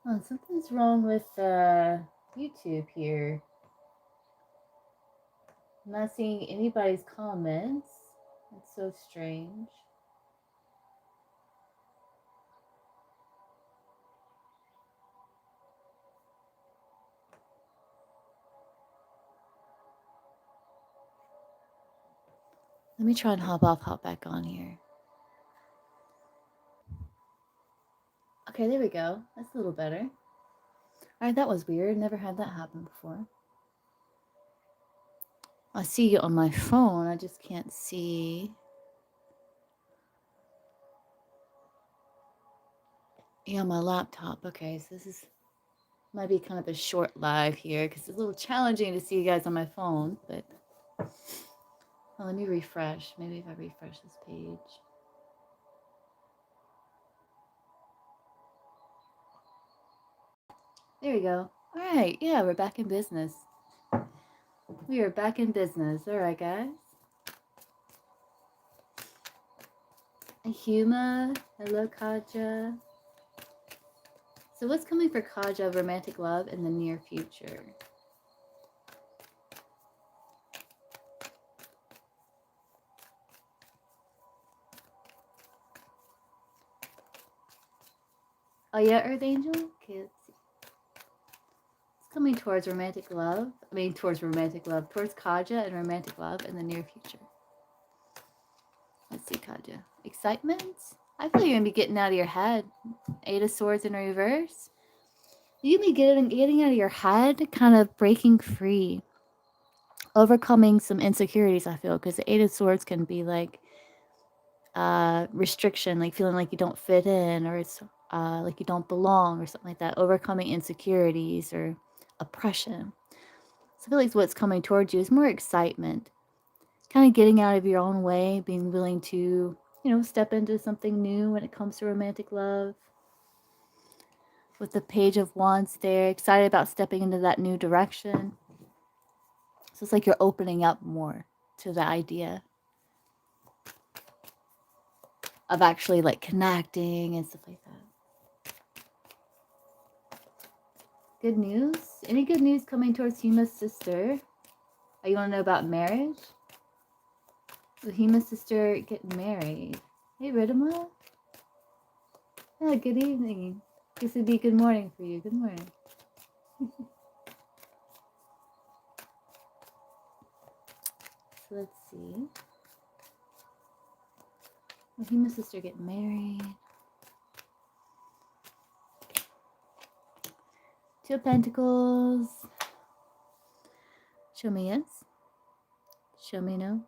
Oh, something's wrong with YouTube here. I'm not seeing anybody's comments. That's so strange. Let me try and hop off, hop back on here. Okay, there we go. That's a little better. All right, that was weird. Never had that happen before. I see you on my phone. I just can't see. Yeah, on my laptop. Okay, so this might be kind of a short live here because it's a little challenging to see you guys on my phone. But let me refresh. Maybe if I refresh this page. There we go. All right, yeah, we're back in business. We are back in business. All right, guys. Huma, hello, Kaja. So what's coming for Kaja romantic love in the near future? Oh yeah, Earth Angel? Okay, let's see. It's coming towards romantic love. Towards Kaja and romantic love in the near future. Let's see, Kaja. Excitement? I feel you're going to be getting out of your head. Eight of Swords in reverse. You can be getting out of your head, kind of breaking free. Overcoming some insecurities, I feel, because the Eight of Swords can be like restriction, like feeling like you don't fit in, or it's like you don't belong, or something like that. Overcoming insecurities or oppression. So I feel like what's coming towards you is more excitement. Kind of getting out of your own way, being willing to, step into something new when it comes to romantic love. With the Page of Wands there, excited about stepping into that new direction. So it's like you're opening up more to the idea of actually like connecting and stuff like that. Good news? Any good news coming towards Hima's sister? Oh, you want to know about marriage? Will Hima's sister get married? Hey, Ridima. Yeah, good evening. This would be good morning for you. Good morning. So let's see. Will Hima's sister get married? Two of Pentacles. Show me yes. Show me no.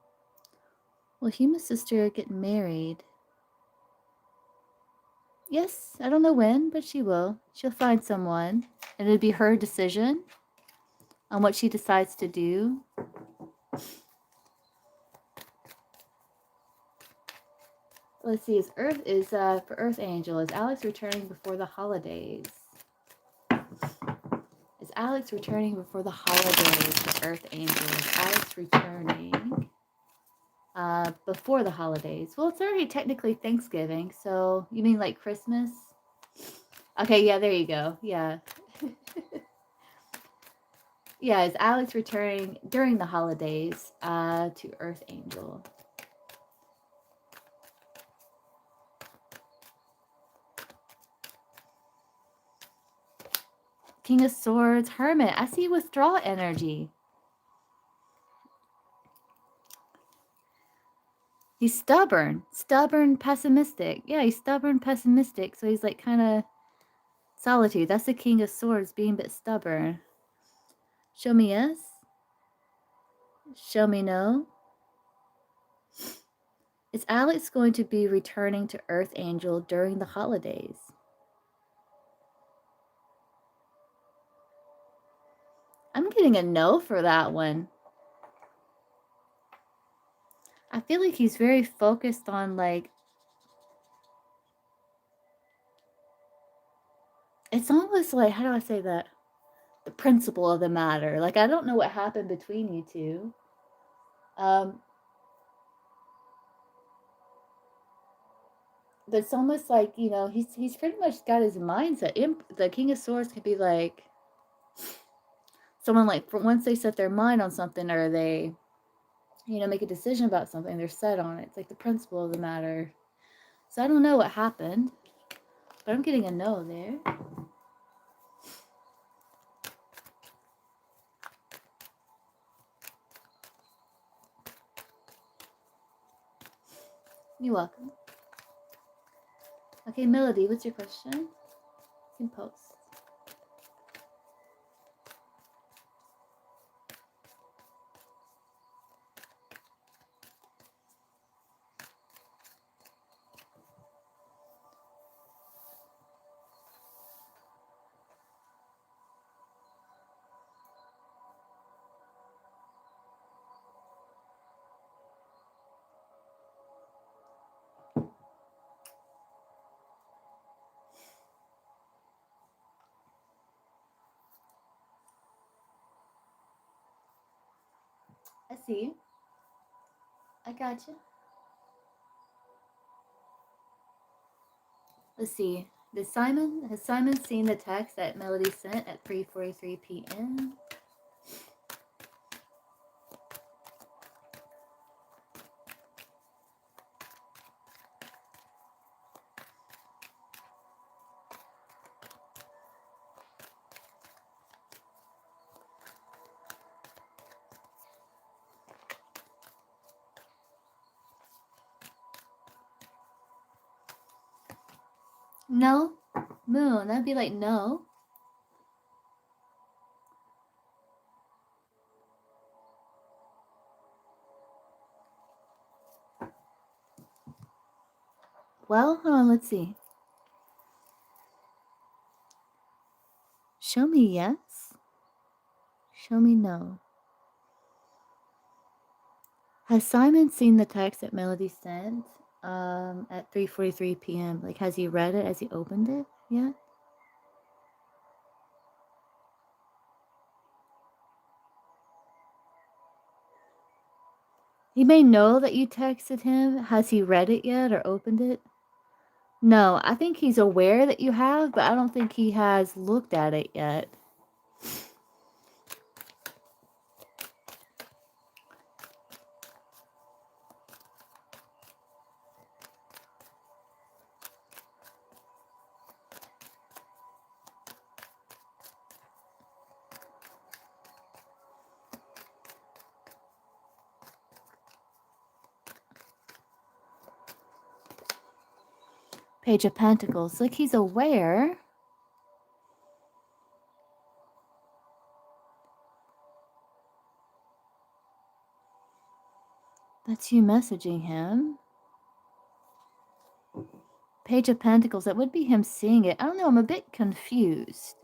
Will Hima's sister get married? Yes, I don't know when, but she will. She'll find someone, and it'll be her decision on what she decides to do. Let's see, for Earth Angel, is Alex returning before the holidays? Is Alex returning before the holidays for Earth Angel? Is Alex returning before the holidays? Well, it's already technically Thanksgiving, so you mean like Christmas? Okay, yeah, there you go. Yeah. Yeah, is Alex returning during the holidays to Earth Angel? King of Swords, Hermit. I see withdrawal energy. He's stubborn, pessimistic. Yeah, he's stubborn, pessimistic. So he's like kind of solitude. That's the King of Swords, being a bit stubborn. Show me yes. Show me no. Is Alex going to be returning to Earth Angel during the holidays? I'm getting a no for that one. I feel like he's very focused on like, it's almost like, how do I say that? The principle of the matter. Like, I don't know what happened between you two. But it's almost like, you know, he's pretty much got his mindset. The King of Swords could be like someone like, once they set their mind on something, or they, you know, make a decision about something, they're set on it. It's like the principle of the matter. So I don't know what happened, but I'm getting a no there. You're welcome. Okay, Melody, what's your question? You can post. I see you. I got you. Let's see. Has Simon seen the text that Melody sent at 3:43 p.m.? No. Moon, that'd be like no. Well, hold on, let's see. Show me yes. Show me no. Has Simon seen the text that Melody sent at 3:43 p.m.? Like, has he read it? Has he opened it yet? He may know that you texted him. Has he read it yet or opened it? No, I think he's aware that you have, but I don't think he has looked at it yet. Page of Pentacles. Like, he's aware. That's you messaging him. Page of Pentacles. That would be him seeing it. I don't know. I'm a bit confused.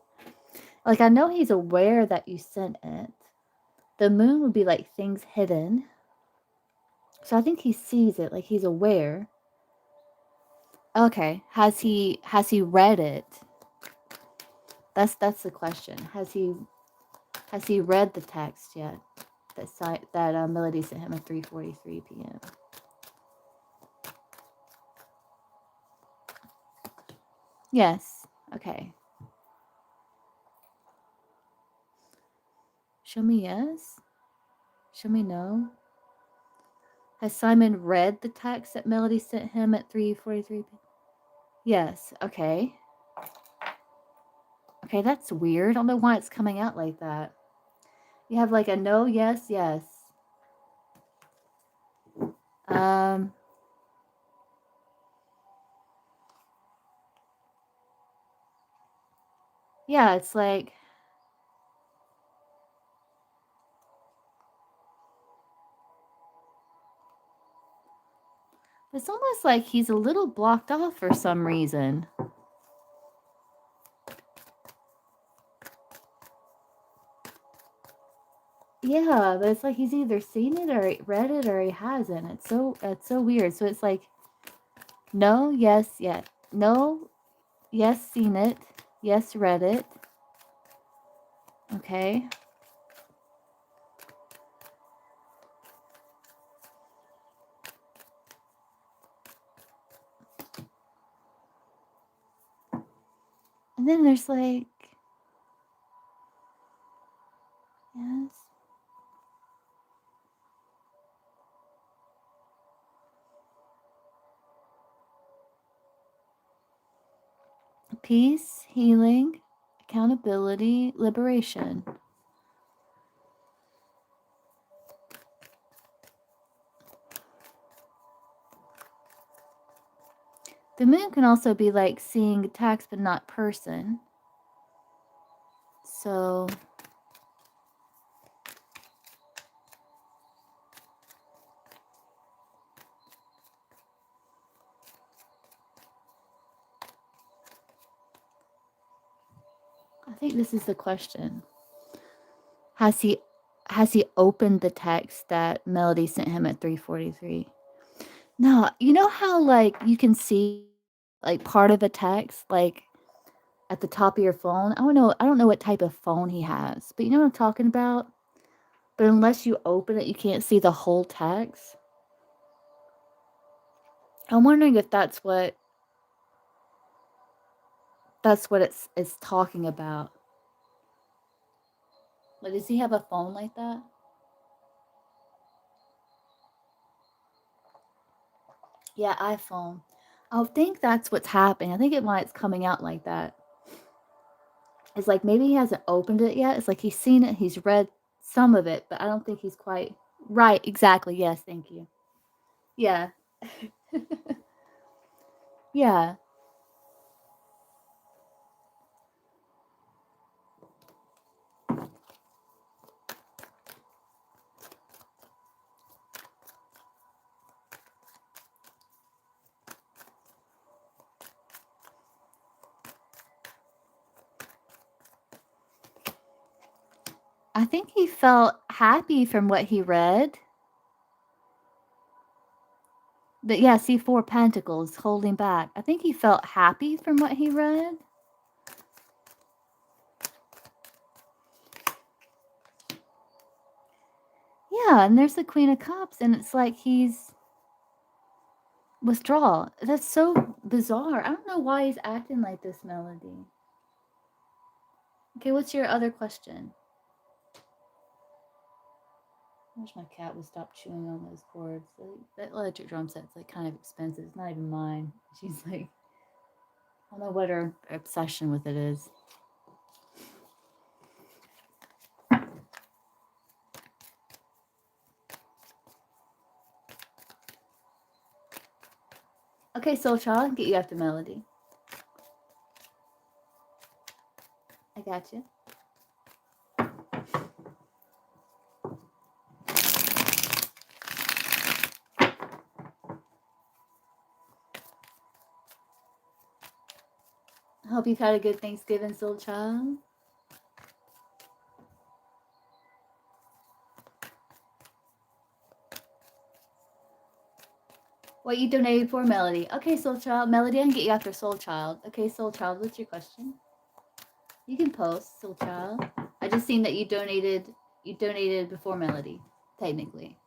Like, I know he's aware that you sent it. The moon would be like things hidden. So I think he sees it. Like, he's aware. Okay. Has he read it? That's the question. Has he read the text yet? That Melody sent him at 3:43 p.m. Yes. Okay. Show me yes. Show me no. Has Simon read the text that Melody sent him at 3:43 p.m.? Yes. Okay. Okay, that's weird. I don't know why it's coming out like that. You have like a no, yes, yes. Yeah, it's like, it's almost like he's a little blocked off for some reason. Yeah, but it's like he's either seen it or read it or he hasn't. It's so weird. So it's like, no, yes, yet. No, yes, seen it. Yes, read it. Okay. And then there's like, yes. Peace, healing, accountability, liberation. The moon can also be like seeing text but not person. So I think this is the question. Has he opened the text that Melody sent him at 3:43? No, you know how like you can see like part of a text like at the top of your phone? I don't know what type of phone he has, but you know what I'm talking about? But unless you open it, you can't see the whole text. I'm wondering if that's what it's talking about. Like, does he have a phone like that? Yeah, iPhone. I think that's what's happening. I think why it's coming out like that. It's like maybe he hasn't opened it yet. It's like he's seen it, he's read some of it, but I don't think he's quite right. Exactly. Yes, thank you. Yeah. Yeah. I think he felt happy from what he read. But yeah, see 4 pentacles holding back. I think he felt happy from what he read. Yeah, and there's the Queen of Cups, and it's like he's withdrawal. That's so bizarre. I don't know why he's acting like this, Melody. Okay, what's your other question? I wish my cat would stop chewing on those cords. That electric drum set's like kind of expensive. It's not even mine. She's like, I don't know what her obsession with it is. Okay, Soul Child, I can get you after Melody. I got you. I hope you've had a good Thanksgiving, Soul Child. What you donated for, Melody? Okay, Soul Child. Melody, I can get you after Soul Child. Okay, Soul Child, what's your question? You can post, Soul Child. I just seen that you donated. You donated before Melody, technically.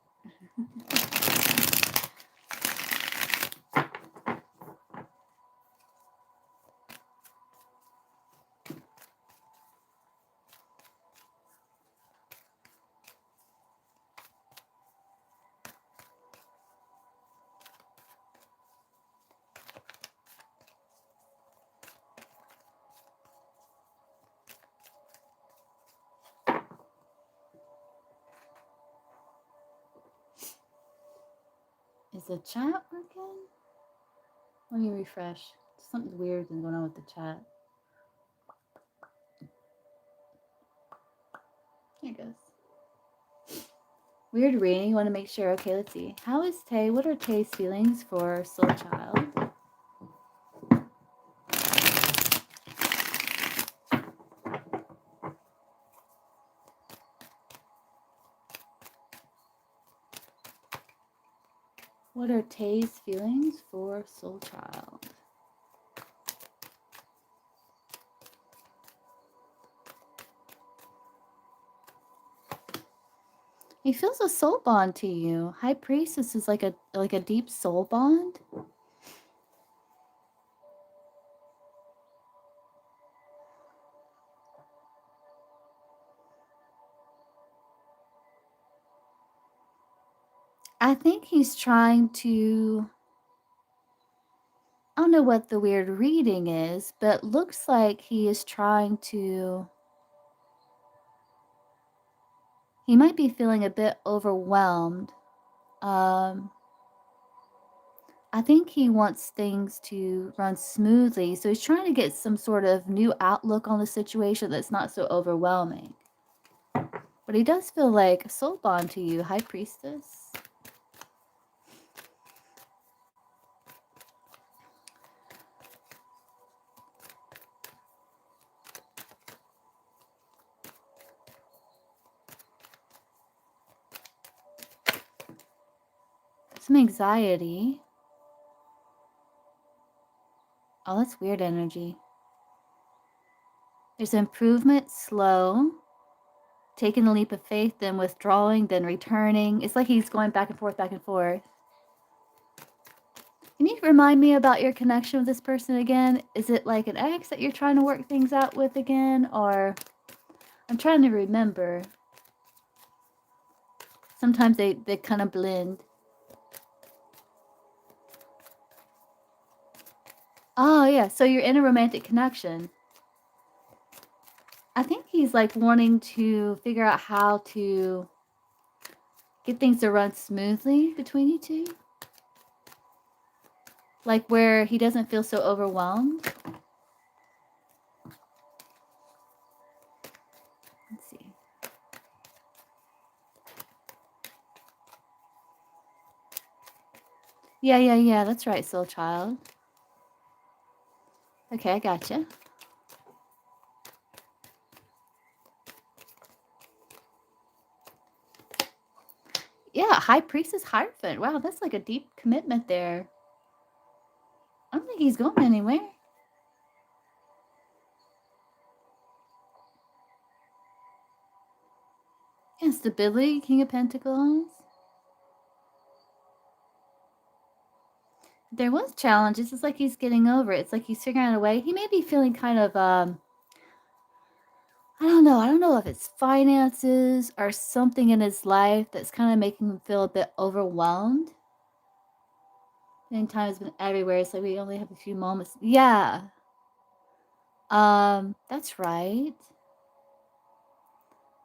Is the chat working? Let me refresh. Something weird is going on with the chat. There it goes. Weird reading. Want to make sure. Okay, let's see. How is Tay? What are Tay's feelings for Soul Child? What are Tay's feelings for Soul Child? He feels a soul bond to you. High Priestess is like a deep soul bond. I think he's trying to, I don't know what the weird reading is, but looks like he is trying to, he might be feeling a bit overwhelmed. Um, I think he wants things to run smoothly, so he's trying to get some sort of new outlook on the situation that's not so overwhelming. But he does feel like a soul bond to you, High Priestess. Some anxiety. Oh, that's weird energy. There's improvement, slow, taking a leap of faith, then withdrawing, then returning. It's like he's going back and forth, back and forth. Can you remind me about your connection with this person again? Is it like an ex that you're trying to work things out with again? Or I'm trying to remember. Sometimes they kind of blend. Oh, yeah. So you're in a romantic connection. I think he's like wanting to figure out how to get things to run smoothly between you two. Like where he doesn't feel so overwhelmed. Let's see. Yeah. That's right, soul child. Okay, I gotcha. Yeah, High Priestess Hierophant. Wow, that's like a deep commitment there. I don't think he's going anywhere. Yeah, stability, King of Pentacles. There was challenges. It's like he's getting over it. It's like he's figuring out a way. He may be feeling kind of, I don't know. I don't know if it's finances or something in his life that's kind of making him feel a bit overwhelmed. And time has been everywhere. It's like we only have a few moments. Yeah. That's right.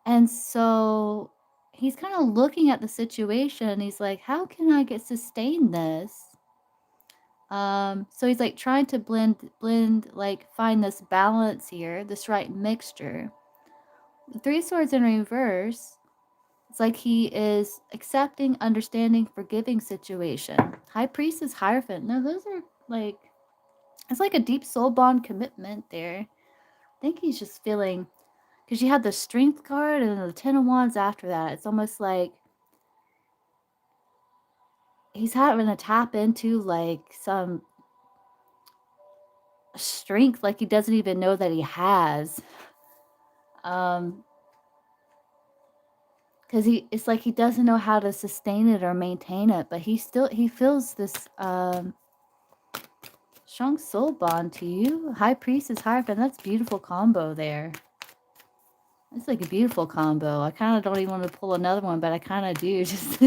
And so he's kind of looking at the situation. He's like, how can I sustain this? So he's like trying to blend, like find this balance here, this right mixture. The Three of Swords in reverse. It's like he is accepting, understanding, forgiving situation. High Priestess Hierophant. No, those are like, it's like a deep soul bond commitment there. I think he's just feeling, because you have the Strength card and the Ten of Wands after that. It's almost like he's having to tap into like some strength like he doesn't even know that he has. Because it's like he doesn't know how to sustain it or maintain it, but he feels this strong soul bond to you. High Priestess Hierophant. That's beautiful combo there. It's like a beautiful combo. I kind of don't even want to pull another one, but I kind of do just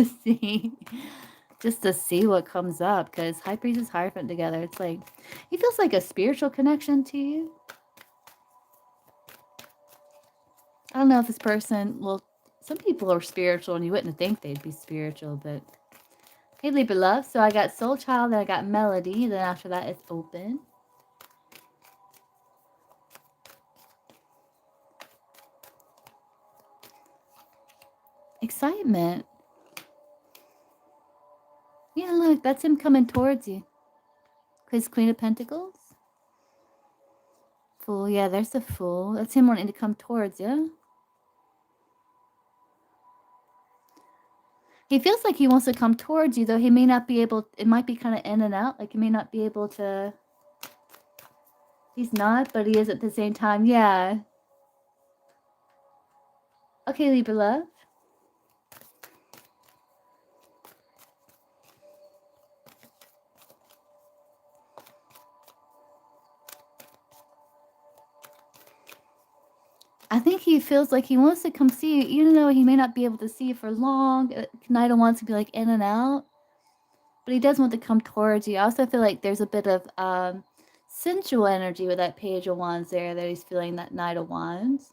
to see what comes up, because High Priestess Hierophant together, it's like he feels like a spiritual connection to you. I don't know if this person, well, some people are spiritual and you wouldn't think they'd be spiritual, but hey, Libra love. So I got Soul Child, then I got Melody, then after that it's Open. Excitement. Yeah, look, that's him coming towards you. His Queen of Pentacles. Fool, yeah, there's the Fool. That's him wanting to come towards you. He feels like he wants to come towards you, though he may not be able, it might be kind of in and out, like he may not be able to, he's not, but he is at the same time, yeah. Okay, Libra love. I think he feels like he wants to come see you, even though he may not be able to see you for long. Knight of Wands to be like in and out, but he does want to come towards you. I also feel like there's a bit of sensual energy with that Page of Wands there that he's feeling that Knight of Wands.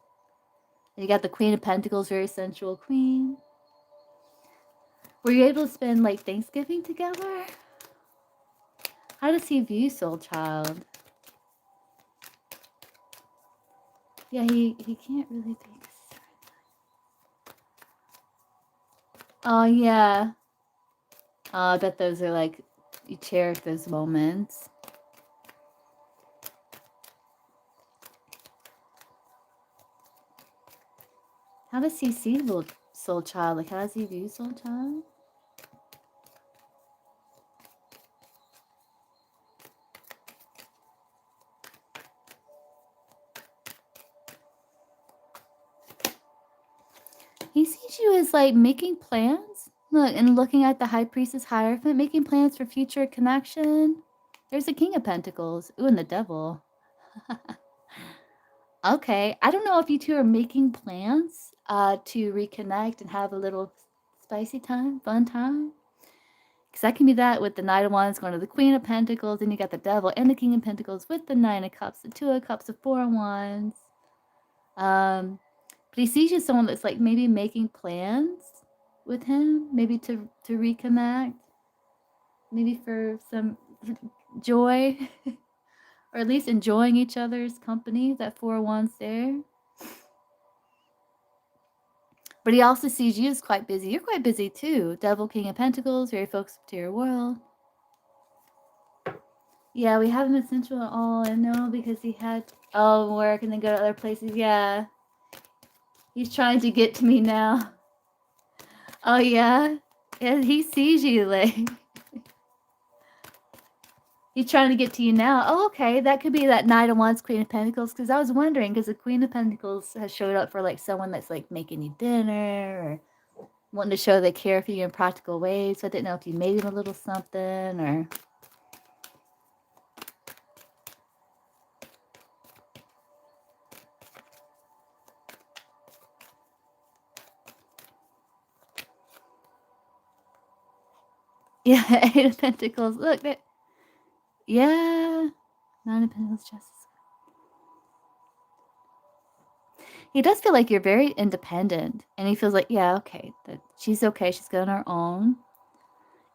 And you got the Queen of Pentacles, very sensual queen. Were you able to spend like Thanksgiving together? How does he view Soul Child? Yeah, he can't really think. Oh, yeah. I bet those are like, you cherish those moments. How does he see little Soul Child? Like, how does he view Soul Child? He sees you as like making plans. Look, and looking at the High Priestess Hierophant, making plans for future connection. There's the King of Pentacles. Ooh, and the Devil. Okay, I don't know if you two are making plans to reconnect and have a little spicy time, fun time. Because that can be that with the Knight of Wands going to the Queen of Pentacles, and you got the Devil and the King of Pentacles with the Nine of Cups, the Two of Cups, the Four of Wands. But he sees you as someone that's like maybe making plans with him, maybe to reconnect, maybe for some joy, or at least enjoying each other's company, that Four of Wands there. But he also sees you as quite busy. You're quite busy too. Devil, King of Pentacles, very focused to your world. Yeah, we haven't been sensual at all. I know, because he had work and then go to other places. Yeah. He's trying to get to me now. Oh, yeah? Yeah, he sees you, like. He's trying to get to you now. Oh, okay. That could be that Knight of Wands, Queen of Pentacles. Because I was wondering, because the Queen of Pentacles has showed up for, like, someone that's, like, making you dinner or wanting to show they care for you in practical ways. So I didn't know if you made him a little something or... Yeah, Eight of Pentacles. Look, that... Yeah. Nine of Pentacles, Justice. He does feel like you're very independent. And he feels like, yeah, okay, that she's okay. She's good on her own.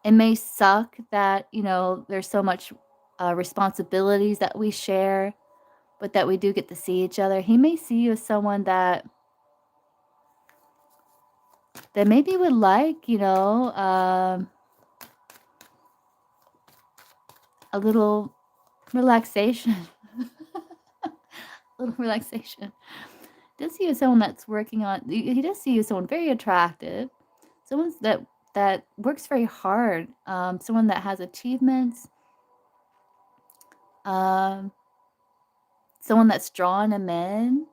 It may suck that, you know, there's so much responsibilities that we share, but that we do get to see each other. He may see you as someone that maybe would like, you know, a little relaxation. A little relaxation. Does see you as someone that's working on, he does see you as someone very attractive, someone that works very hard, someone that has achievements, someone that's drawn to men.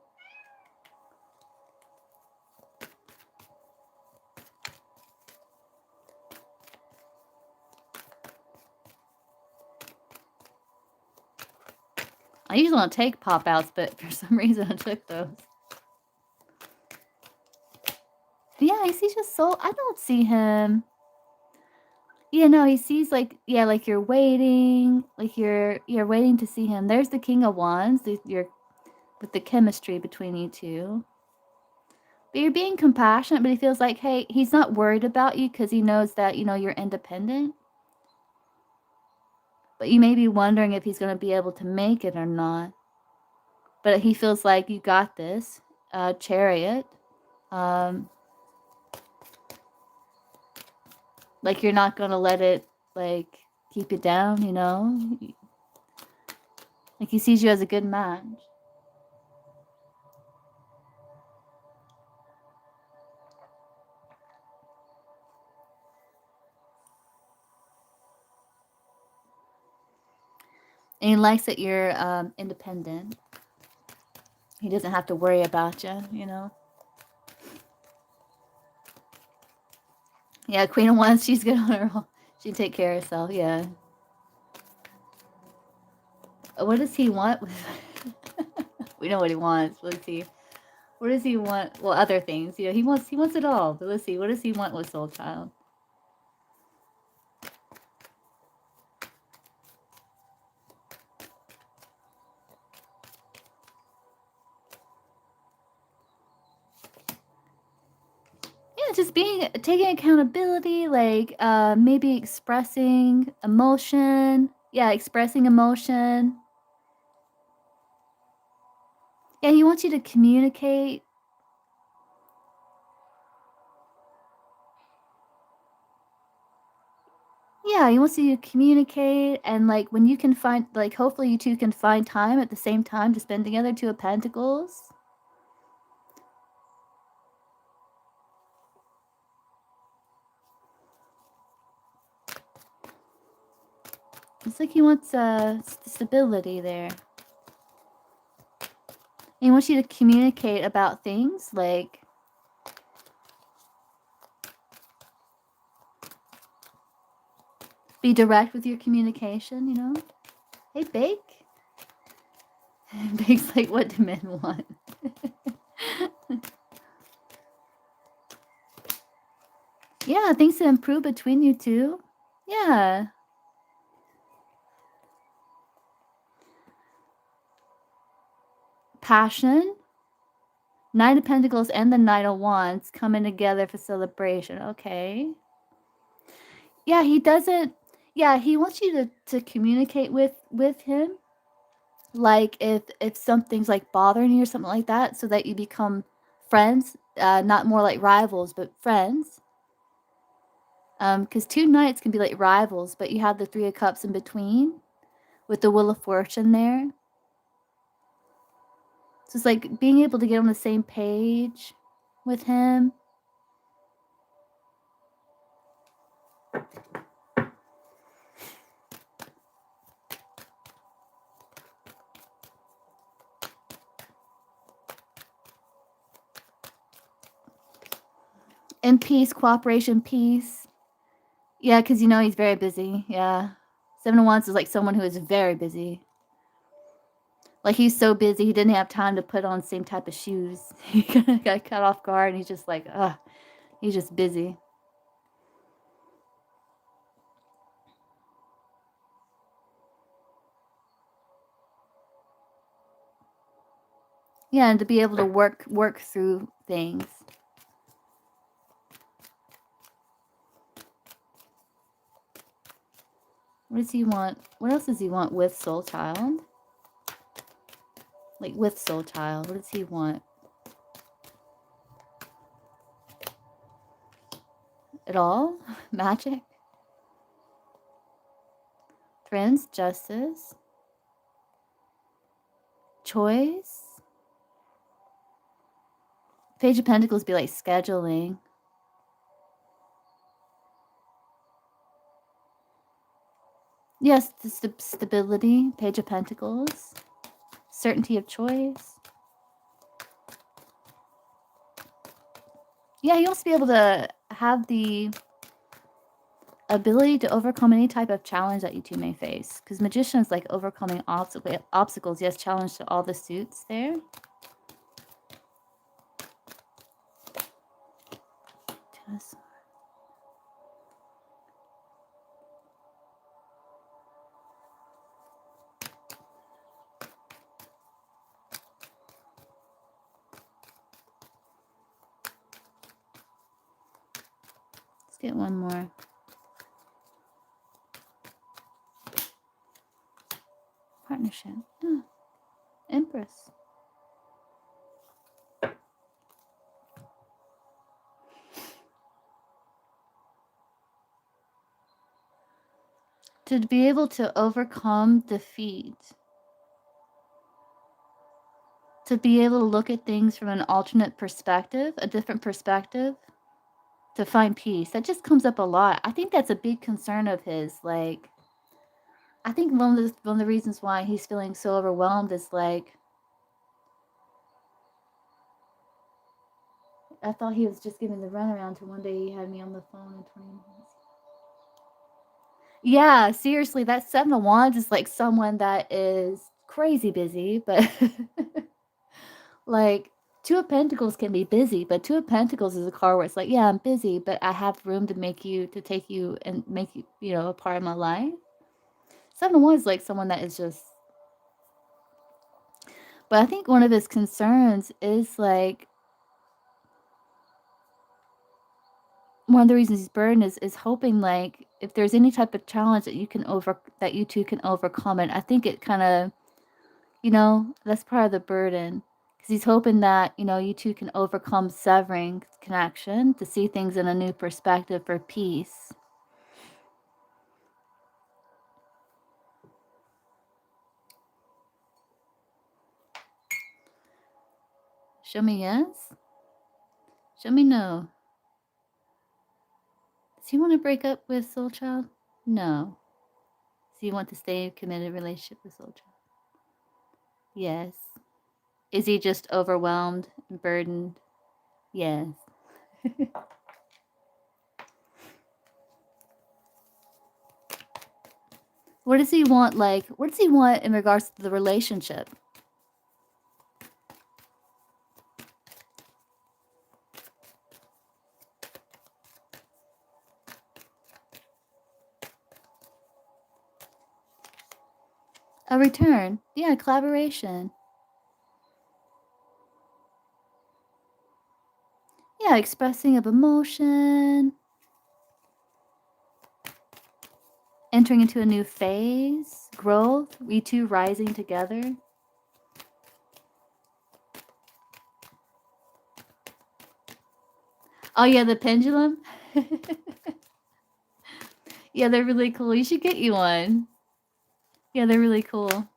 I usually don't take pop-outs, but for some reason I took those. Yeah, he sees just so... I don't see him... Yeah, no, he sees like... Yeah, like you're waiting. Like you're waiting to see him. There's the King of Wands. You're with the chemistry between you two. But you're being compassionate, but he feels like, hey, he's not worried about you because he knows that, you know, you're independent. But you may be wondering if he's going to be able to make it or not. But he feels like you got this. Chariot. Like you're not going to let it, like, keep you down, you know? Like he sees you as a good match. And he likes that you're independent. He doesn't have to worry about you, you know? Yeah, Queen of Wands, she's good on her own. She can take care of herself, yeah. What does he want? We know what he wants. Let's see. What does he want? Well, other things. He wants it all. But let's see. What does he want with Soul Child? Yeah, just taking accountability, like maybe expressing emotion. Yeah, expressing emotion. Yeah, he wants you to communicate. Yeah, he wants you to communicate, and like when you can find, like, hopefully you two can find time at the same time to spend together. Two of Pentacles. It's like he wants stability there. He wants you to communicate about things, like be direct with your communication, you know? Hey, Bake. Bake's like, what do men want? Yeah, things to improve between you two. Yeah. Passion. Knight of Pentacles and the Knight of Wands coming together for celebration. Okay. Yeah, he doesn't. Yeah, he wants you to communicate with him, like if something's like bothering you or something like that, so that you become friends, not more like rivals, but friends. Because two knights can be like rivals, but you have the Three of Cups in between with the Wheel of Fortune there. So it's like being able to get on the same page with him. And peace, cooperation, peace. Yeah, because you know he's very busy. Yeah. Seven of Wands is like someone who is very busy. Like he's so busy he didn't have time to put on the same type of shoes. He got cut off guard and he's just like, ugh. He's just busy. Yeah, and to be able to work through things. What does he want? What else does he want with Soul Child? Like with Soul Child, what does he want? At all? Magic? Friends? Justice? Choice? Page of Pentacles be like scheduling. Yes, the stability. Page of Pentacles. Certainty of choice. Yeah, he wants to be able to have the ability to overcome any type of challenge that you two may face. Because Magician is like overcoming obstacles. Yes, challenge to all the suits there. Let's get one more. Partnership. Oh, Empress. To be able to overcome defeat. To be able to look at things from an alternate perspective, a different perspective. To find peace. That just comes up a lot. I think that's a big concern of his. Like, I think one of the reasons why he's feeling so overwhelmed is like, I thought he was just giving the runaround to one day he had me on the phone in 20 minutes. Yeah, seriously, that Seven of Wands is like someone that is crazy busy, but like Two of Pentacles can be busy, but Two of Pentacles is a card where it's like, yeah, I'm busy, but I have room to take you and make you, a part of my life. Seven of Wands is like someone that is just, but I think one of his concerns is like, one of the reasons he's burdened is hoping like if there's any type of challenge that you two can overcome it. I think it kind of, that's part of the burden, because he's hoping that, you two can overcome severing connection to see things in a new perspective for peace. Show me yes. Show me no. Does he want to break up with Soul Child? No. Does he want to stay in a committed relationship with Soul Child? Yes. Is he just overwhelmed and burdened? Yes. What does he want? What does he want in regards to the relationship? A return. Yeah, collaboration. Yeah, expressing of emotion. Entering into a new phase. Growth. We two rising together. Oh, yeah, the pendulum. Yeah, they're really cool. You should get you one. Yeah, they're really cool.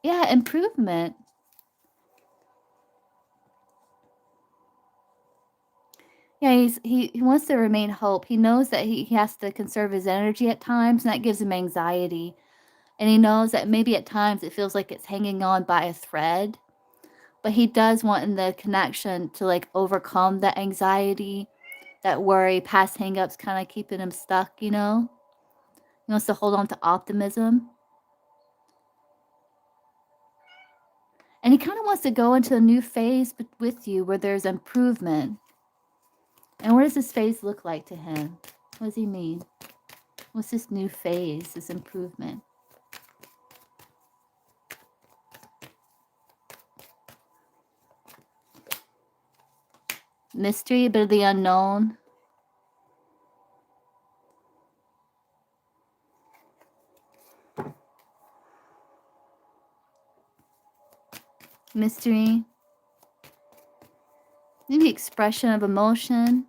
Yeah, improvement. Yeah, he wants to remain hope. He knows that he has to conserve his energy at times, and that gives him anxiety. And he knows that maybe at times it feels like it's hanging on by a thread. But he does want in the connection to like overcome that anxiety, that worry, past hangups kind of keeping him stuck, He wants to hold on to optimism. And he kind of wants to go into a new phase with you where there's improvement. And what does this phase look like to him? What does he mean? What's this new phase, this improvement? Mystery, a bit of the unknown. Mystery. Maybe expression of emotion.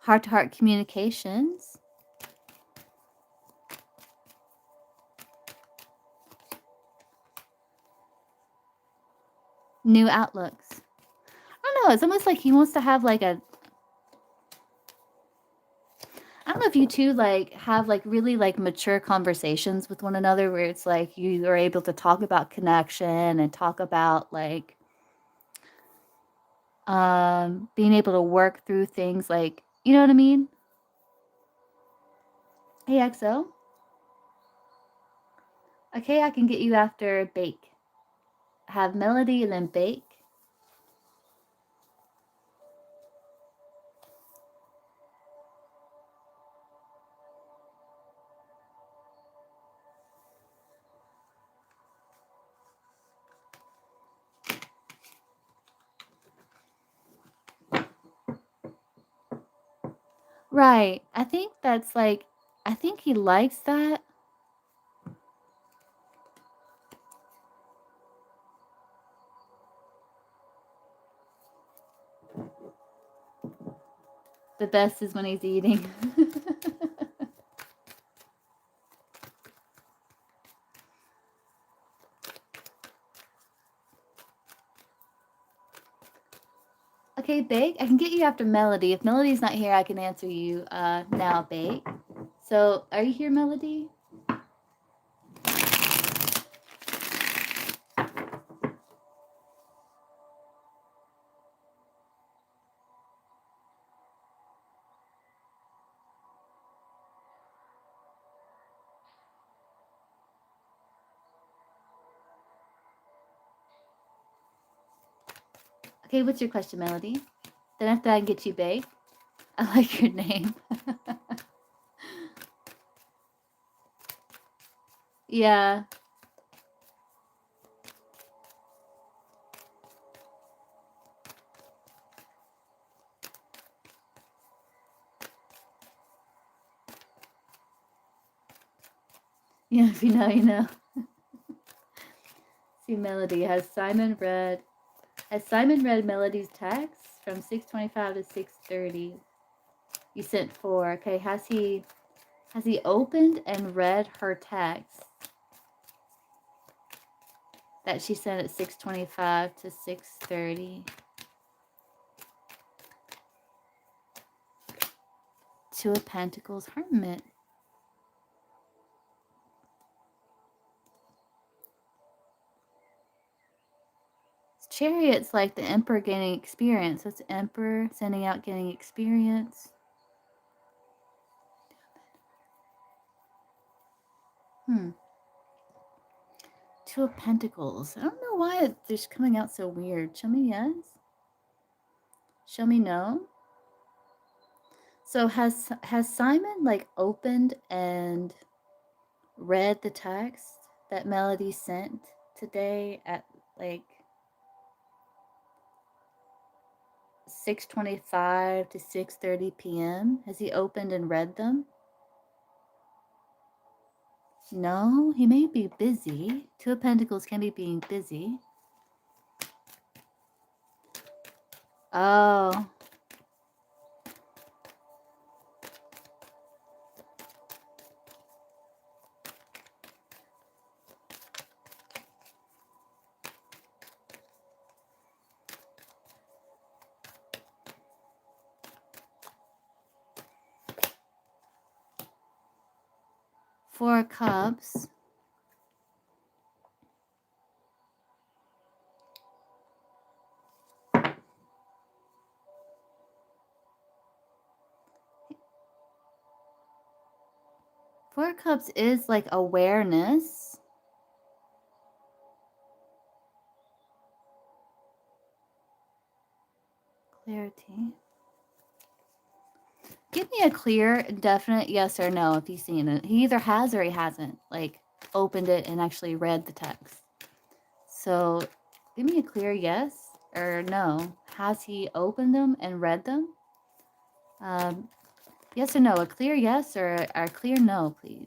Heart-to-heart communications. New outlooks. I don't know, it's almost like he wants to have like a, I don't know if you two like have like really like mature conversations with one another where it's like you are able to talk about connection and talk about like being able to work through things, like, you know what I mean? Hey XO. Okay, I can get you after Bake. Have Melody and then Bake. Right. I think that's like, I think he likes that. The best is when he's eating. Okay, Bake, I can get you after Melody. If Melody's not here, I can answer you now, Bake. So, are you here, Melody? Okay, what's your question, Melody? Then after I can get you baked. I like your name. Yeah. Yeah, if you know, you know. See, Melody, has Simon read Melody's text from 6:25 to 6:30? You sent 4. Okay, has he opened and read her text that she sent at 6:25 to 6:30? Two of Pentacles, Hermit. Chariot's like the Emperor gaining experience. So it's Emperor sending out, getting experience. Two of Pentacles. I don't know why they're just coming out so weird. Show me yes. Show me no. So has Simon like opened and read the text that Melody sent today at like 6:25 to 6:30 p.m.? Has he opened and read them? No, he may be busy. Two of Pentacles can be being busy. Oh. Four of Cups. Four of Cups is like awareness. Clarity. Give me a clear, definite yes or no if he's seen it. He either has or he hasn't, like, opened it and actually read the text. So give me a clear yes or no. Has he opened them and read them? Yes or no. A clear yes or a clear no, please.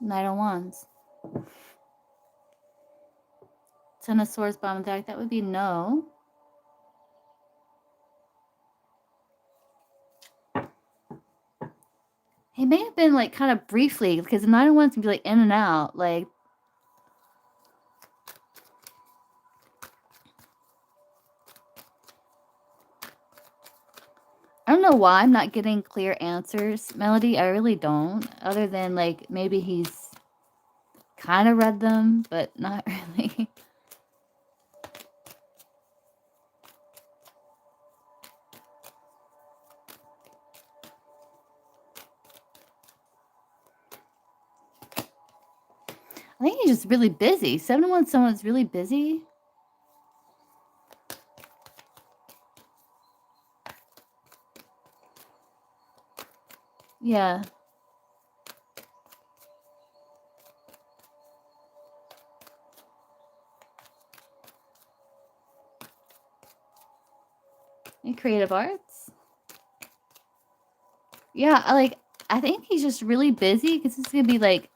Knight of Wands. Ten of Swords, bottom of the deck. That would be no. He may have been like kind of briefly, because the Knight of Wands can be like in and out. Like, I don't know why I'm not getting clear answers, Melody. I really don't. Other than like maybe he's kind of read them, but not really. I think he's just really busy. 7 of Wands, someone's really busy. Yeah. In creative arts. Yeah, I think he's just really busy because it's going to be like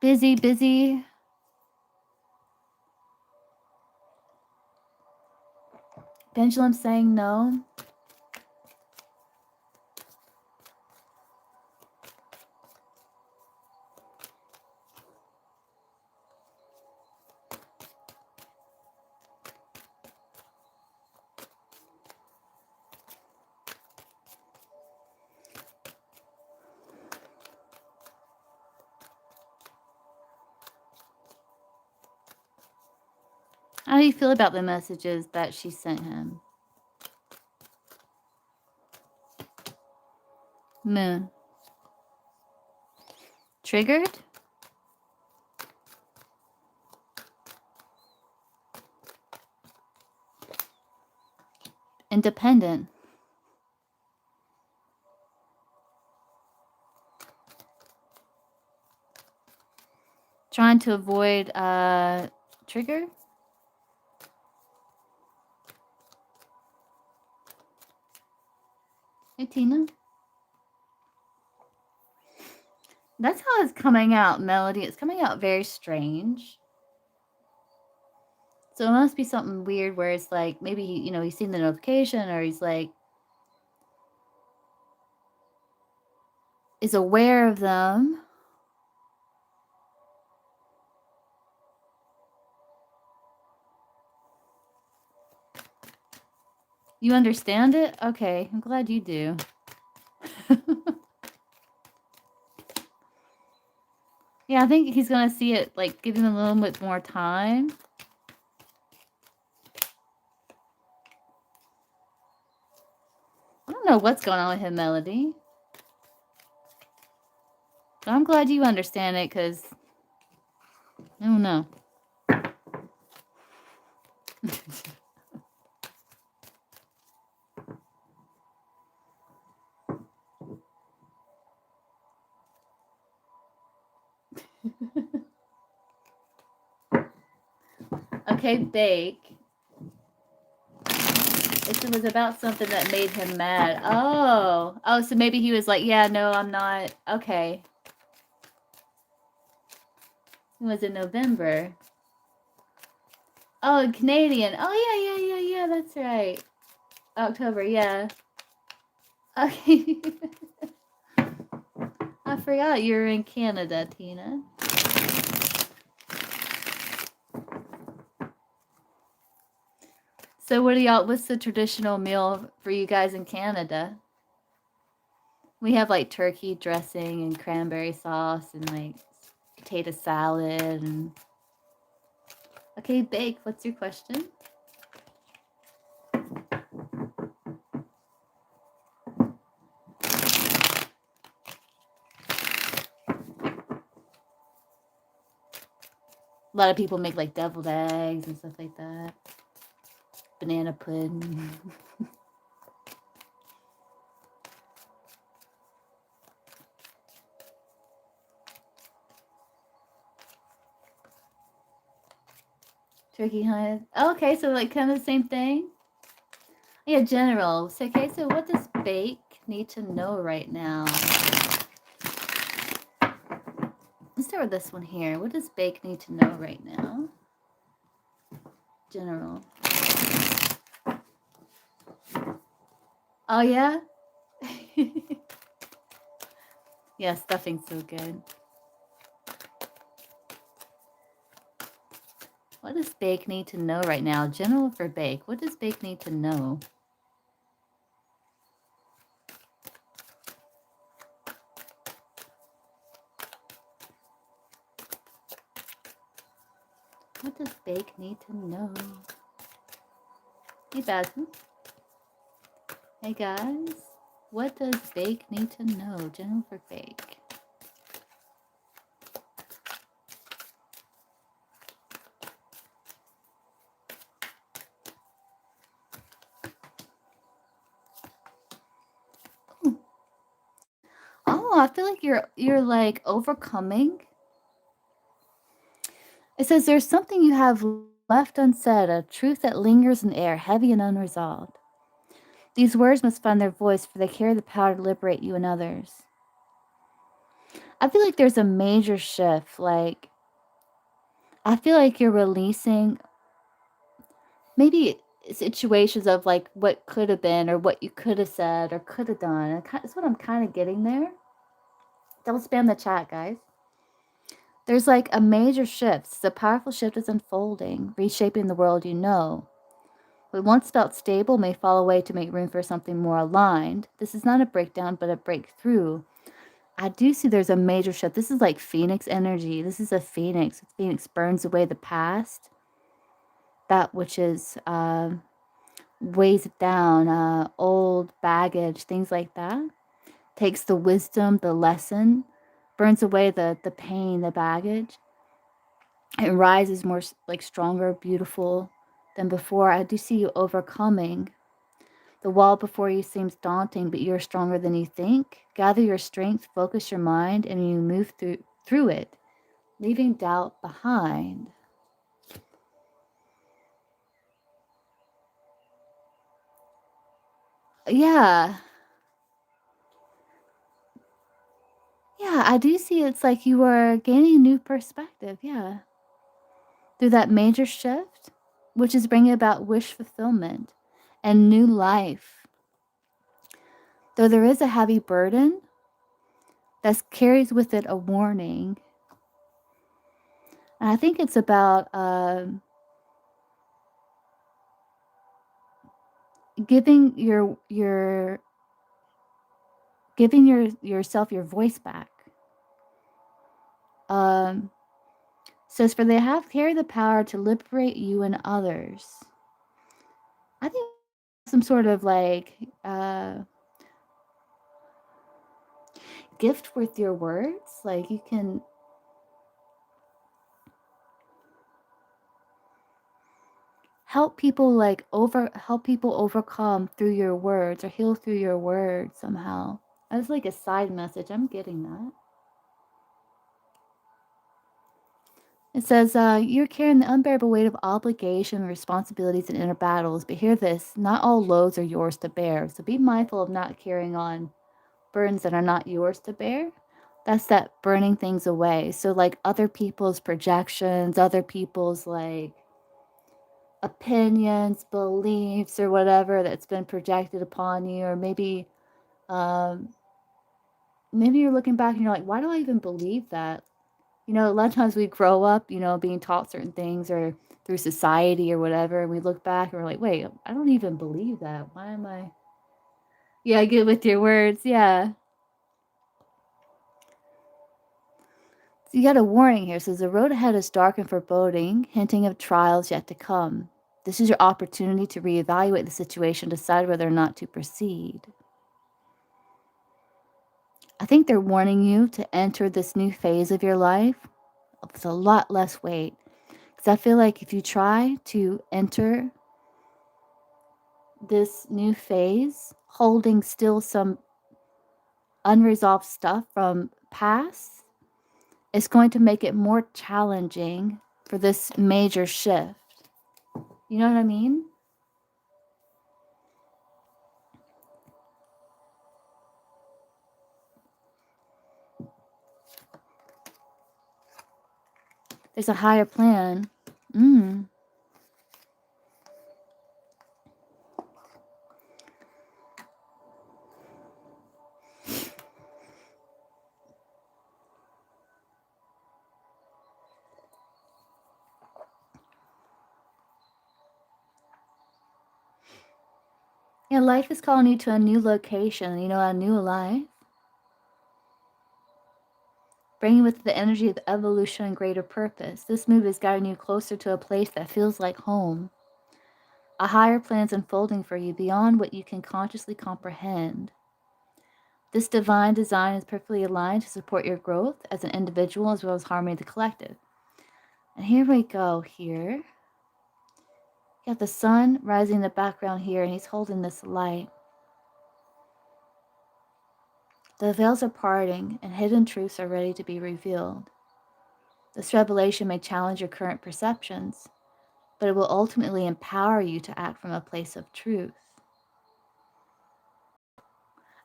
busy, busy. Pendulum saying no. How do you feel about the messages that she sent him? Moon. Triggered? Independent. Trying to avoid trigger? Hey, Tina. That's how it's coming out, Melody. It's coming out very strange. So it must be something weird where it's like maybe he's seen the notification, or he's like is aware of them. You understand it? Okay, I'm glad you do. Yeah, I think he's gonna see it, like, give him a little bit more time. I don't know what's going on with him, Melody. But I'm glad you understand it, because I don't know. Okay, bake. It was about something that made him mad. Oh, so maybe he was like, yeah, no, I'm not. Okay. It was in November. Oh, Canadian. Oh, yeah, that's right. October, yeah. Okay. I forgot you were in Canada, Tina. So what's the traditional meal for you guys in Canada? We have like turkey dressing and cranberry sauce and like potato salad and... Okay, bake, what's your question? A lot of people make like deviled eggs and stuff like that. Banana pudding. Turkey hunted. Oh, okay, so like kind of the same thing? Yeah, general. So, okay, so what does bake need to know right now? Let's start with this one here. What does bake need to know right now? General. Oh, yeah? Yeah, stuffing's so good. What does bake need to know right now? General for bake. What does bake need to know? What does bake need to know? Hey, Basma. Hey, guys. What does bake need to know? General for bake. Oh, I feel like you're like overcoming. It says there's something you have left unsaid, a truth that lingers in air, heavy and unresolved. These words must find their voice, for they carry the power to liberate you and others. I feel like there's a major shift. Like, I feel like you're releasing maybe situations of like what could have been or what you could have said or could have done. That's what I'm kind of getting there. Don't spam the chat, guys. There's like a major shift. The powerful shift is unfolding, reshaping the world you know. What once felt stable may fall away to make room for something more aligned. This is not a breakdown, but a breakthrough. I do see there's a major shift. This is like phoenix energy. This is a phoenix. Phoenix burns away the past, that which is weighs it down, old baggage, things like that. takes the wisdom, the lesson, burns away the pain, the baggage, and rises more like stronger, beautiful than before. I do see you overcoming. The wall before you seems daunting, but you're stronger than you think. Gather your strength, focus your mind, and you move through it, leaving doubt behind. Yeah. Yeah, I do see it's like you are gaining a new perspective, yeah. Through that major shift, which is bringing about wish fulfillment and new life. Though there is a heavy burden that carries with it a warning. And I think it's about giving yourself your voice back. Um, says for they have carry the power to liberate you and others. I think some sort of like gift with your words. Like you can help people overcome through your words or heal through your words somehow. That's like a side message. I'm getting that. It says, you're carrying the unbearable weight of obligation, responsibilities, and inner battles. But hear this, not all loads are yours to bear. So be mindful of not carrying on burdens that are not yours to bear. That's that burning things away. So like other people's projections, other people's like opinions, beliefs, or whatever that's been projected upon you, or um, maybe you're looking back and you're like, why do I even believe that? You know, a lot of times we grow up, you know, being taught certain things or through society or whatever, and we look back and we're like, wait, I don't even believe that. Why am I? Yeah, get with your words. Yeah. So you got a warning here. It says the road ahead is dark and foreboding, hinting of trials yet to come. This is your opportunity to reevaluate the situation, decide whether or not to proceed. I think they're warning you to enter this new phase of your life with a lot less weight. Because I feel like if you try to enter this new phase holding still some unresolved stuff from past, it's going to make it more challenging for this major shift. You know what I mean? There's a higher plan. Mm. Yeah, life is calling you to a new location, you know, a new life. Bringing with it the energy of evolution and greater purpose. This move is guiding you closer to a place that feels like home. A higher plan is unfolding for you beyond what you can consciously comprehend. This divine design is perfectly aligned to support your growth as an individual as well as harmony of the collective. And here we go here. You got the sun rising in the background here, and he's holding this light. The veils are parting, and hidden truths are ready to be revealed. This revelation may challenge your current perceptions, but it will ultimately empower you to act from a place of truth.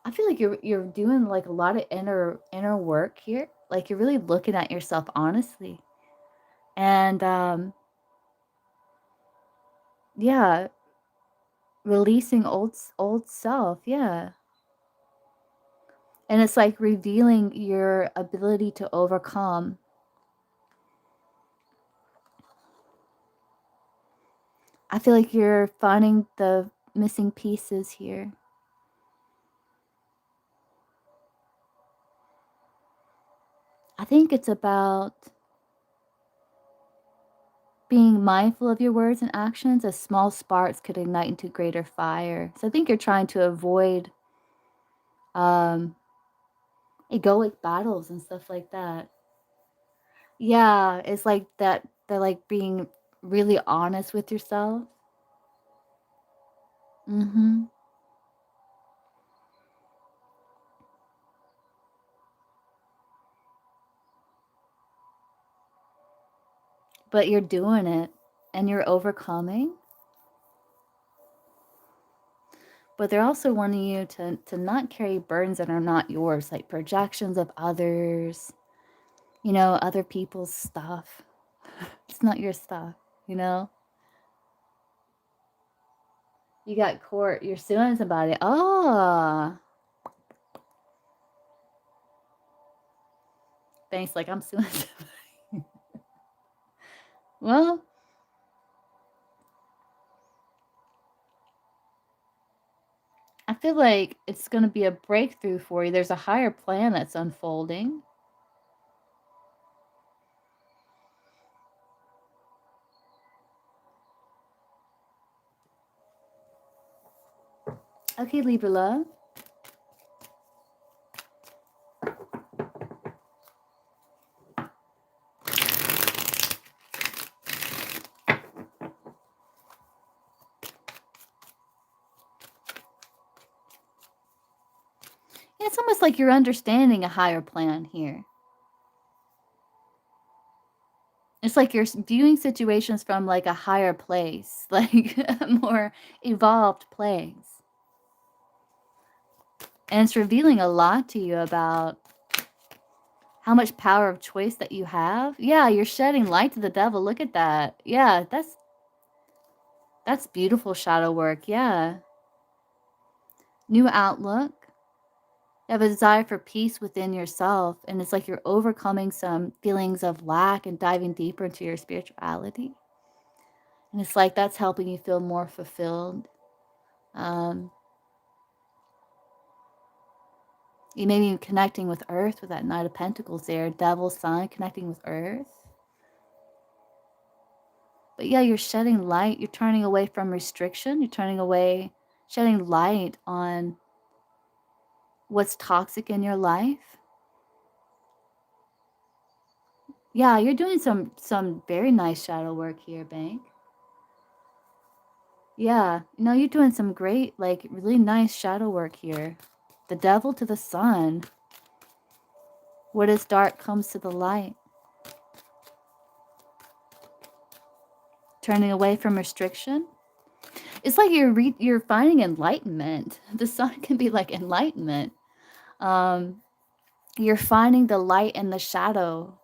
I feel like you're doing like a lot of inner work here. Like you're really looking at yourself honestly. And yeah, releasing old self, yeah. And it's like revealing your ability to overcome. I feel like you're finding the missing pieces here. I think it's about being mindful of your words and actions as small sparks could ignite into greater fire. So I think you're trying to avoid egoic battles and stuff like that. Yeah, it's like that they're like being really honest with yourself. Mhm. But you're doing it and you're overcoming, but they're also wanting you to not carry burdens that are not yours, like projections of others, other people's stuff. It's not your stuff, you know? You got court, you're suing somebody. Oh, thanks, like I'm suing somebody. Well, I feel like it's gonna be a breakthrough for you. There's a higher plan that's unfolding. Okay, Libra love. Yeah, it's almost like you're understanding a higher plan here. It's like you're viewing situations from like a higher place, like a more evolved place. And it's revealing a lot to you about how much power of choice that you have. Yeah, you're shedding light to the devil. Look at that. Yeah, that's beautiful shadow work. Yeah. New outlook. You have a desire for peace within yourself, and it's like you're overcoming some feelings of lack and diving deeper into your spirituality. And it's like that's helping you feel more fulfilled. Um, you may be connecting with Earth with that Knight of Pentacles there, Devil, Sun, connecting with Earth. But yeah, you're shedding light. You're turning away from restriction. You're turning away, shedding light on what's toxic in your life. Yeah, you're doing some very nice shadow work here, Bank. Yeah, no, you're doing some great, like really nice shadow work here. The devil to the sun. What is dark comes to the light. Turning away from restriction. It's like you're finding enlightenment. The sun can be like enlightenment. Um, you're finding the light in the shadow.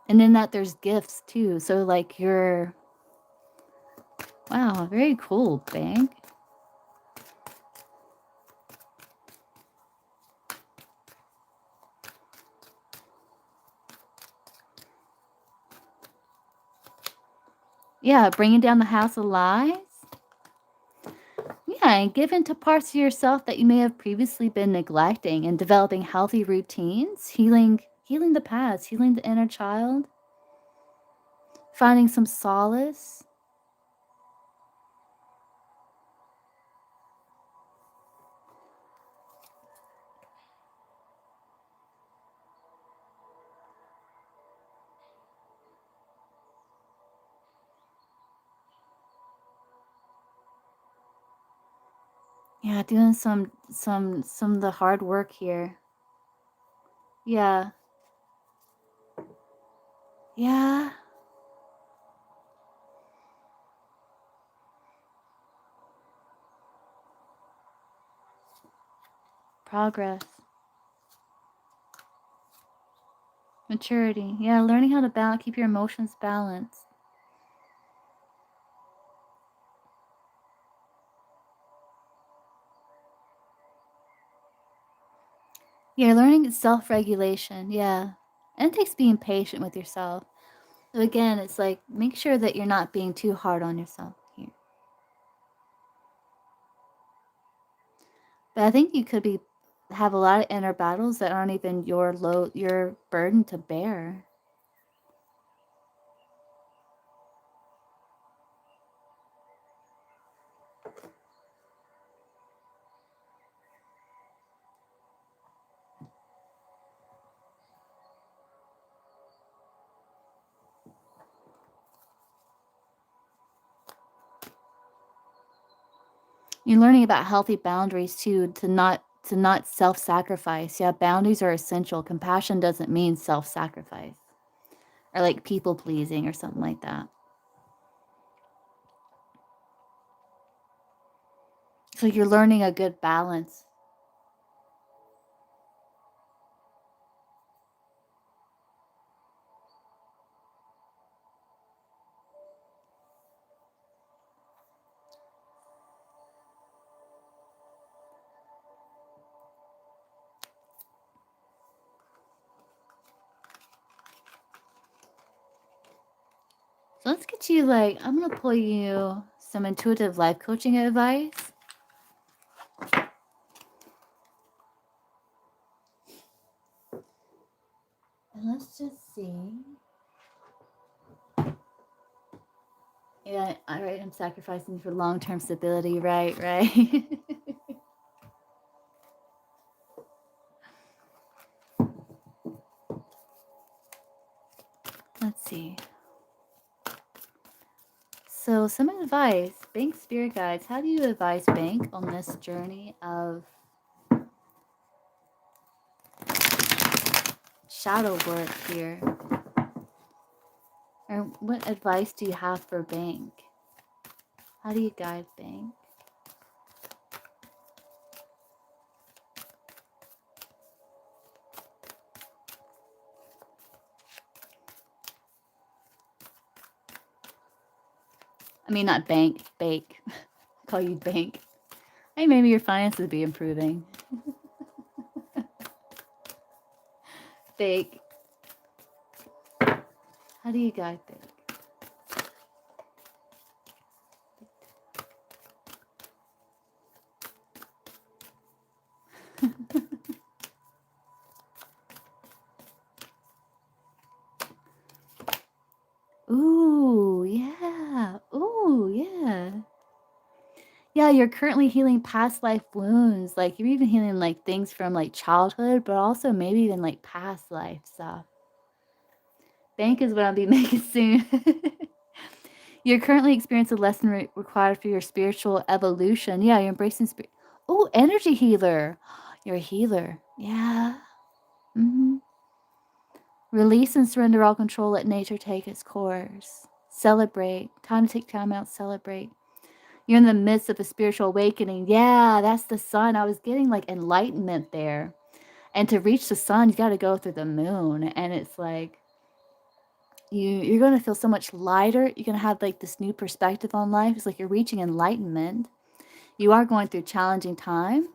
And in that there's gifts too. So like you're wow, very cool, Bank. Yeah, bringing down the house of lies. Yeah, and give into parts of yourself that you may have previously been neglecting and developing healthy routines, healing the past, healing the inner child, finding some solace. Yeah, doing some of the hard work here. Yeah. Yeah. Progress. Maturity. Yeah, learning how to keep your emotions balanced. Yeah, learning self-regulation. Yeah. And it takes being patient with yourself. So again, it's like make sure that you're not being too hard on yourself here. But I think you could be have a lot of inner battles that aren't even your burden to bear. You're learning about healthy boundaries too, to not self-sacrifice. Yeah, boundaries are essential. Compassion doesn't mean self-sacrifice or like people pleasing or something like that. So you're learning a good balance. So let's get you like, I'm going to pull you some intuitive life coaching advice. And let's just see. Yeah, all right, I'm sacrificing for long-term stability. Right, right. Let's see. So some advice, Bank Spirit Guides, how do you advise Bank on this journey of shadow work here? Or what advice do you have for Bank? How do you guide Bank? I mean, not Bank, Bake. Call you Bank. Hey, maybe your finances would be improving. Bake. How do you guide Bake? Ooh, yeah. Ooh, yeah. Yeah, you're currently healing past life wounds. Like you're even healing like things from like childhood, but also maybe even like past life stuff. Bank is what I'll be making soon. You're currently experiencing a lesson required for your spiritual evolution. Yeah, you're embracing spirit. Oh, energy healer. You're a healer. Yeah. Mm-hmm. Release and surrender all control. Let nature take its course. Celebrate. Time to take time out, celebrate. You're in the midst of a spiritual awakening. Yeah, that's the sun. I was getting like enlightenment there. And to reach the sun, you got to go through the moon. And it's like, you're going to feel so much lighter. You're going to have like this new perspective on life. It's like you're reaching enlightenment. You are going through challenging time,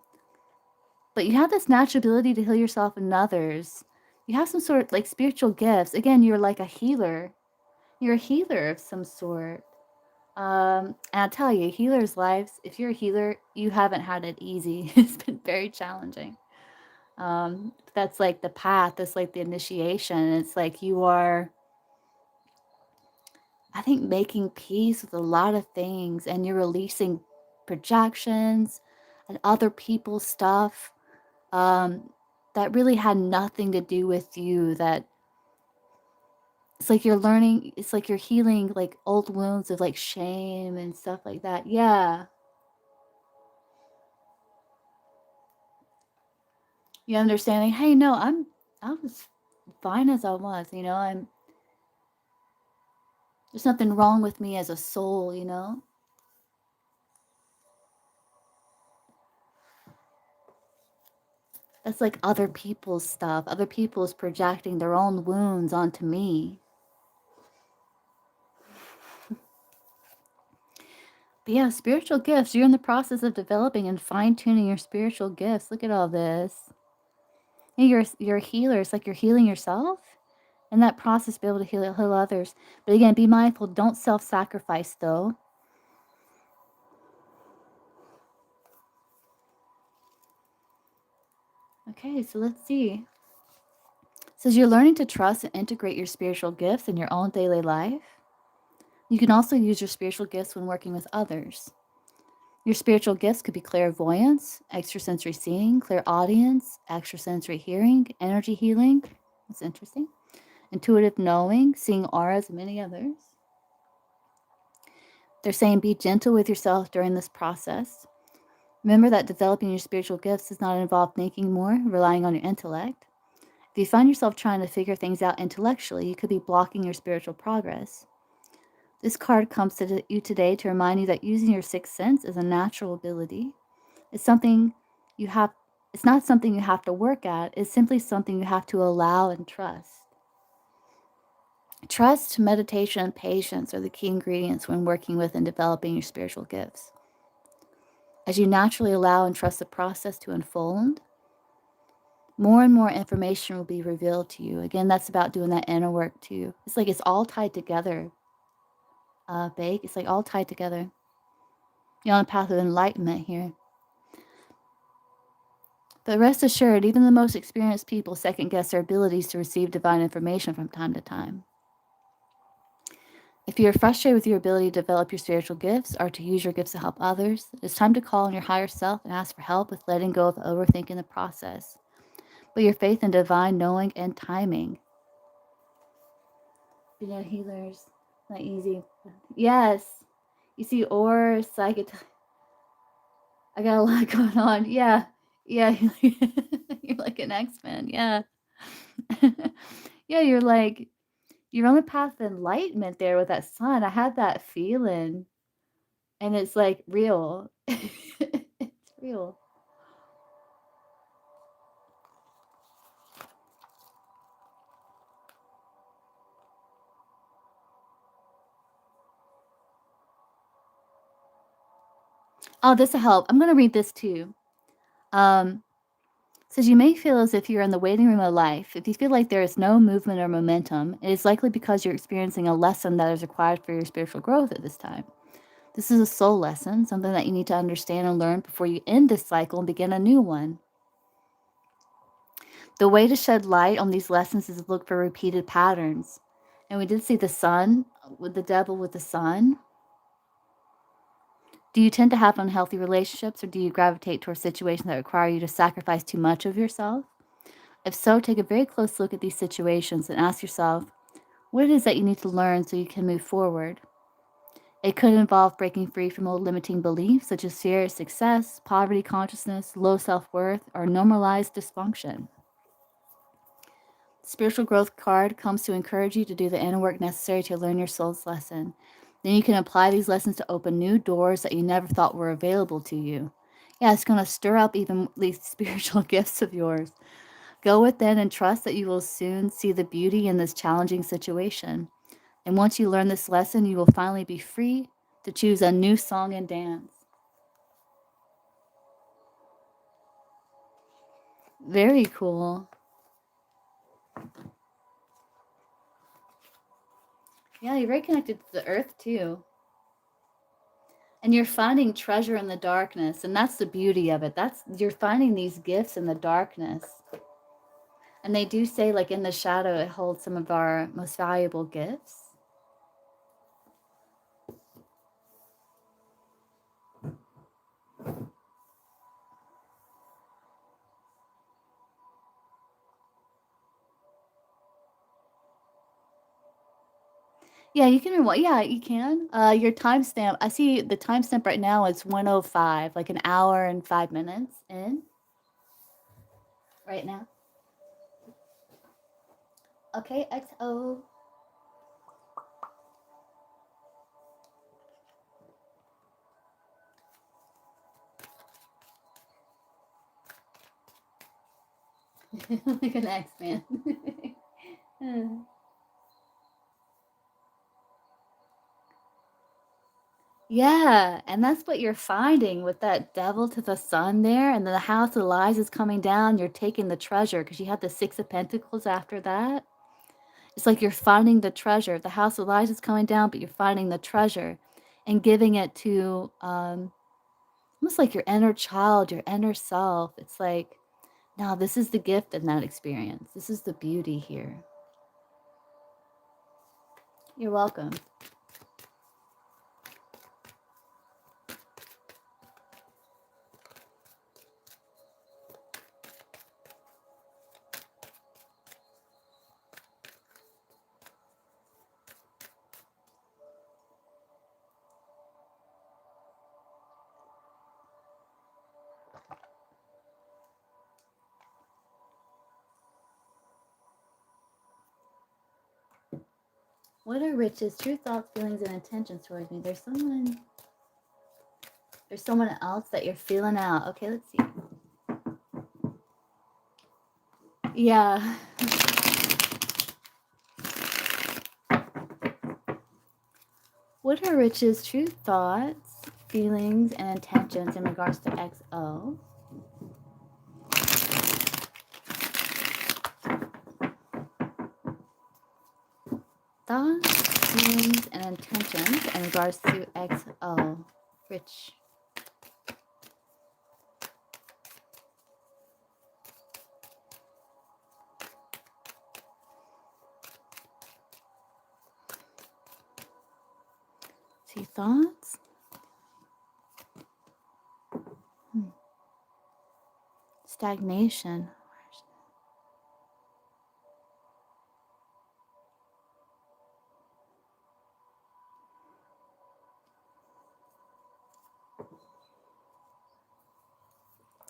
but you have this natural ability to heal yourself and others. You have some sort of like spiritual gifts. Again, you're like a healer. You're a healer of some sort. And I'll tell you, healers' lives, if you're a healer, you haven't had it easy. It's been very challenging. That's like the path, that's like the initiation. It's like you are, I think, making peace with a lot of things and you're releasing projections and other people's stuff that really had nothing to do with you. That it's like you're learning, it's like you're healing like old wounds of like shame and stuff like that. Yeah. You understanding, hey, no, I was fine as I was, there's nothing wrong with me as a soul. That's like other people's stuff. Other people's projecting their own wounds onto me. But yeah, spiritual gifts. You're in the process of developing and fine-tuning your spiritual gifts. Look at all this. Hey, you're a healer. It's like you're healing yourself. In that process, be able to heal others. But again, be mindful. Don't self-sacrifice, though. Okay, so let's see. It says you're learning to trust and integrate your spiritual gifts in your own daily life. You can also use your spiritual gifts when working with others. Your spiritual gifts could be clairvoyance, extrasensory seeing, clairaudience, extrasensory hearing, energy healing. That's interesting. Intuitive knowing, seeing auras, and many others. They're saying be gentle with yourself during this process. Remember that developing your spiritual gifts does not involve thinking more, relying on your intellect. If you find yourself trying to figure things out intellectually, you could be blocking your spiritual progress. This card comes to you today to remind you that using your sixth sense is a natural ability. It's something you have it's not something you have to work at, it's simply something you have to allow and trust. Trust, meditation, and patience are the key ingredients when working with and developing your spiritual gifts. As you naturally allow and trust the process to unfold, more and more information will be revealed to you. Again, that's about doing that inner work too. It's like it's all tied together, Bake. It's like all tied together. You're on a path of enlightenment here. But rest assured, even the most experienced people second guess their abilities to receive divine information from time to time. If you're frustrated with your ability to develop your spiritual gifts or to use your gifts to help others, it's time to call on your higher self and ask for help with letting go of overthinking the process. But your faith in divine knowing and timing. Healers, not easy. Yes. You see, or psychic. I got a lot going on. Yeah. Yeah. You're like an X-Men. Yeah. Yeah, you're on the path of enlightenment there with that sun. I had that feeling. And it's like real. It's real. Oh, this will help. I'm going to read this too. Um, says you may feel as if you're in the waiting room of life. If you feel like there is no movement or momentum, it is likely because you're experiencing a lesson that is required for your spiritual growth at this time. This is a soul lesson, something that you need to understand and learn before you end this cycle and begin a new one. The way to shed light on these lessons is to look for repeated patterns. And we did see the sun with the devil with the sun. Do you tend to have unhealthy relationships, or do you gravitate towards situations that require you to sacrifice too much of yourself? If so, take a very close look at these situations and ask yourself what it is that you need to learn so you can move forward. It could involve breaking free from old limiting beliefs such as fear of success, poverty consciousness, low self-worth, or normalized dysfunction. The spiritual growth card comes to encourage you to do the inner work necessary to learn your soul's lesson. Then you can apply these lessons to open new doors that you never thought were available to you. Yeah, it's going to stir up even these spiritual gifts of yours. Go within and trust that you will soon see the beauty in this challenging situation. And once you learn this lesson, you will finally be free to choose a new song and dance. Very cool. Yeah, you're very connected to the earth too. And you're finding treasure in the darkness, and that's the beauty of it. You're finding these gifts in the darkness. And they do say, like, in the shadow, it holds some of our most valuable gifts. Yeah, you can yeah, you can. Your timestamp, I see the timestamp right now is 1:05, like an hour and 5 minutes in right now. Okay, XO. Like an X-Man. Yeah, and that's what you're finding with that devil to the sun there, and then the house of lies is coming down. You're taking the treasure because you had the Six of Pentacles after that. It's like you're finding the treasure. The house of lies is coming down, but you're finding the treasure and giving it to almost like your inner child, your inner self. It's like, no, this is the gift in that experience. This is the beauty here. You're welcome. What are Rich's true thoughts, feelings, and intentions towards me? There's someone else that you're feeling out. Okay, let's see. Yeah. What are Rich's true thoughts, feelings, and intentions in regards to XO? Thoughts, feelings, and intentions in regards to XO. Rich. See, thoughts? Stagnation.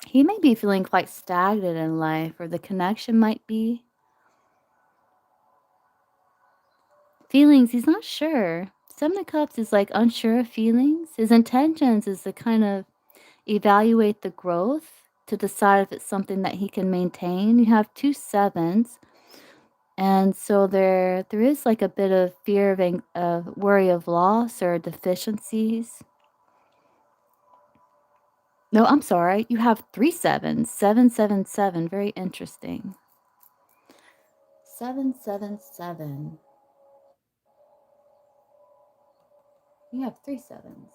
He may be feeling quite stagnant in life, or the connection might be. Feelings, he's not sure. Seven of Cups is like unsure of feelings. His intentions is to kind of evaluate the growth to decide if it's something that he can maintain. You have 2 sevens, and so there is like a bit of fear of worry of loss or deficiencies. No, I'm sorry. You have 3 sevens. 777. Very interesting. 777. You have 3 sevens.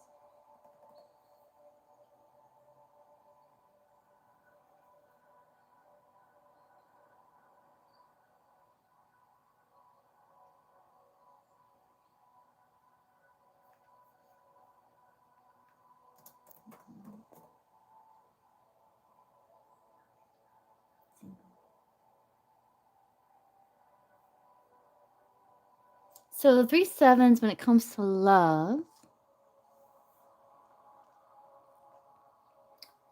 So the 3 sevens, when it comes to love,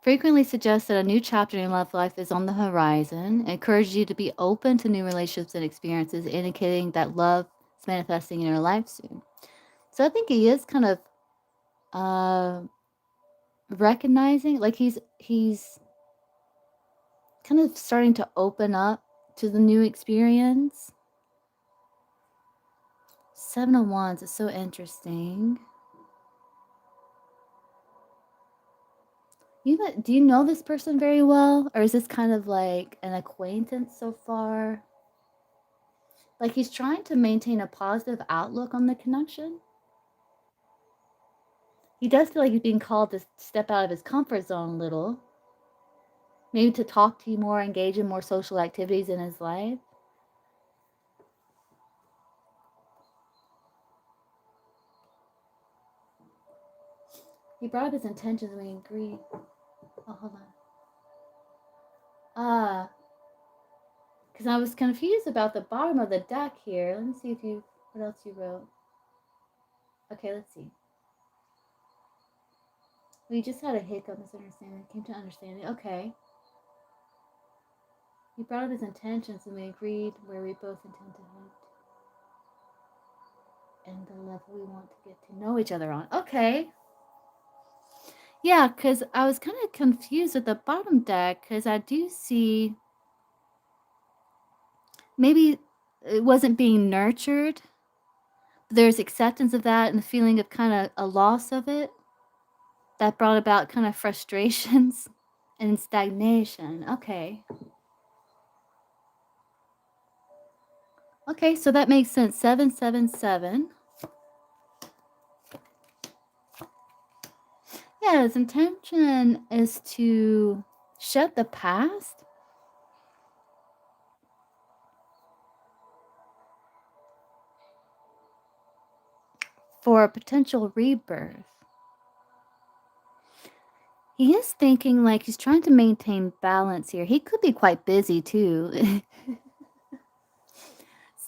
frequently suggests that a new chapter in your love life is on the horizon. It encourages you to be open to new relationships and experiences, indicating that love is manifesting in your life soon. So I think he is kind of recognizing, like he's kind of starting to open up to the new experience. 7 of Wands is so interesting. Do you know this person very well? Or is this kind of like an acquaintance so far? Like he's trying to maintain a positive outlook on the connection. He does feel like he's being called to step out of his comfort zone a little. Maybe to talk to you more, engage in more social activities in his life. He brought up his intentions when he agreed. Oh, hold on. Because I was confused about the bottom of the deck here. Let me see what else you wrote. Okay, let's see. We just had a hiccup, misunderstanding. Came to understanding. Okay. He brought up his intentions and we agreed where we both intend to head. And the level we want to get to know each other on. Okay. Yeah, because I was kind of confused with the bottom deck because I do see maybe it wasn't being nurtured. There's acceptance of that and the feeling of kind of a loss of it that brought about kind of frustrations and stagnation. Okay. Okay, so that makes sense. 777. Yeah, his intention is to shed the past for a potential rebirth. He is thinking like he's trying to maintain balance here. He could be quite busy too.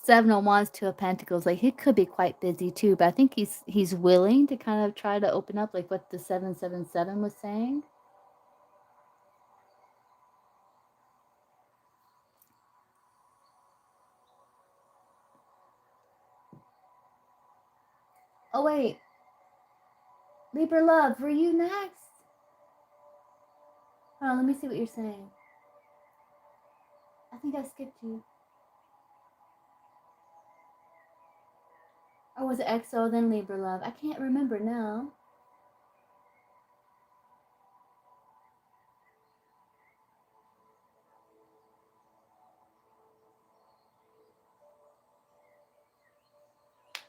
7 of Wands, 2 of Pentacles. Like he could be quite busy too, but I think he's willing to kind of try to open up, like what the 777 was saying. Oh, wait. Libra love, were you next? Hold on, let me see what you're saying. I think I skipped you. Or was it EXO, then Libra love? I can't remember now.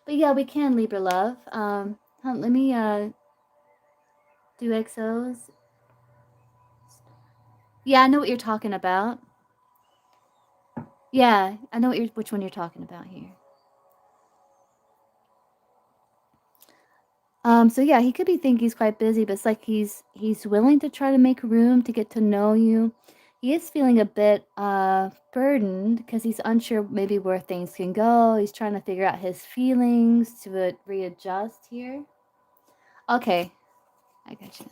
But yeah, we can Libra love. Let me do EXOs. Yeah, I know what you're talking about. Yeah, I know which one you're talking about here. So yeah, he could be thinking he's quite busy, but it's like he's willing to try to make room to get to know you. He is feeling a bit burdened because he's unsure maybe where things can go. He's trying to figure out his feelings to readjust here. Okay, I got you.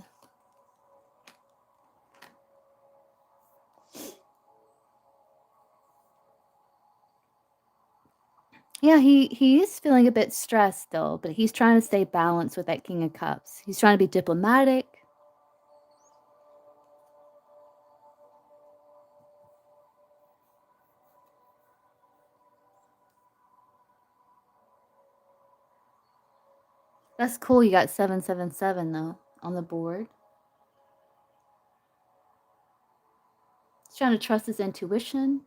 Yeah, he is feeling a bit stressed though, but he's trying to stay balanced with that King of Cups. He's trying to be diplomatic. That's cool. You got 777 though on the board. He's trying to trust his intuition.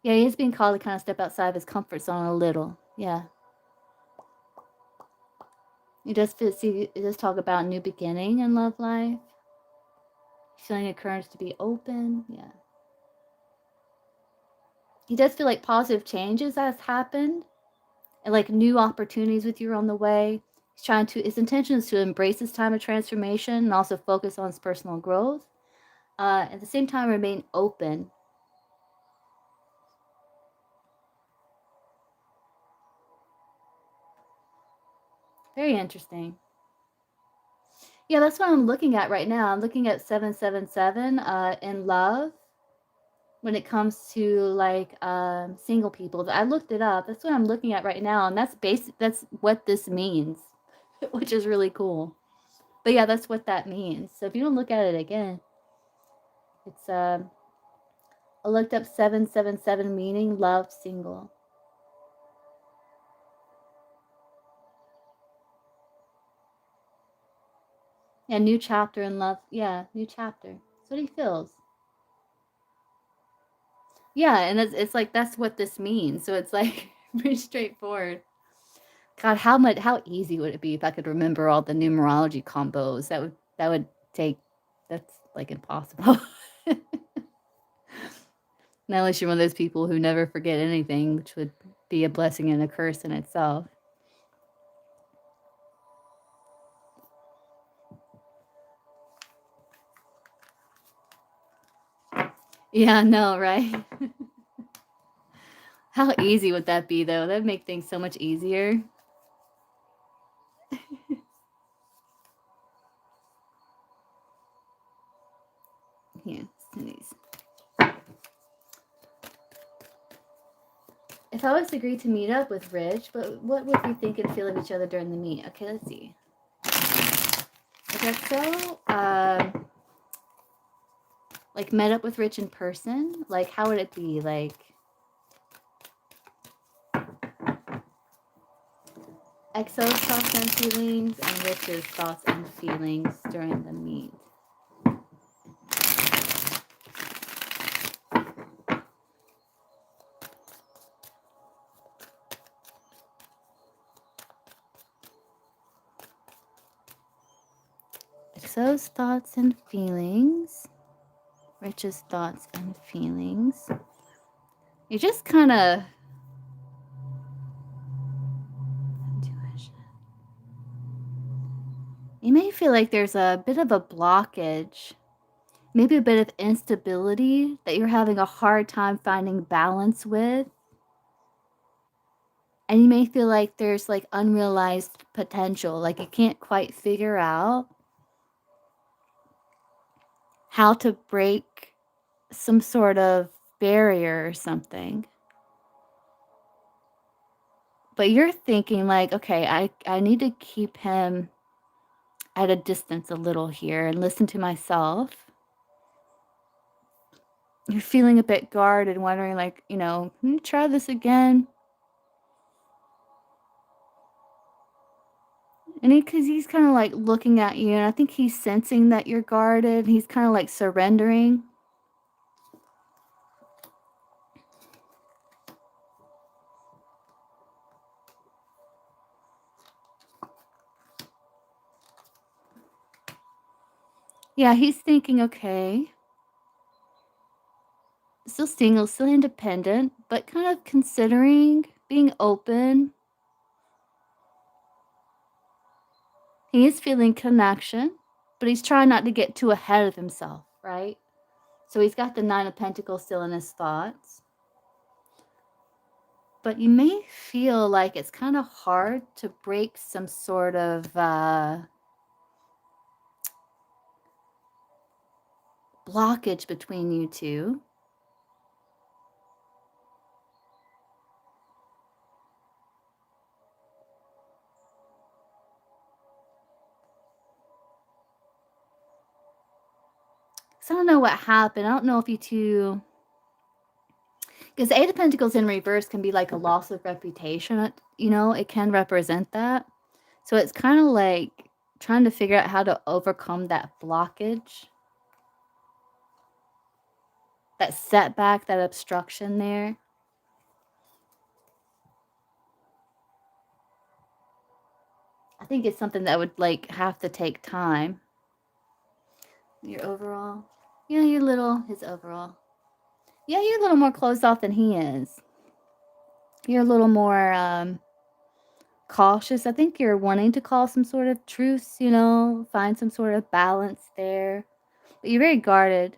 Yeah, he is being called to kind of step outside of his comfort zone a little. Yeah. He does talk about new beginning in love life. Feeling the courage to be open. Yeah. He does feel like positive changes has happened and like new opportunities with you on the way. His intention is to embrace this time of transformation and also focus on his personal growth. At the same time, remain open. Very interesting. Yeah, that's what I'm looking at right now. I'm looking at 777 in love when it comes to like single people. I looked it up. That's what I'm looking at right now, and that's what this means, which is really cool. But yeah, that's what that means. So if you don't look at it again, it's I looked up 777 meaning love single. Yeah, new chapter in love. Yeah, new chapter. That's what he feels. Yeah, and it's like that's what this means. So it's like pretty straightforward. God, how easy would it be if I could remember all the numerology combos? That would take that's like impossible. Not unless you're one of those people who never forget anything, which would be a blessing and a curse in itself. Yeah, no, right? How easy would that be though? That'd make things so much easier. Yeah, these. If I was to agree to meet up with Rich, but what would we think and feel of each other during the meet? Okay, let's see. Okay, so like met up with Rich in person, like how would it be? Like Exo's thoughts and feelings and Rich's thoughts and feelings during the meet. Exo's thoughts and feelings. Rich's thoughts and feelings. You just kind of you may feel like there's a bit of a blockage, maybe a bit of instability that you're having a hard time finding balance with. And you may feel like there's like unrealized potential, like you can't quite figure out how to break some sort of barrier or something. But you're thinking like, "Okay, I need to keep him at a distance a little here and listen to myself." You're feeling a bit guarded, wondering like, "Can you try this again?" And because he's kinda, like, looking at you, and I think he's sensing that you're guarded, he's kinda, like, surrendering. Yeah, he's thinking, "Okay." Still single, still independent, but kind of considering being open. He is feeling connection, but he's trying not to get too ahead of himself, right? So he's got the 9 of Pentacles still in his thoughts. But you may feel like it's kind of hard to break some sort of blockage between you two. So I don't know what happened. I don't know if you two, because Eight of Pentacles in reverse can be like a loss of reputation. It can represent that. So it's kind of like trying to figure out how to overcome that blockage, that setback, that obstruction there. I think it's something that would like have to take time. Your overall, yeah, his overall. Yeah, you're a little more closed off than he is. You're a little more cautious. I think you're wanting to call some sort of truce, find some sort of balance there. But you're very guarded.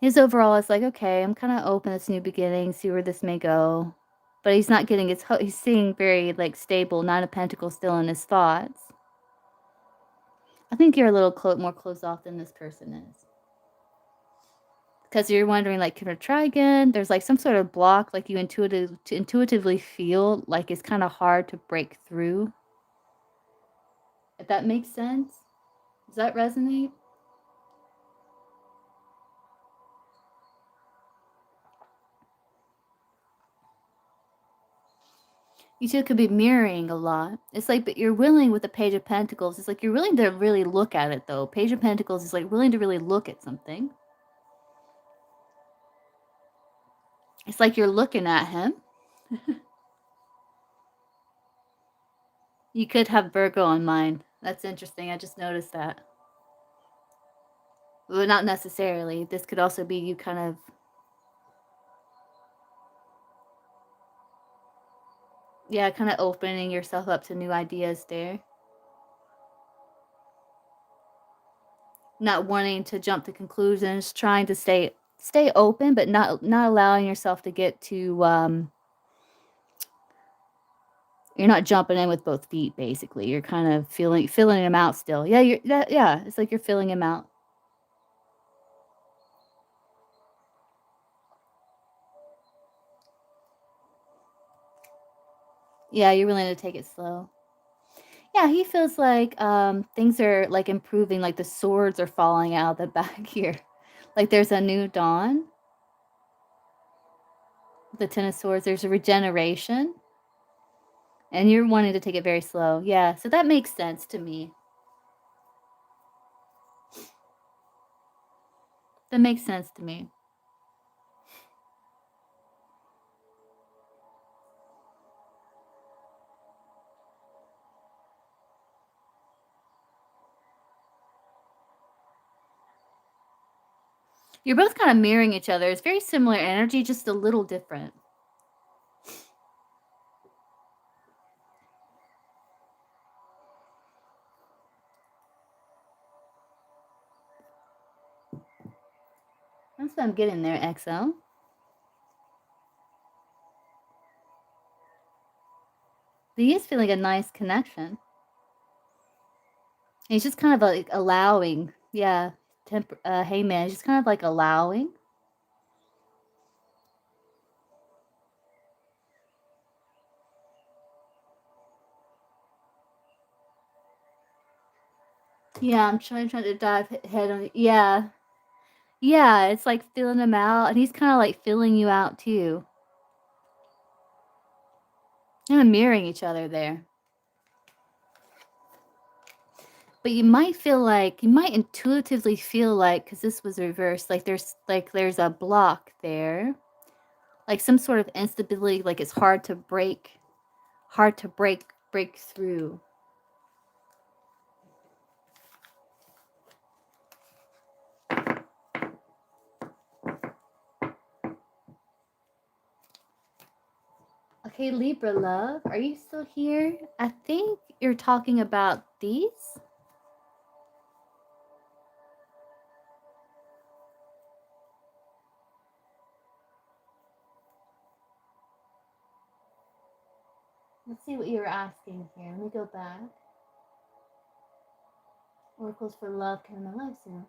His overall is like, okay, I'm kind of open to this new beginning, see where this may go. But he's not getting he's seeing very like stable, Nine of Pentacles still in his thoughts. I think you're a little more closed off than this person is. Because you're wondering, like, can I try again? There's like some sort of block, like you intuitively feel like it's kind of hard to break through. If that makes sense. Does that resonate? You two could be mirroring a lot. It's like, but you're willing with the Page of Pentacles. It's like you're willing to really look at it, though. Page of Pentacles is like willing to really look at something. It's like you're looking at him. You could have Virgo on mine. That's interesting. I just noticed that. But not necessarily. This could also be you kind of, yeah, kind of opening yourself up to new ideas there. Not wanting to jump to conclusions, trying to stay open, but not allowing yourself to get to you're not jumping in with both feet, basically. You're kind of feeling him out still. Yeah, yeah, it's like you're feeling him out. Yeah, you're willing to take it slow. Yeah, he feels like things are like improving, like the swords are falling out of the back here. Like there's a new dawn. The Ten of Swords, there's a regeneration. And you're wanting to take it very slow. Yeah, so that makes sense to me. That makes sense to me. You're both kind of mirroring each other. It's very similar energy, just a little different. That's what I'm getting there, XO. He is feeling a nice connection. He's just kind of like allowing. Yeah. Hey man, he's just kind of like allowing. Yeah, I'm trying to dive head on. Yeah. Yeah, it's like feeling him out, and he's kind of like feeling you out too. Kind of mirroring each other there. But you might feel like, you might intuitively feel like, because this was reversed, like there's a block there. Like some sort of instability, like it's hard to break through. Okay, Libra love, are you still here? I think you're talking about these. Let's see what you were asking here. Let me go back. Oracles for love come in my life soon.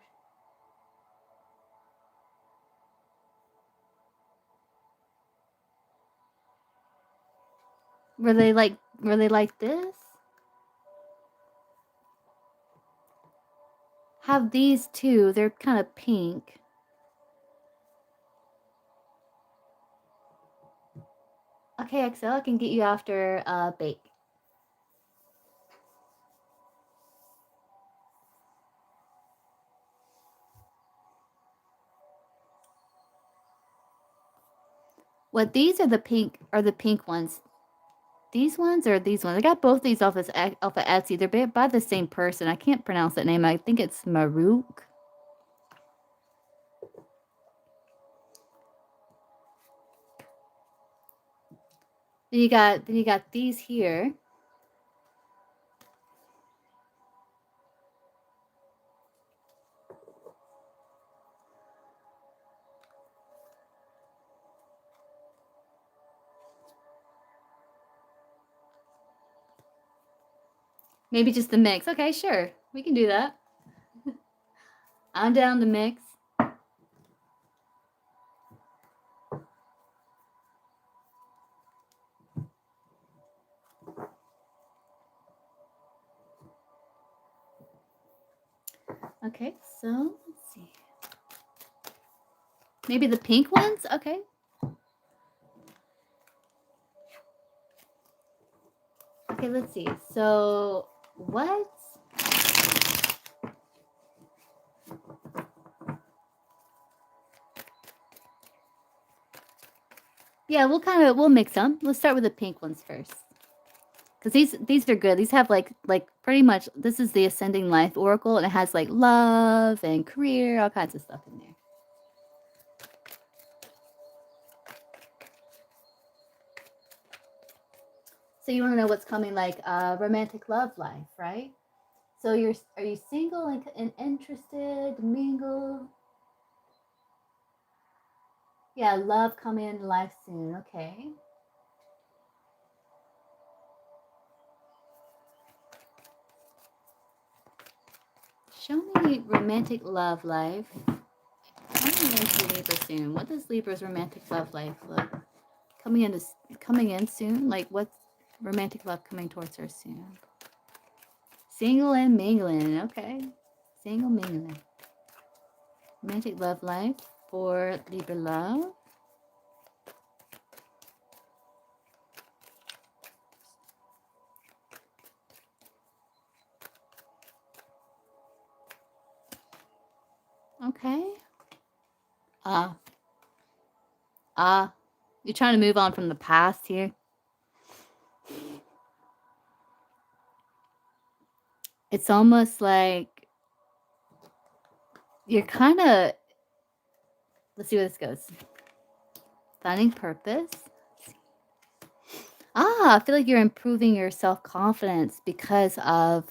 Were they like this? Have these two. They're kind of pink. Okay, XL, I can get you after bake. What these are the pink ones. These ones or these ones? I got both these off of Etsy. They're by the same person. I can't pronounce that name. I think it's Maruk. Then you got these here. Maybe just the mix. Okay, sure. We can do that. I'm down to mix. Okay, so let's see. Maybe the pink ones? Okay. Okay, let's see. So what? Yeah, we'll mix them. Let's start with the pink ones first. Because these are good. These have like pretty much, this is the Ascending Life Oracle, and it has like love and career, all kinds of stuff in there. So you want to know what's coming, like romantic love life, right? So are you single and interested, mingle? Yeah, love coming in life soon. Okay. Show me romantic love life. Coming into Libra soon. What does Libra's romantic love life look? Coming in soon? Like what's romantic love coming towards her soon? Single and mingling. Okay. Single mingling. Romantic love life for Libra love. Okay. You're trying to move on from the past here. It's almost like you're kind of, let's see where this goes. Finding purpose. I feel like you're improving your self-confidence because of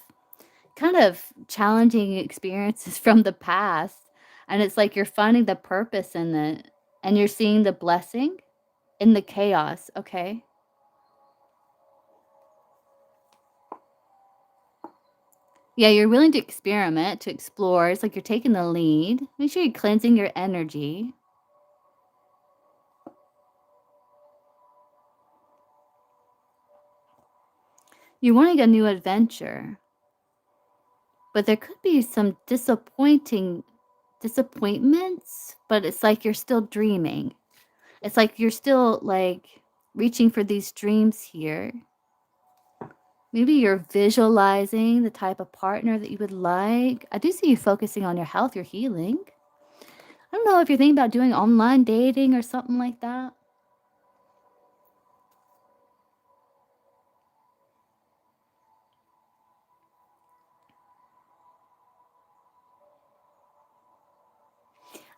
kind of challenging experiences from the past. And it's like you're finding the purpose in it, and you're seeing the blessing in the chaos. Okay. Yeah, you're willing to experiment, to explore. It's like you're taking the lead. Make sure you're cleansing your energy. You're wanting a new adventure. but there could be some disappointments, but it's like you're still dreaming. It's like you're still, like, reaching for these dreams here. Maybe you're visualizing the type of partner that you would like. I do see you focusing on your health, your healing. I don't know if you're thinking about doing online dating or something like that.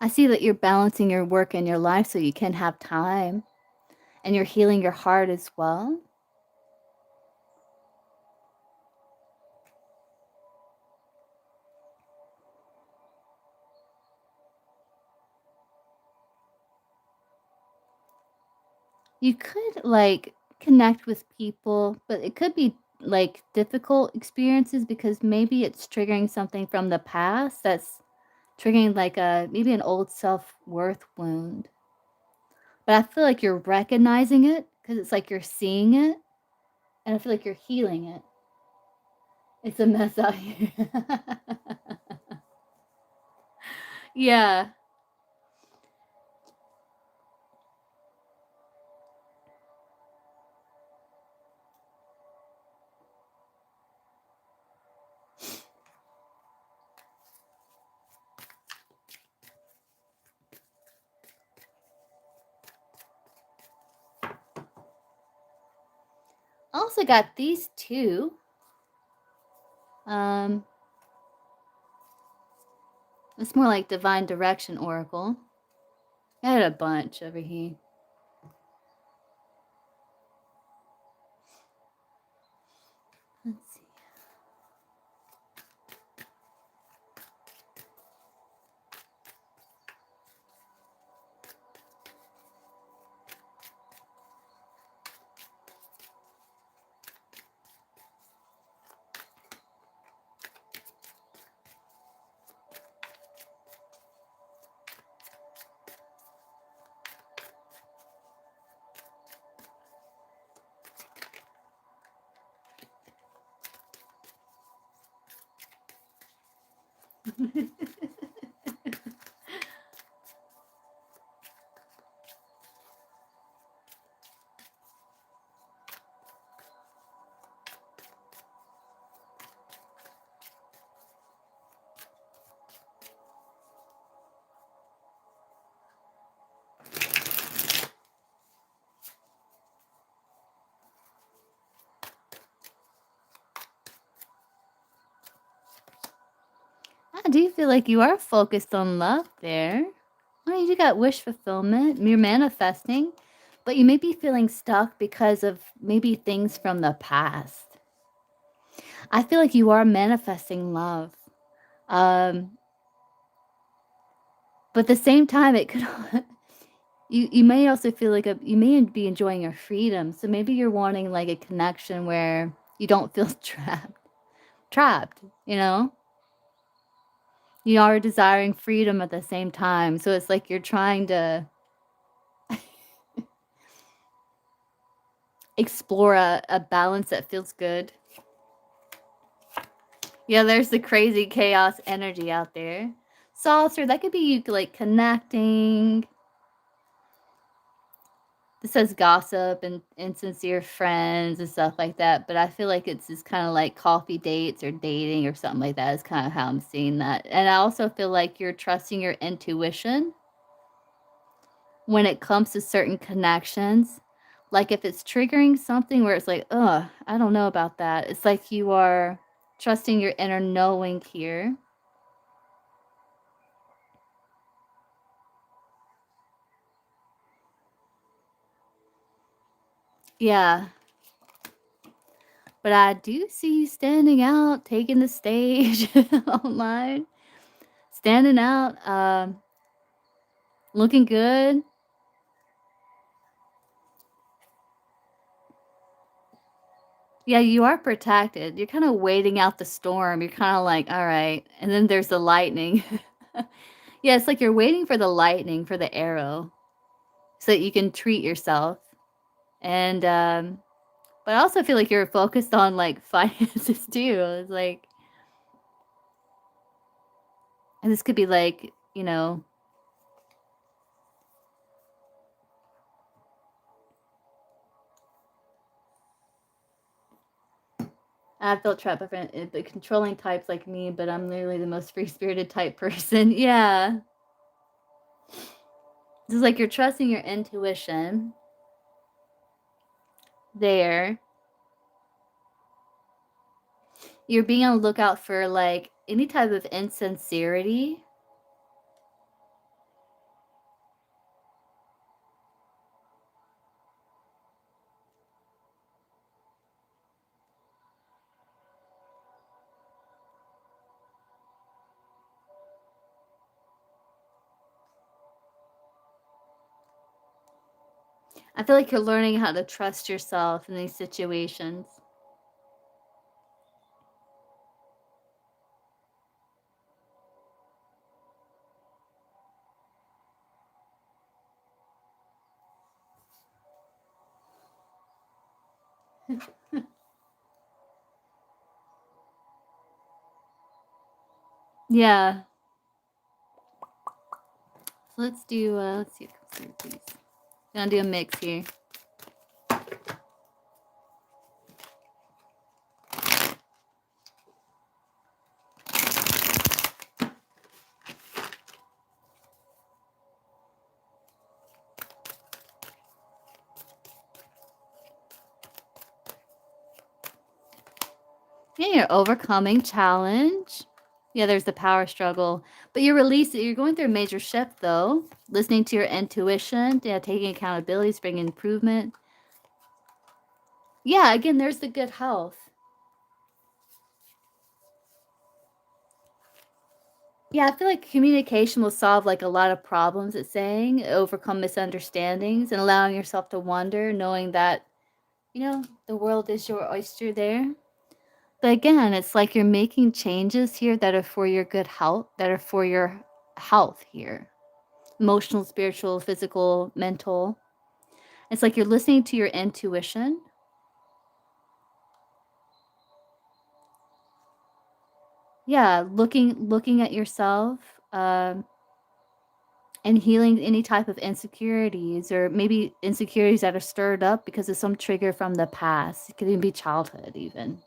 I see that you're balancing your work and your life so you can have time, and you're healing your heart as well. You could, like, connect with people, but it could be, like, difficult experiences because maybe it's triggering something from the past that's triggering, like, a maybe an old self-worth wound. But I feel like you're recognizing it because it's like you're seeing it, and I feel like you're healing it. It's a mess out here. Yeah. I also got these 2. Um, it's more like Divine Direction Oracle. I had a bunch over here. Let's see. I do feel like you are focused on love there. Well, you got wish fulfillment. You're manifesting, but you may be feeling stuck because of maybe things from the past. I feel like you are manifesting love. Um, but at the same time, it could you may also feel like you may be enjoying your freedom. So maybe you're wanting like a connection where you don't feel trapped, you know? You are desiring freedom at the same time. So it's like you're trying to explore a balance that feels good. Yeah, there's the crazy chaos energy out there. Saucer, that could be you like connecting. This says gossip and insincere friends and stuff like that, but I feel like it's just kind of like coffee dates or dating or something like that is kind of how I'm seeing that. And I also feel like you're trusting your intuition when it comes to certain connections. Like if it's triggering something where it's like, ugh, I don't know about that. It's like you are trusting your inner knowing here. Yeah. But I do see you standing out, taking the stage online, standing out, looking good. Yeah, you are protected. You're kind of waiting out the storm. You're kind of like, all right. And then there's the lightning. Yeah, it's like you're waiting for the lightning, for the arrow, so that you can treat yourself. And, but I also feel like you're focused on like finances too. It's like, And this could be like, I felt trapped by the controlling types like me, but I'm literally the most free-spirited type person. Yeah. This is like you're trusting your intuition there. You're being on the lookout for like any type of insincerity. I feel like you're learning how to trust yourself in these situations. Yeah. So let's do, let's see a couple of these. Gonna do a mix here. Yeah, you're overcoming challenge. Yeah, there's the power struggle. But you're releasing, you're going through a major shift though. Listening to your intuition, yeah, taking accountability, bringing improvement. Yeah, again, there's the good health. Yeah, I feel like communication will solve like a lot of problems, it's saying, overcome misunderstandings and allowing yourself to wonder, knowing that, the world is your oyster there. But again, it's like you're making changes here that are for your good health, that are for your health here. Emotional, spiritual, physical, mental. It's like you're listening to your intuition. Yeah, looking at yourself, and healing any type of insecurities or maybe insecurities that are stirred up because of some trigger from the past. It could even be childhood even.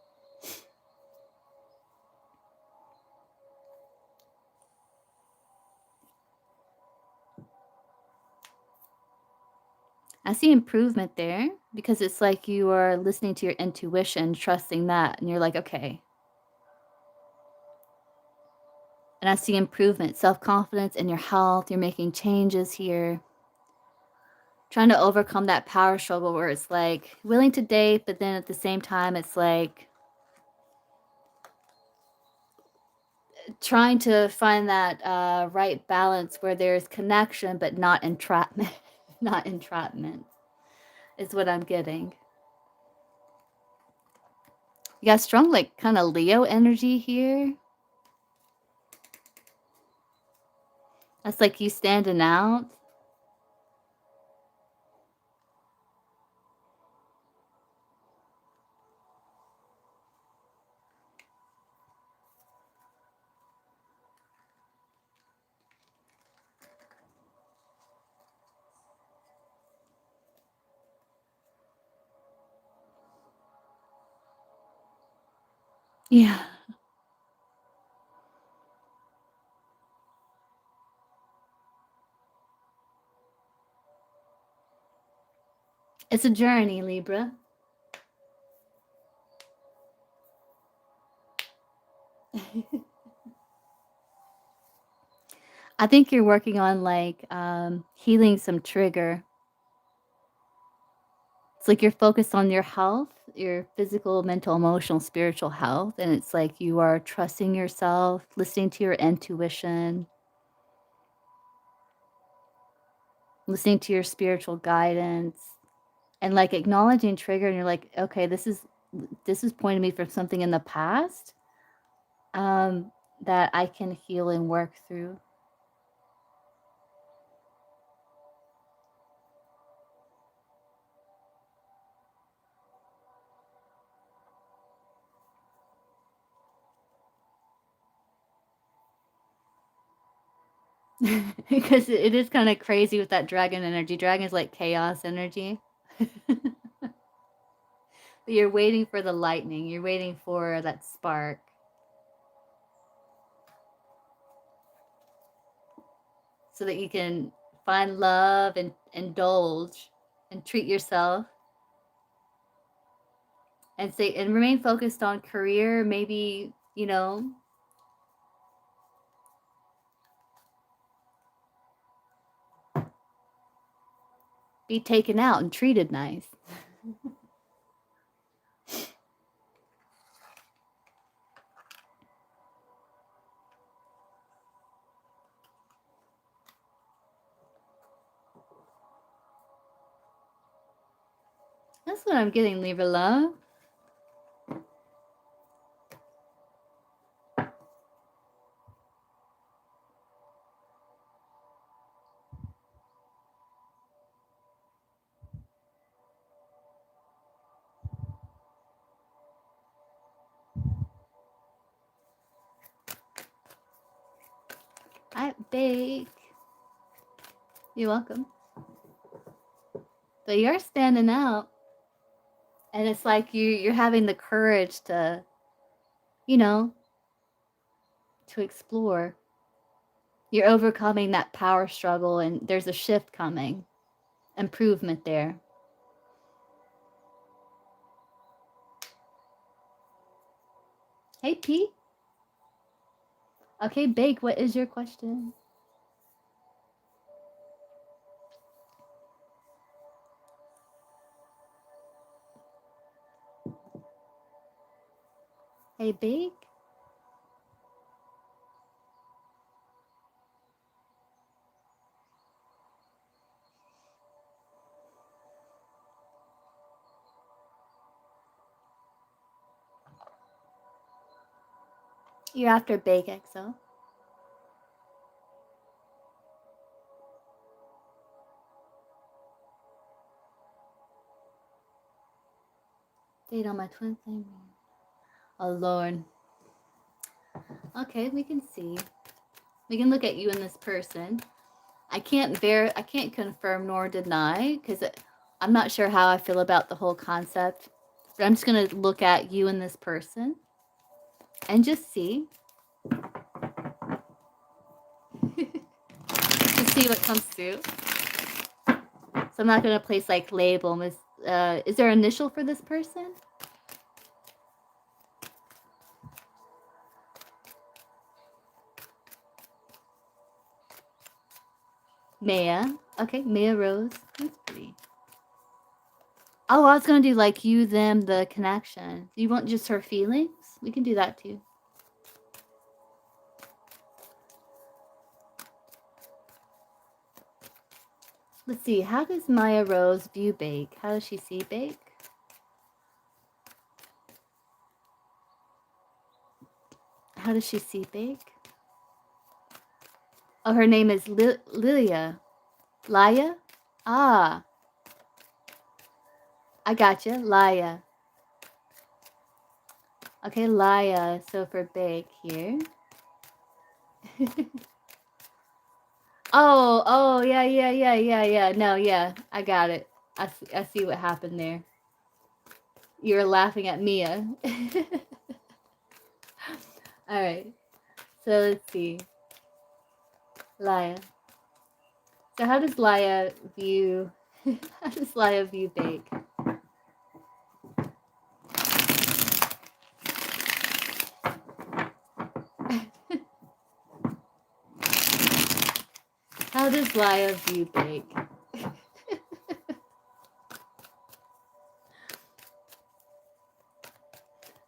I see improvement there because it's like you are listening to your intuition, trusting that, and you're like, okay. And I see improvement, self-confidence in your health. You're making changes here, trying to overcome that power struggle where it's like willing to date, but then at the same time, it's like trying to find that right balance where there's connection, but not entrapment. Not entrapment is what I'm getting. You got strong, like kind of Leo energy here. That's like you standing out. Yeah. It's a journey, Libra. I think you're working on like healing some trigger. It's like you're focused on your health, your physical, mental, emotional, spiritual health. And it's like you are trusting yourself, listening to your intuition, listening to your spiritual guidance, and like acknowledging trigger. And you're like, okay, this is pointing me from something in the past um, that I can heal and work through. Because it is kind of crazy with that dragon energy. Dragon is like chaos energy. You're waiting for the lightning. You're waiting for that spark. So that you can find love and indulge and treat yourself. And remain focused on career, maybe, you know, be taken out and treated nice. That's what I'm getting, Libra love. I bake. You're welcome. But you're standing out. And it's like you're having the courage to, you know, to explore. You're overcoming that power struggle, and there's a shift coming. Improvement there. Hey, P. Okay, Bake, what is your question? Hey, Bake. You're after Bake XO. Date on my twin flame. Oh, Lord. Okay, we can see. We can look at you and this person. I can't confirm nor deny because I'm not sure how I feel about the whole concept. But I'm just going to look at you and this person and just see. Just see what comes through. So I'm not going to place like label. Is there an initial for this person? Maya. Okay, Maya Rose. That's pretty. Oh, I was going to do like you, them, the connection. You want just her feelings? We can do that too. Let's see. How does Maya Rose view Bake? How does she see Bake? How does she see Bake? Oh, her name is Lilia. Laya? Ah. I gotcha. Laya. Okay, Laya. So for Bake here. Oh, yeah. No, yeah. I got it. I see what happened there. You're laughing at Mia. All right. So let's see. Laya. So how does Laya view Bake? How does Laya view Bake?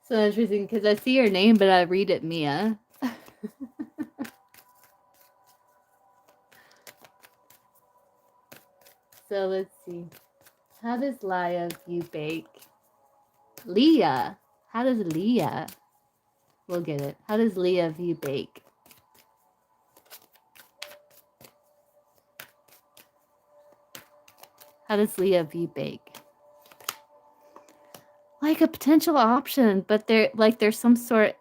So interesting because I see your name, but I read it Mia. So let's see. How does Laya view Bake? Leah. How does Leah? We'll get it. How does Leah view Bake? How does Leah view Bake? Like a potential option, but there's some sort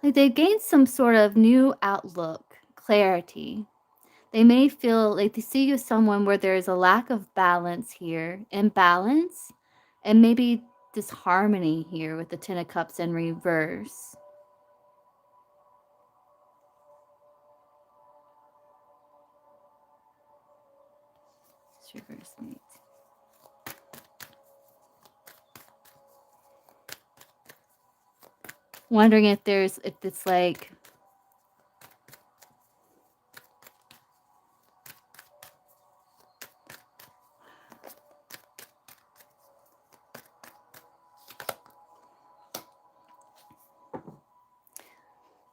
Like they've gained some sort of new outlook, clarity. They may feel like they see you as someone where there's a lack of balance here, imbalance, and maybe disharmony here with the Ten of Cups in reverse. It's reverse, mate. Wondering if it's like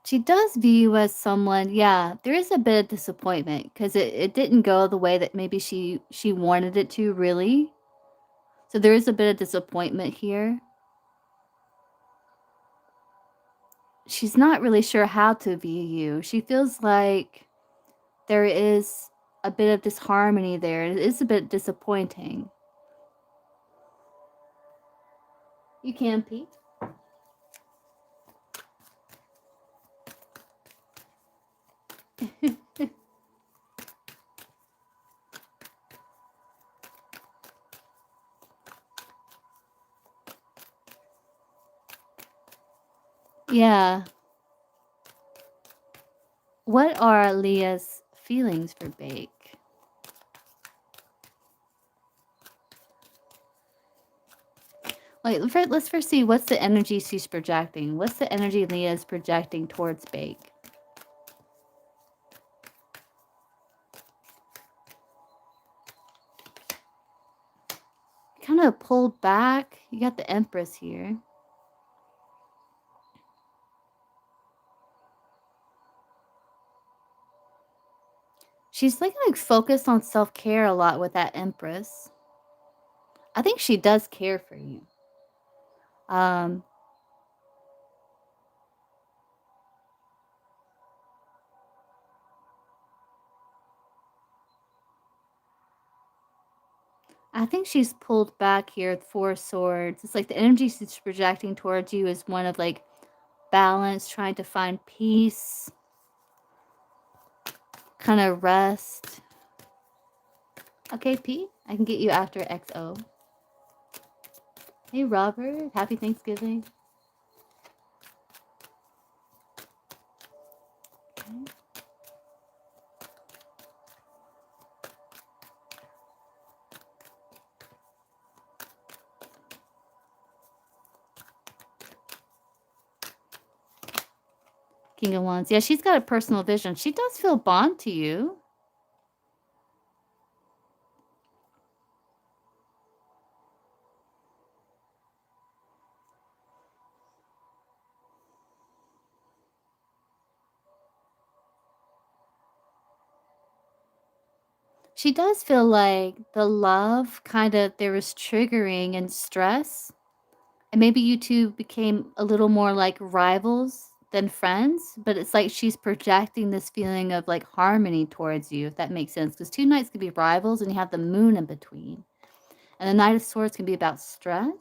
she does view you as someone, yeah, there is a bit of disappointment because it didn't go the way that maybe she wanted it to really. So there is a bit of disappointment here. She's not really sure how to view you. She feels like there is a bit of disharmony there. It is a bit disappointing. You can, Pete. Yeah. What are Leah's feelings for Bake? Like, let's first see what's the energy she's projecting. What's the energy Leah's projecting towards Bake? Kind of pulled back. You got the Empress here. She's like focused on self-care a lot with that Empress. I think she does care for you. Um, I think she's pulled back here with Four Swords. It's like the energy she's projecting towards you is one of like balance, trying to find peace, kind of rest. Okay, P, I can get you after XO. Hey, Robert, happy Thanksgiving. Okay. King of Wands. Yeah, she's got a personal vision. She does feel bond to you. She does feel like the love kind of there was triggering and stress. And maybe you two became a little more like rivals than friends, but it's like she's projecting this feeling of like harmony towards you, if that makes sense. Because two knights can be rivals and you have the moon in between. And the Knight of Swords can be about stress.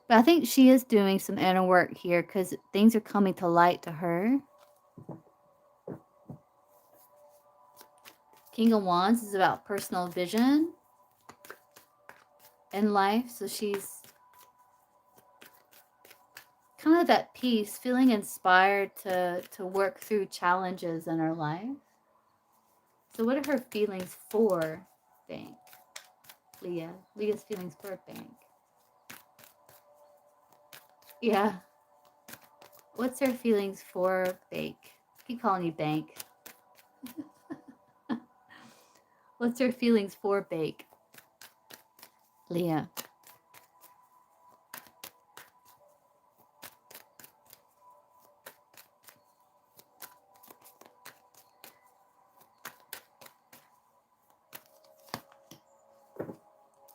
But I think she is doing some inner work here because things are coming to light to her. King of Wands is about personal vision in life. So she's kind of at peace, feeling inspired to work through challenges in her life. So what are her feelings for Bank? Leah. Leah's feelings for Bank. Yeah. What's her feelings for Bank? I keep calling you Bank. What's her feelings for Bank? Leah.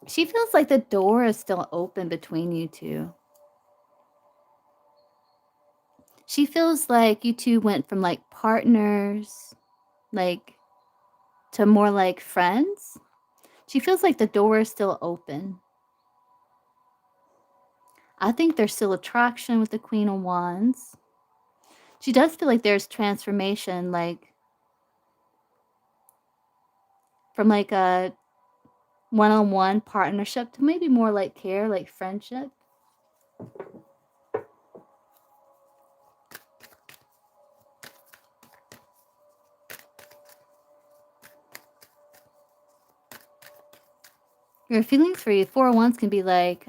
She feels like the door is still open between you two. She feels like you two went from like partners, like to more like friends. She feels like the door is still open. I think there's still attraction with the Queen of Wands. She does feel like there's transformation, like, from, like, a one-on-one partnership to maybe more like care, like friendship. Your feelings for you, 4 of Wands can be like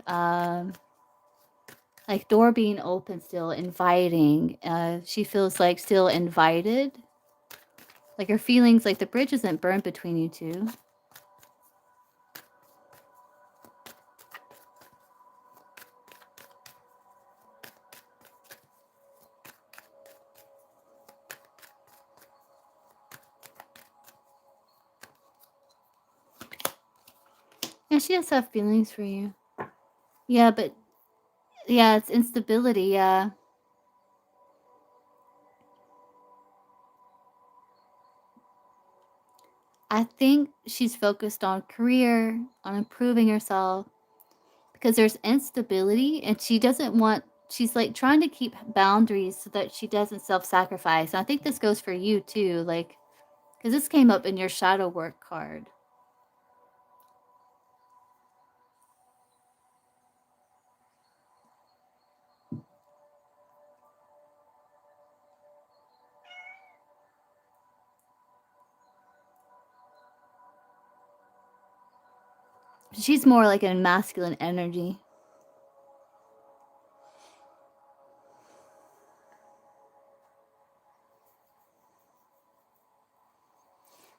door being open still, inviting. She feels like still invited. Like her feelings, like the bridge isn't burnt between you two. Yeah, she does have feelings for you. Yeah, but yeah, it's instability, yeah. I think she's focused on career, on improving herself, because there's instability and she doesn't want, she's like trying to keep boundaries so that she doesn't self-sacrifice. And I think this goes for you too, like, because this came up in your shadow work card. She's more like a masculine energy.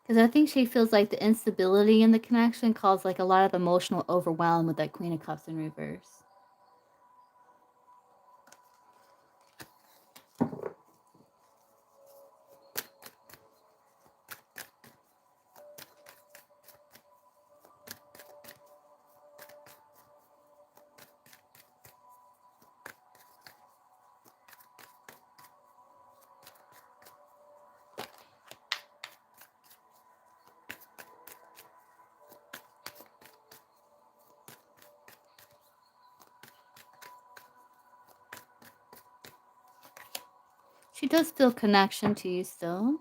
Because I think she feels like the instability in the connection caused like a lot of emotional overwhelm with that Queen of Cups in reverse. She does feel connection to you still.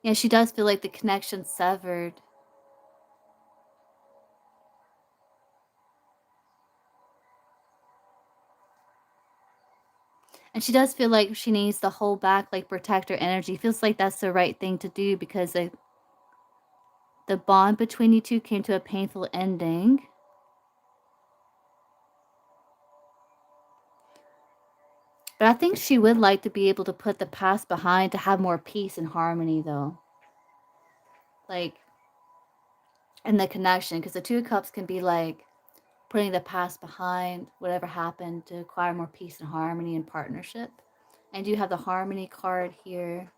Yeah, she does feel like the connection severed. And she does feel like she needs to hold back, like protect her energy. Feels like that's the right thing to do because the bond between you two came to a painful ending. But I think she would like to be able to put the past behind to have more peace and harmony, though. Like, in the connection, because the Two of Cups can be like putting the past behind, whatever happened, to acquire more peace and harmony and partnership. And you have the harmony card here.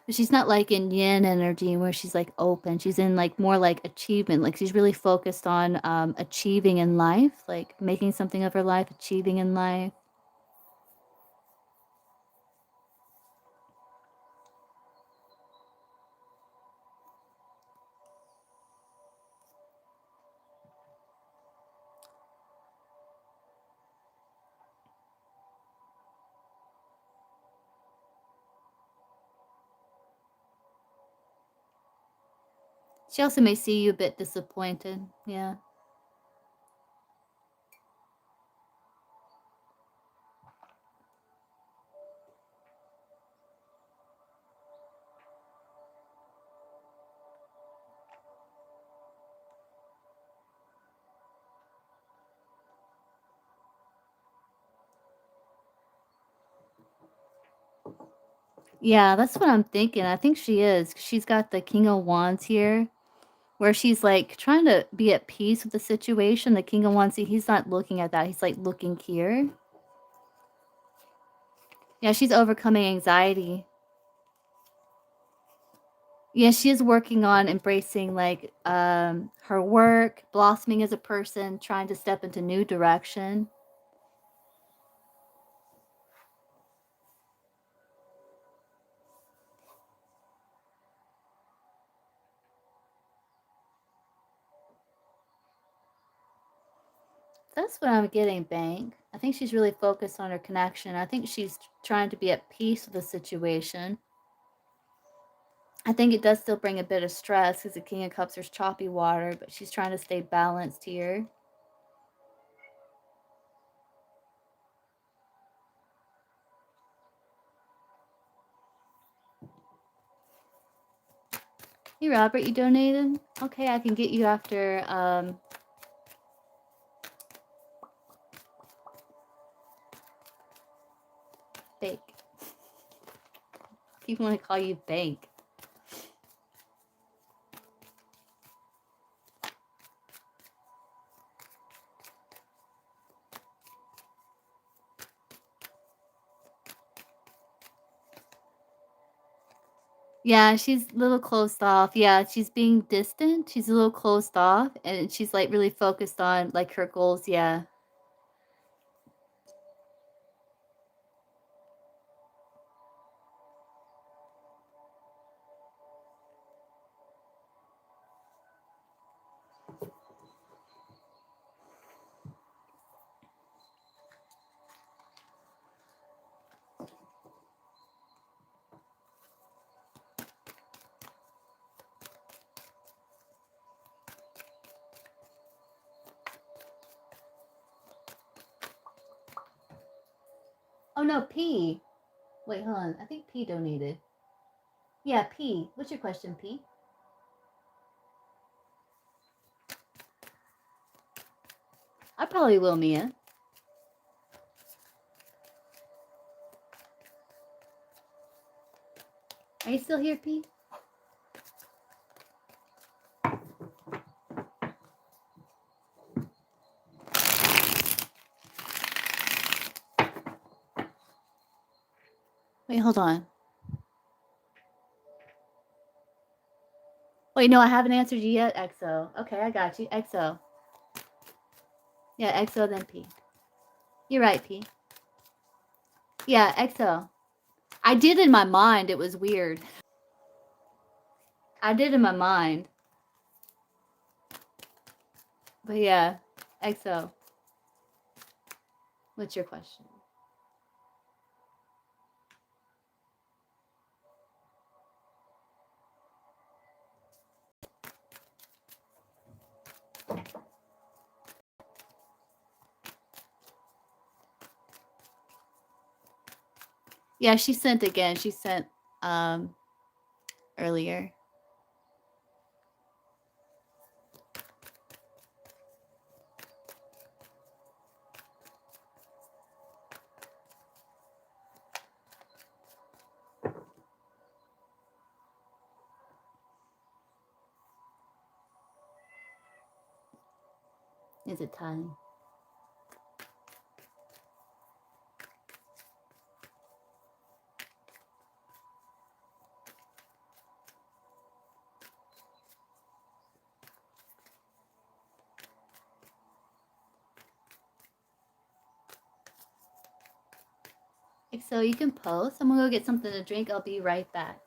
But she's not like in yin energy where she's like open. She's in like more like achievement. Like she's really focused on achieving in life, like making something of her life, achieving in life. She also may see you a bit disappointed. Yeah. Yeah, that's what I'm thinking. I think she is. 'Cause she's got the King of Wands here, where she's like trying to be at peace with the situation. The King of Wands, see, he's not looking at that. He's like looking here. Yeah, she's overcoming anxiety. Yeah, she is working on embracing like her work, blossoming as a person, trying to step into new direction. That's what I'm getting, Bank. I think she's really focused on her connection. I think she's trying to be at peace with the situation. I think it does still bring a bit of stress because the King of Cups is choppy water, but she's trying to stay balanced here. Hey, Robert, you donated? Okay, I can get you after, Bank. People want to call you Bank. Yeah, she's a little closed off. Yeah, she's being distant. She's a little closed off, and she's, like, really focused on, like, her goals, yeah. Oh, no, P. Wait, hold on. I think P donated. Yeah, P. What's your question, P? I probably will, Mia. Are you still here, P? Wait, hold on. Wait, no, I haven't answered you yet, XO. Okay, I got you. XO. Yeah, XO, then P. You're right, P. Yeah, XO. I did in my mind. It was weird. I did in my mind. But yeah, XO. What's your question? Yeah, she sent again. She sent earlier. Is it time? So you can post. I'm gonna go get something to drink. I'll be right back.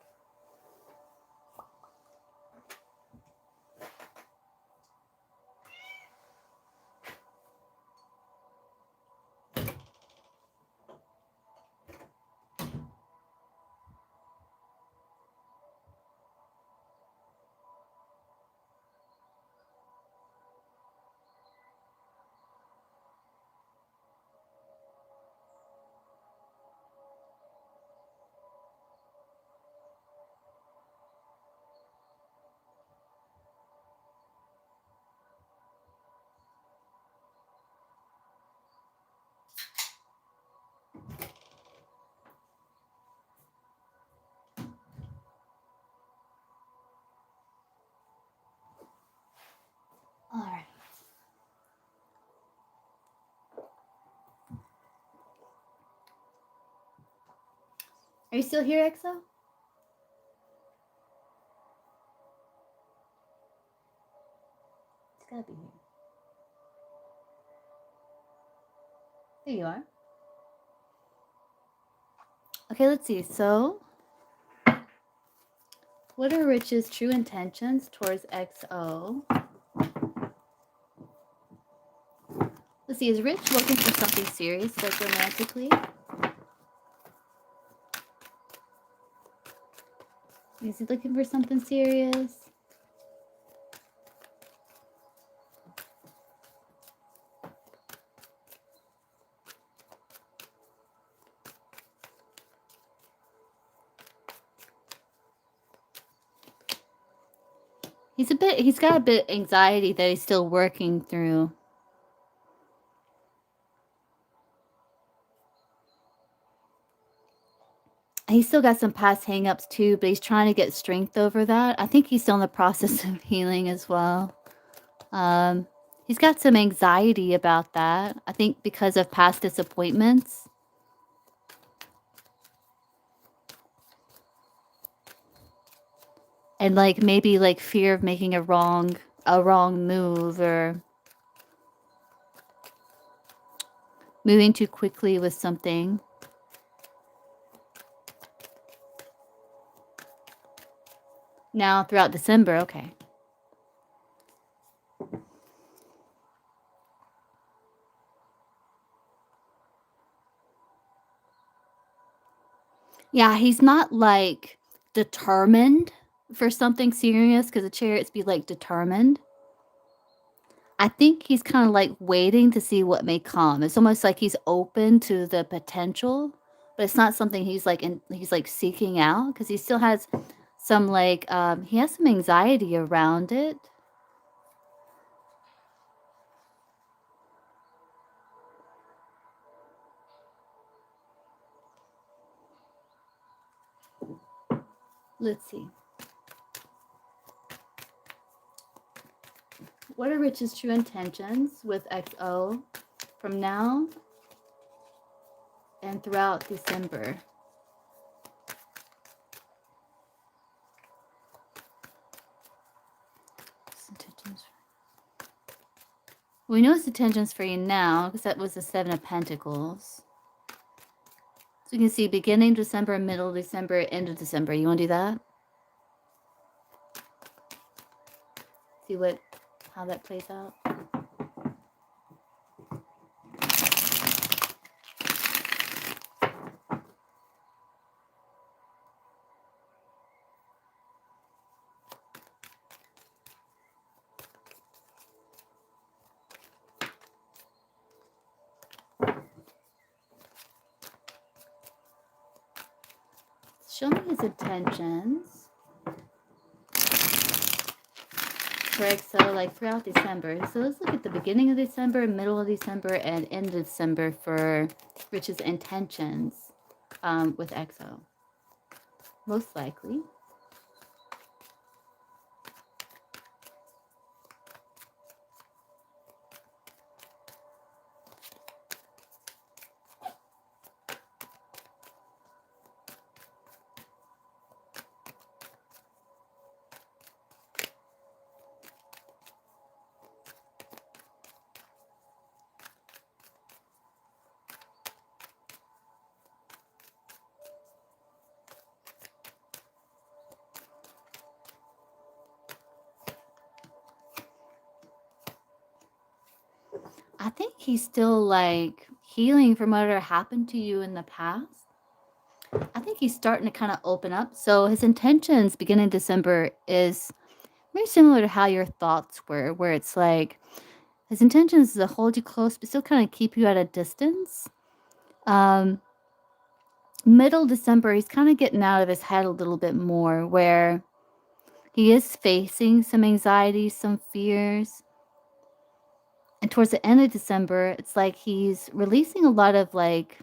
All right. Are you still here, XO? It's gotta be here. There you are. Okay, let's see. So, what are Rich's true intentions towards XO? Let's Let's see, is Rich looking for something serious, like romantically? Is he looking for something serious? He's got a bit anxiety that he's still working through. He's still got some past hangups too, but he's trying to get strength over that. I think he's still in the process of healing as well. He's got some anxiety about that. I think because of past disappointments. And like maybe like fear of making a wrong move or moving too quickly with something. Now throughout December, okay. Yeah, he's not like determined for something serious because the Chariots be like determined. I think he's kind of like waiting to see what may come. It's almost like he's open to the potential, but it's not something he's like seeking out because he still has some like he has some anxiety around it. Let's see. What are Rich's true intentions with XO from now and throughout December? We know his intentions for you now because that was the 7 of Pentacles. So you can see beginning December, middle December, end of December. You want to do that? See how that plays out. Show me his intentions for XO like throughout December. So let's look at the beginning of December, middle of December, and end of December for Rich's intentions with XO. Most likely. I think he's still like healing from whatever happened to you in the past. I think he's starting to kind of open up. So his intentions beginning December is very similar to how your thoughts were, where it's like his intentions is to hold you close, but still kind of keep you at a distance. Middle December, he's kind of getting out of his head a little bit more, where he is facing some anxiety, some fears. And towards the end of December, it's like he's releasing a lot of like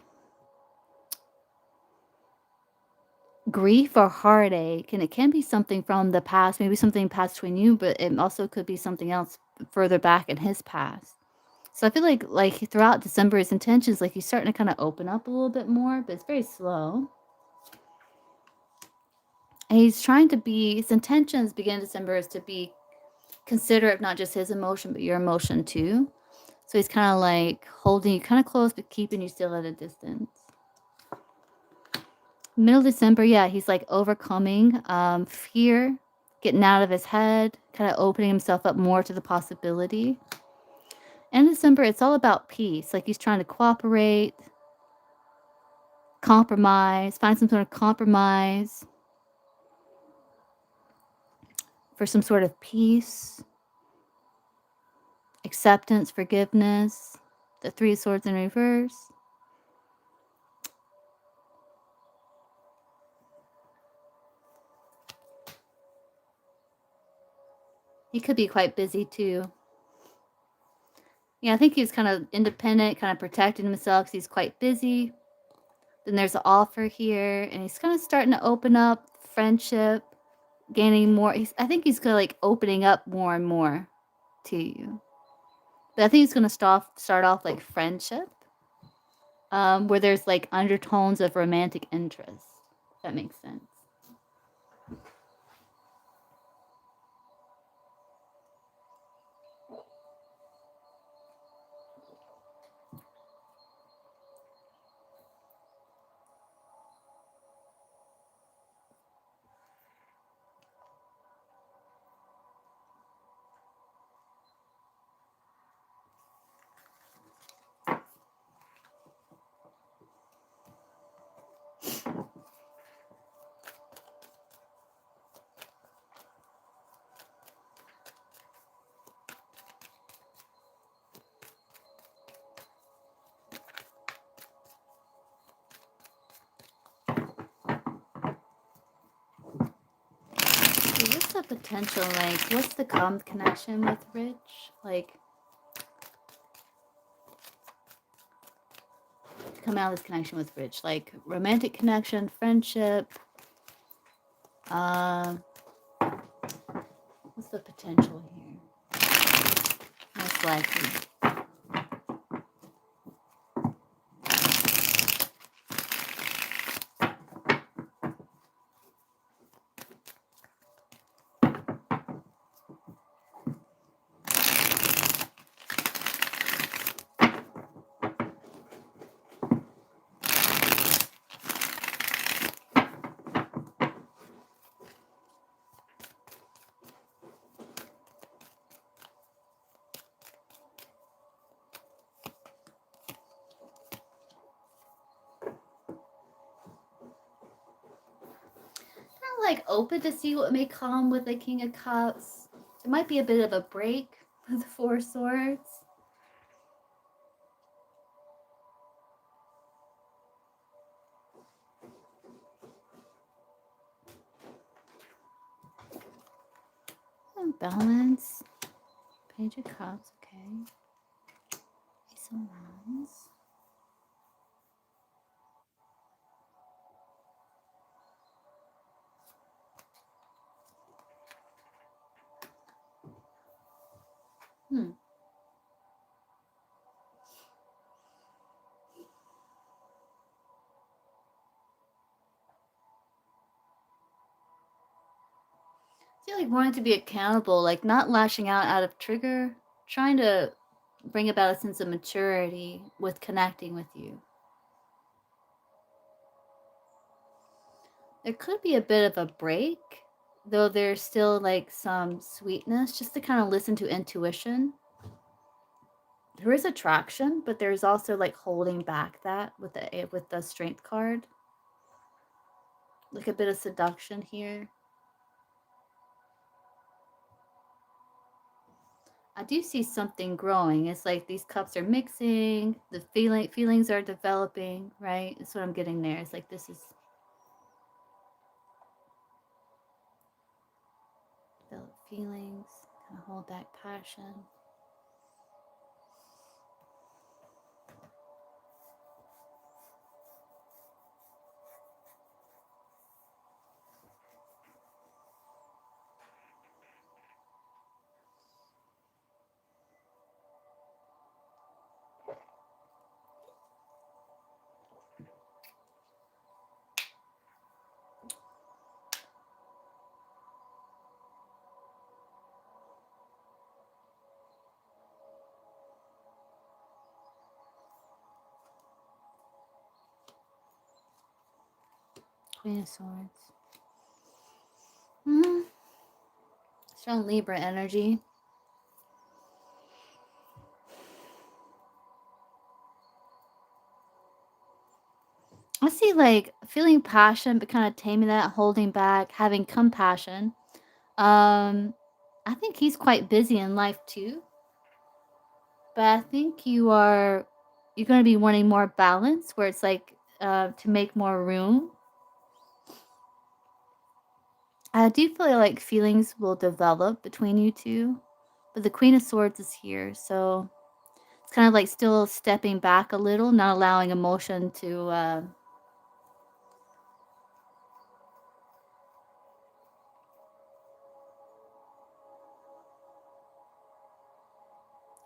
grief or heartache. And it can be something from the past, maybe something past between you, but it also could be something else further back in his past. So I feel like throughout December, his intentions, like he's starting to kind of open up a little bit more, but it's very slow. And he's trying to be, his intentions beginning December is to be considerate of not just his emotion, but your emotion too. So he's kind of like holding you kind of close, but keeping you still at a distance. Middle December, yeah, he's like overcoming fear, getting out of his head, kind of opening himself up more to the possibility. And December, it's all about peace. Like he's trying to cooperate, compromise, find some sort of compromise for some sort of peace, acceptance, forgiveness. The Three of Swords in reverse. He could be quite busy too. Yeah, I think he's kind of independent, kind of protecting himself because he's quite busy. Then there's an offer here, and he's kind of starting to open up friendship, gaining more. I think he's kind of like opening up more and more to you. But I think he's going to start off like friendship, where there's like undertones of romantic interest. If that makes sense. What's the potential like? What's the connection with Rich? Like, to come out of this connection with Rich, like romantic connection, friendship. What's the potential here? Most likely. Like open to see what may come with the King of Cups. It might be a bit of a break with the Four of Swords. And balance. Page of Cups, okay. Ace of Wands. I feel like wanting to be accountable, like not lashing out of trigger, trying to bring about a sense of maturity with connecting with you. There could be a bit of a break, though there's still like some sweetness, just to kind of listen to intuition. There is attraction, but there's also like holding back that with the Strength card. Like a bit of seduction here. I do see something growing. It's like these cups are mixing, the feelings are developing, right? That's what I'm getting there. It's like this is develop feelings, kind of hold back passion. Queen of Swords. Strong Libra energy. like feeling passion, but kind of taming that, holding back, having compassion. I think he's quite busy in life too, but I think you're going to be wanting more balance, where it's like to make more room. I do feel like feelings will develop between you two, but the Queen of Swords is here, so it's kind of like still stepping back a little, not allowing emotion to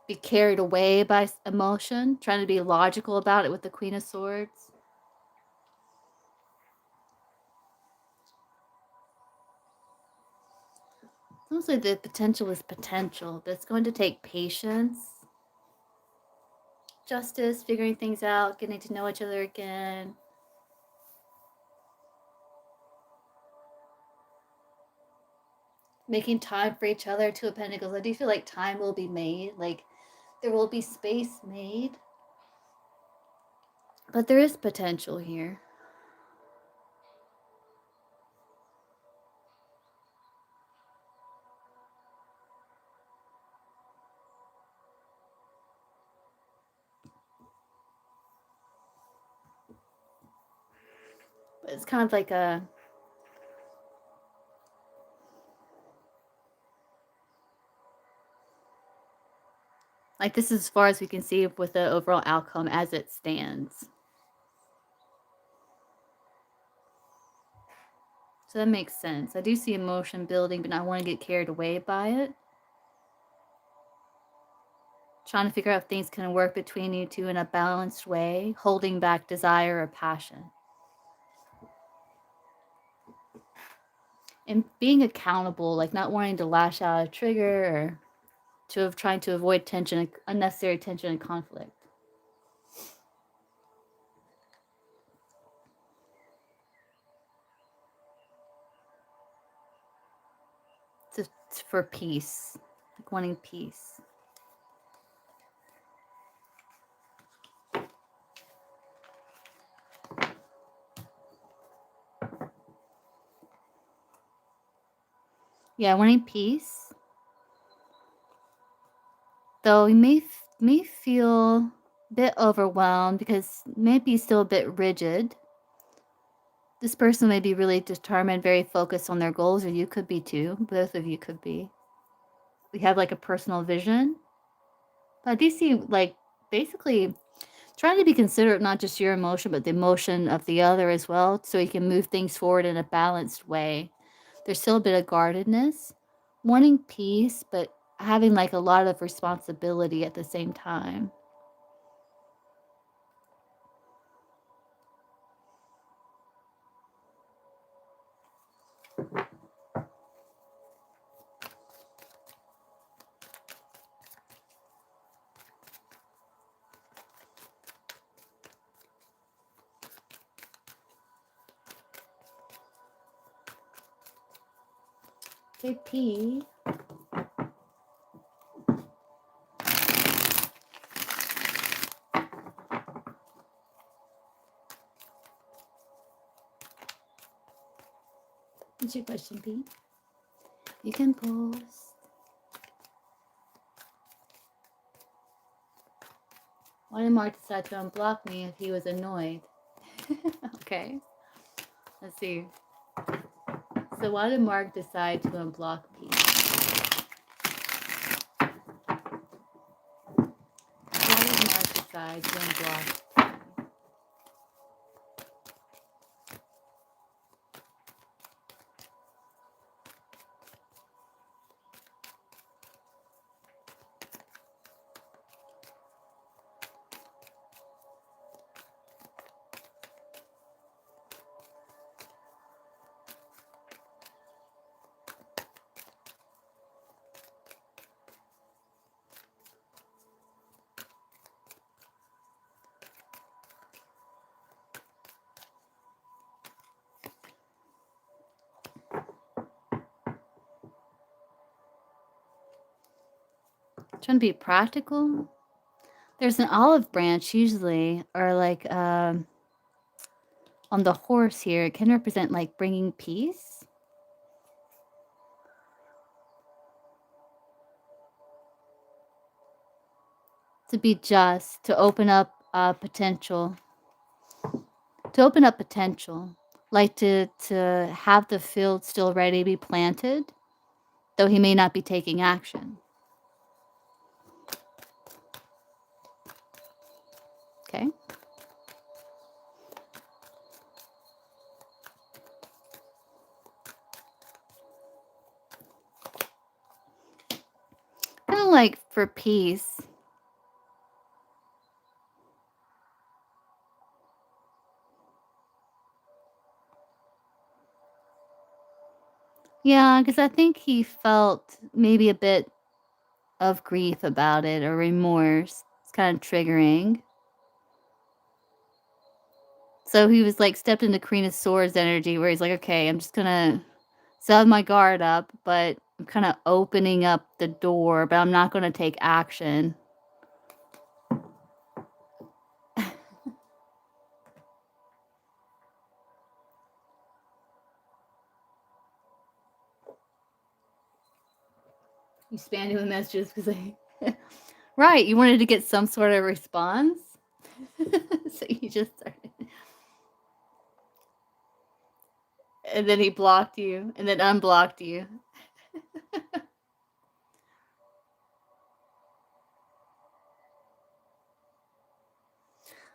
be carried away by emotion, trying to be logical about it with the Queen of Swords. It's almost like the potential is potential, but it's going to take patience, justice, figuring things out, getting to know each other again. Making time for each other, Two of Pentacles. I do feel like time will be made, like there will be space made, but there is potential here. But it's kind of like this is as far as we can see with the overall outcome as it stands. So that makes sense. I do see emotion building, but I want to get carried away by it. Trying to figure out if things can work between you two in a balanced way, holding back desire or passion. And being accountable, like not wanting to lash out a trigger or trying to avoid tension, unnecessary tension and conflict. It's for peace, like wanting peace. Yeah, wanting peace. Though you may feel a bit overwhelmed because maybe still a bit rigid. This person may be really determined, very focused on their goals, or you could be too. Both of you could be. We have like a personal vision. But I do see like basically trying to be considerate, not just your emotion, but the emotion of the other as well, so you can move things forward in a balanced way. There's still a bit of guardedness, wanting peace, but having like a lot of responsibility at the same time. Okay, P. What's your question, P? You can post. Why did Mark decide to unblock me if he was annoyed? Okay. Let's see. So why did Mark decide to unblock P? Why did Mark decide to unblock P? Trying to be practical. There's an olive branch usually, or like on the horse here, it can represent like bringing peace. To be just, to open up potential. To open up potential. Like to have the field still ready to be planted, though he may not be taking action. Okay. Kind of like for peace. Yeah, because I think he felt maybe a bit of grief about it or remorse. It's kind of triggering. So he was like stepped into Queen of Swords energy where he's like, okay, I'm just gonna set my guard up, but I'm kind of opening up the door, but I'm not gonna take action. You spammed him with messages because right, you wanted to get some sort of response. So you just started. And then he blocked you and then unblocked you.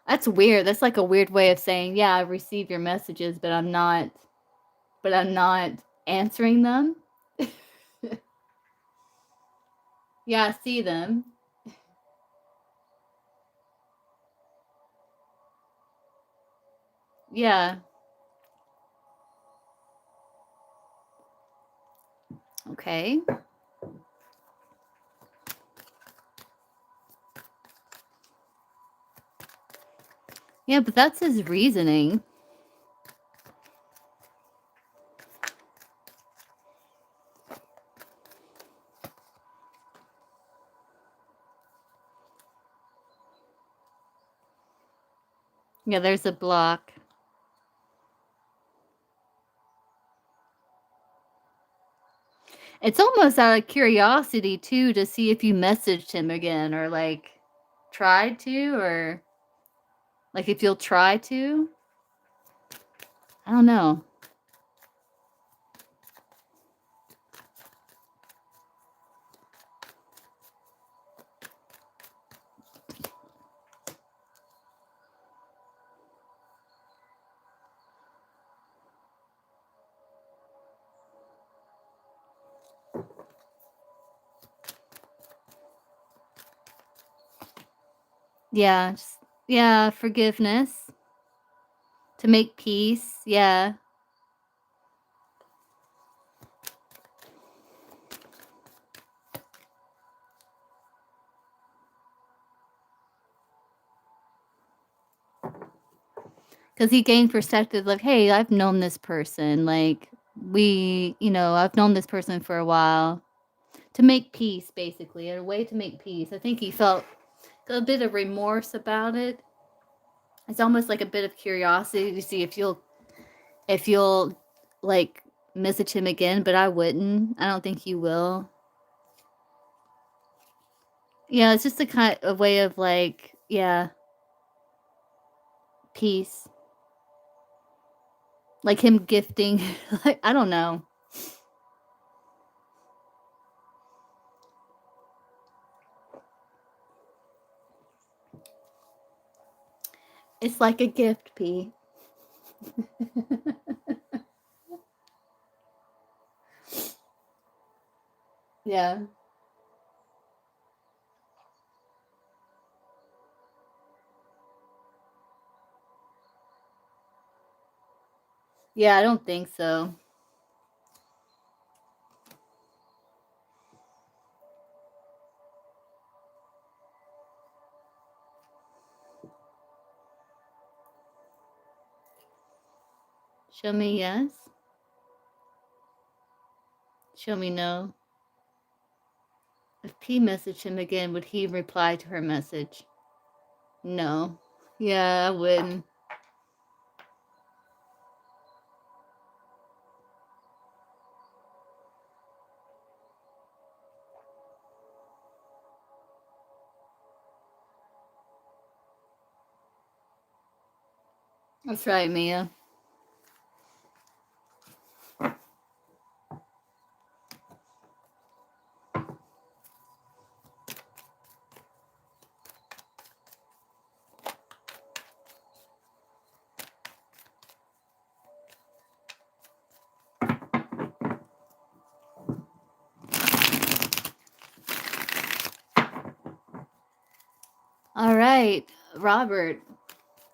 That's weird. That's like a weird way of saying, yeah, I receive your messages, but I'm not answering them. Yeah, I see them. Yeah. Okay. Yeah, but that's his reasoning. Yeah, there's a block. It's almost out of curiosity, too, to see if you messaged him again or, like, tried to, or, like, if you'll try to. I don't know. Yeah, just, yeah, forgiveness. To make peace, yeah. Because he gained perspective, like, hey, I've known this person. Like, I've known this person for a while. To make peace, basically, a way to make peace. I think he felt a bit of remorse about it. It's almost like a bit of curiosity to see if you'll like message him again, but I wouldn't. I don't think you will. Yeah, it's just a kind of way of like, yeah, peace. Like him gifting, like, I don't know. It's like a gift, P. Yeah. Yeah, I don't think so. Show me yes. Show me no. If P messaged him again, would he reply to her message? No. Yeah, I wouldn't. That's right, Mia. All right, Robert.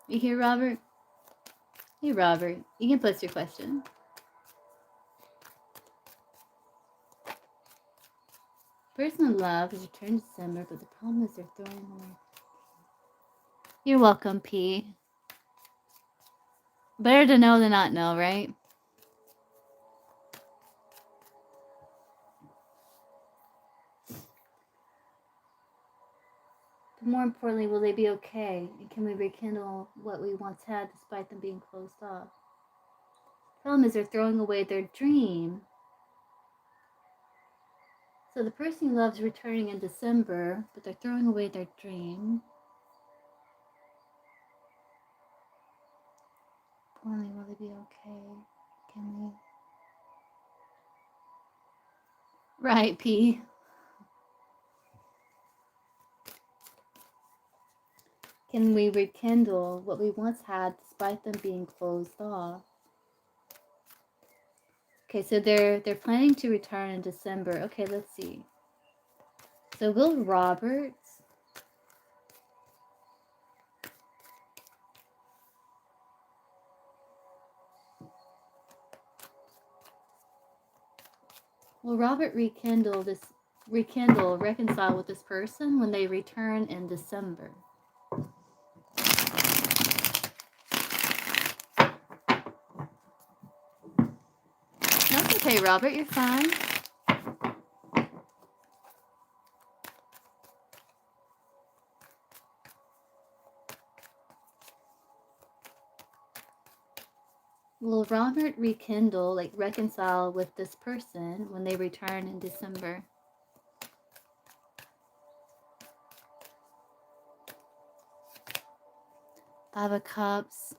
You here, Robert? Hey, Robert. You can post your question. Person in love has returned December, but the problem is they're throwing away. You're welcome, P. Better to know than not know, right? But more importantly, will they be okay? And can we rekindle what we once had despite them being closed off? The problem is they're throwing away their dream. So the person you love is returning in December, but they're throwing away their dream. Importantly, will they be okay? Can we? Right, P. Can we rekindle what we once had despite them being closed off? Okay, so they're planning to return in December. Okay, let's see. So will Robert reconcile with this person when they return in December? That's okay, Robert, you're fine. Will Robert reconcile with this person when they return in December? Five of Cups.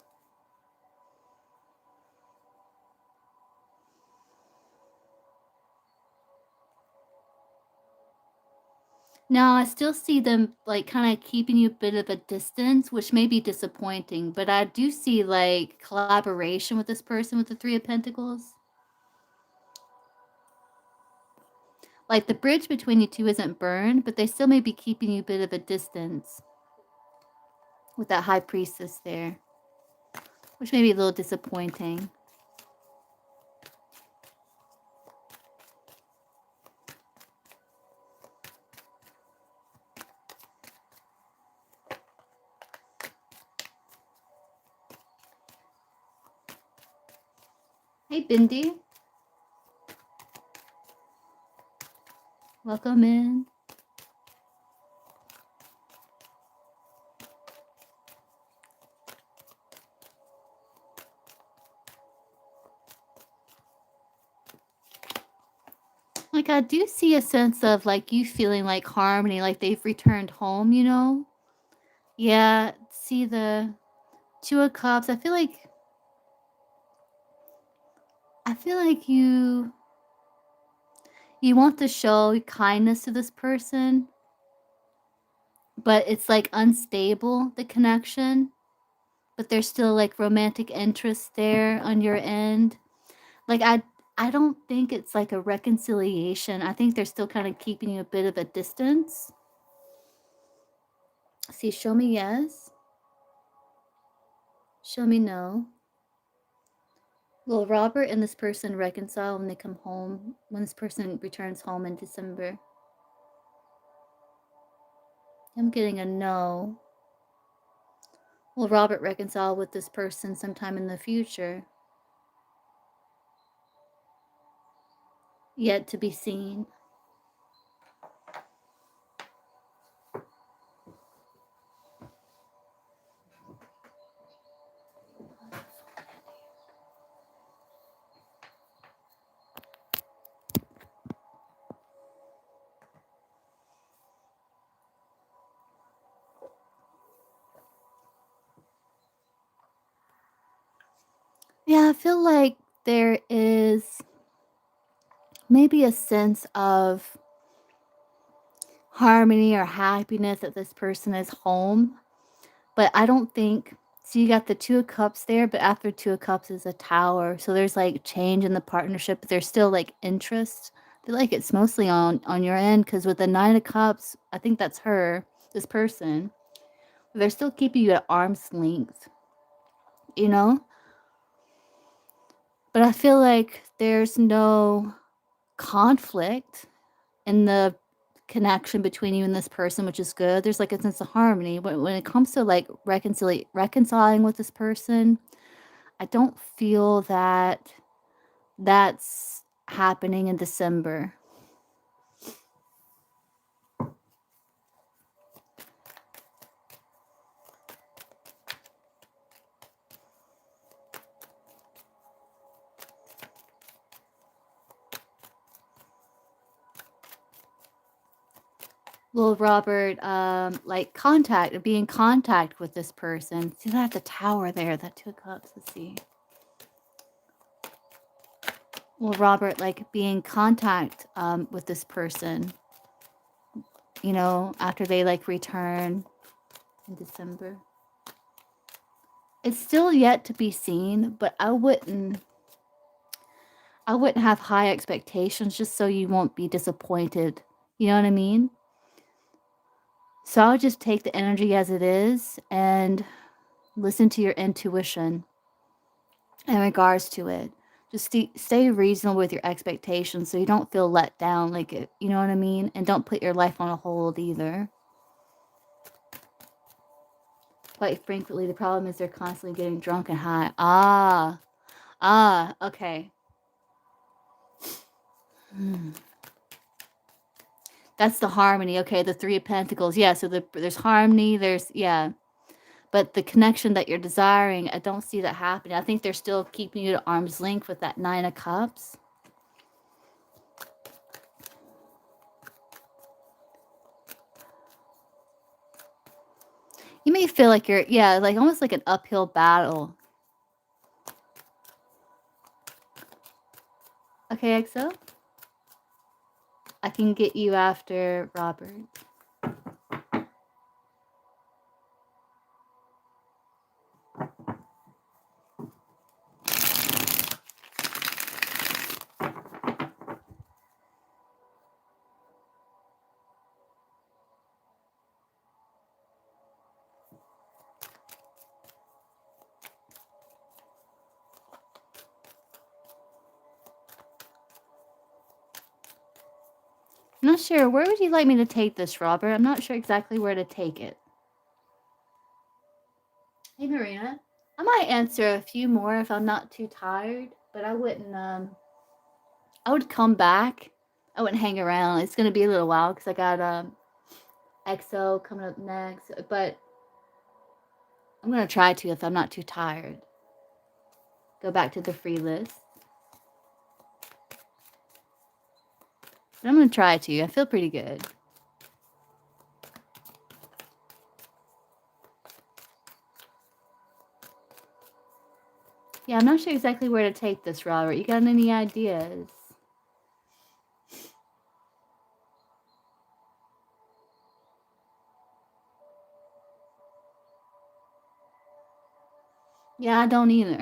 No, I still see them like kind of keeping you a bit of a distance, which may be disappointing, but I do see like collaboration with this person with the Three of Pentacles. Like the bridge between you two isn't burned, but they still may be keeping you a bit of a distance with that High Priestess there, which may be a little disappointing. Hey, Bindi. Welcome in. Like, I do see a sense of, like, you feeling like harmony, like they've returned home, you know? Yeah, see the Two of Cups. I feel like you want to show kindness to this person, but it's like unstable, the connection. But there's still like romantic interest there on your end. Like I don't think it's like a reconciliation. I think they're still kind of keeping you a bit of a distance. See, show me yes. Show me no. Will Robert and this person reconcile when they come home, when this person returns home in December? I'm getting a no. Will Robert reconcile with this person sometime in the future? Yet to be seen. Yeah, I feel like there is maybe a sense of harmony or happiness that this person is home, but I don't think so. You got the 2 of cups there, but after 2 of cups is a tower, so there's, like, change in the partnership, but there's still, like, interest. I feel like it's mostly on your end because with the 9 of cups, I think that's her, this person. They're still keeping you at arm's length, you know? But I feel like there's no conflict in the connection between you and this person, which is good. There's, like, a sense of harmony. When it comes to, like, reconciling with this person, I don't feel that that's happening in December. Well, Robert, like, be in contact with this person. See that the tower there, that 2 of cups, let's see. Well, Robert, like, be in contact, with this person, you know, after they, like, return in December. It's still yet to be seen, but I wouldn't have high expectations just so you won't be disappointed. You know what I mean? So I would just take the energy as it is and listen to your intuition in regards to it. Just stay reasonable with your expectations so you don't feel let down, like it, you know what I mean? And don't put your life on a hold either. Quite frequently, the problem is they're constantly getting drunk and high. Okay. That's the harmony. Okay, the 3 of Pentacles. Yeah, so there's harmony, yeah. But the connection that you're desiring, I don't see that happening. I think they're still keeping you at arm's length with that 9 of Cups. You may feel like you're, yeah, like almost like an uphill battle. Okay, EXO? I can get you after Robert. I'm not sure. Where would you like me to take this, Robert? I'm not sure exactly where to take it. Hey, Marina. I might answer a few more if I'm not too tired, but I wouldn't, I would come back. I wouldn't hang around. It's going to be a little while because I got, EXO coming up next, but I'm going to try to if I'm not too tired. Go back to the free list. But I'm going to try to. I feel pretty good. Yeah, I'm not sure exactly where to take this, Robert. You got any ideas? Yeah, I don't either.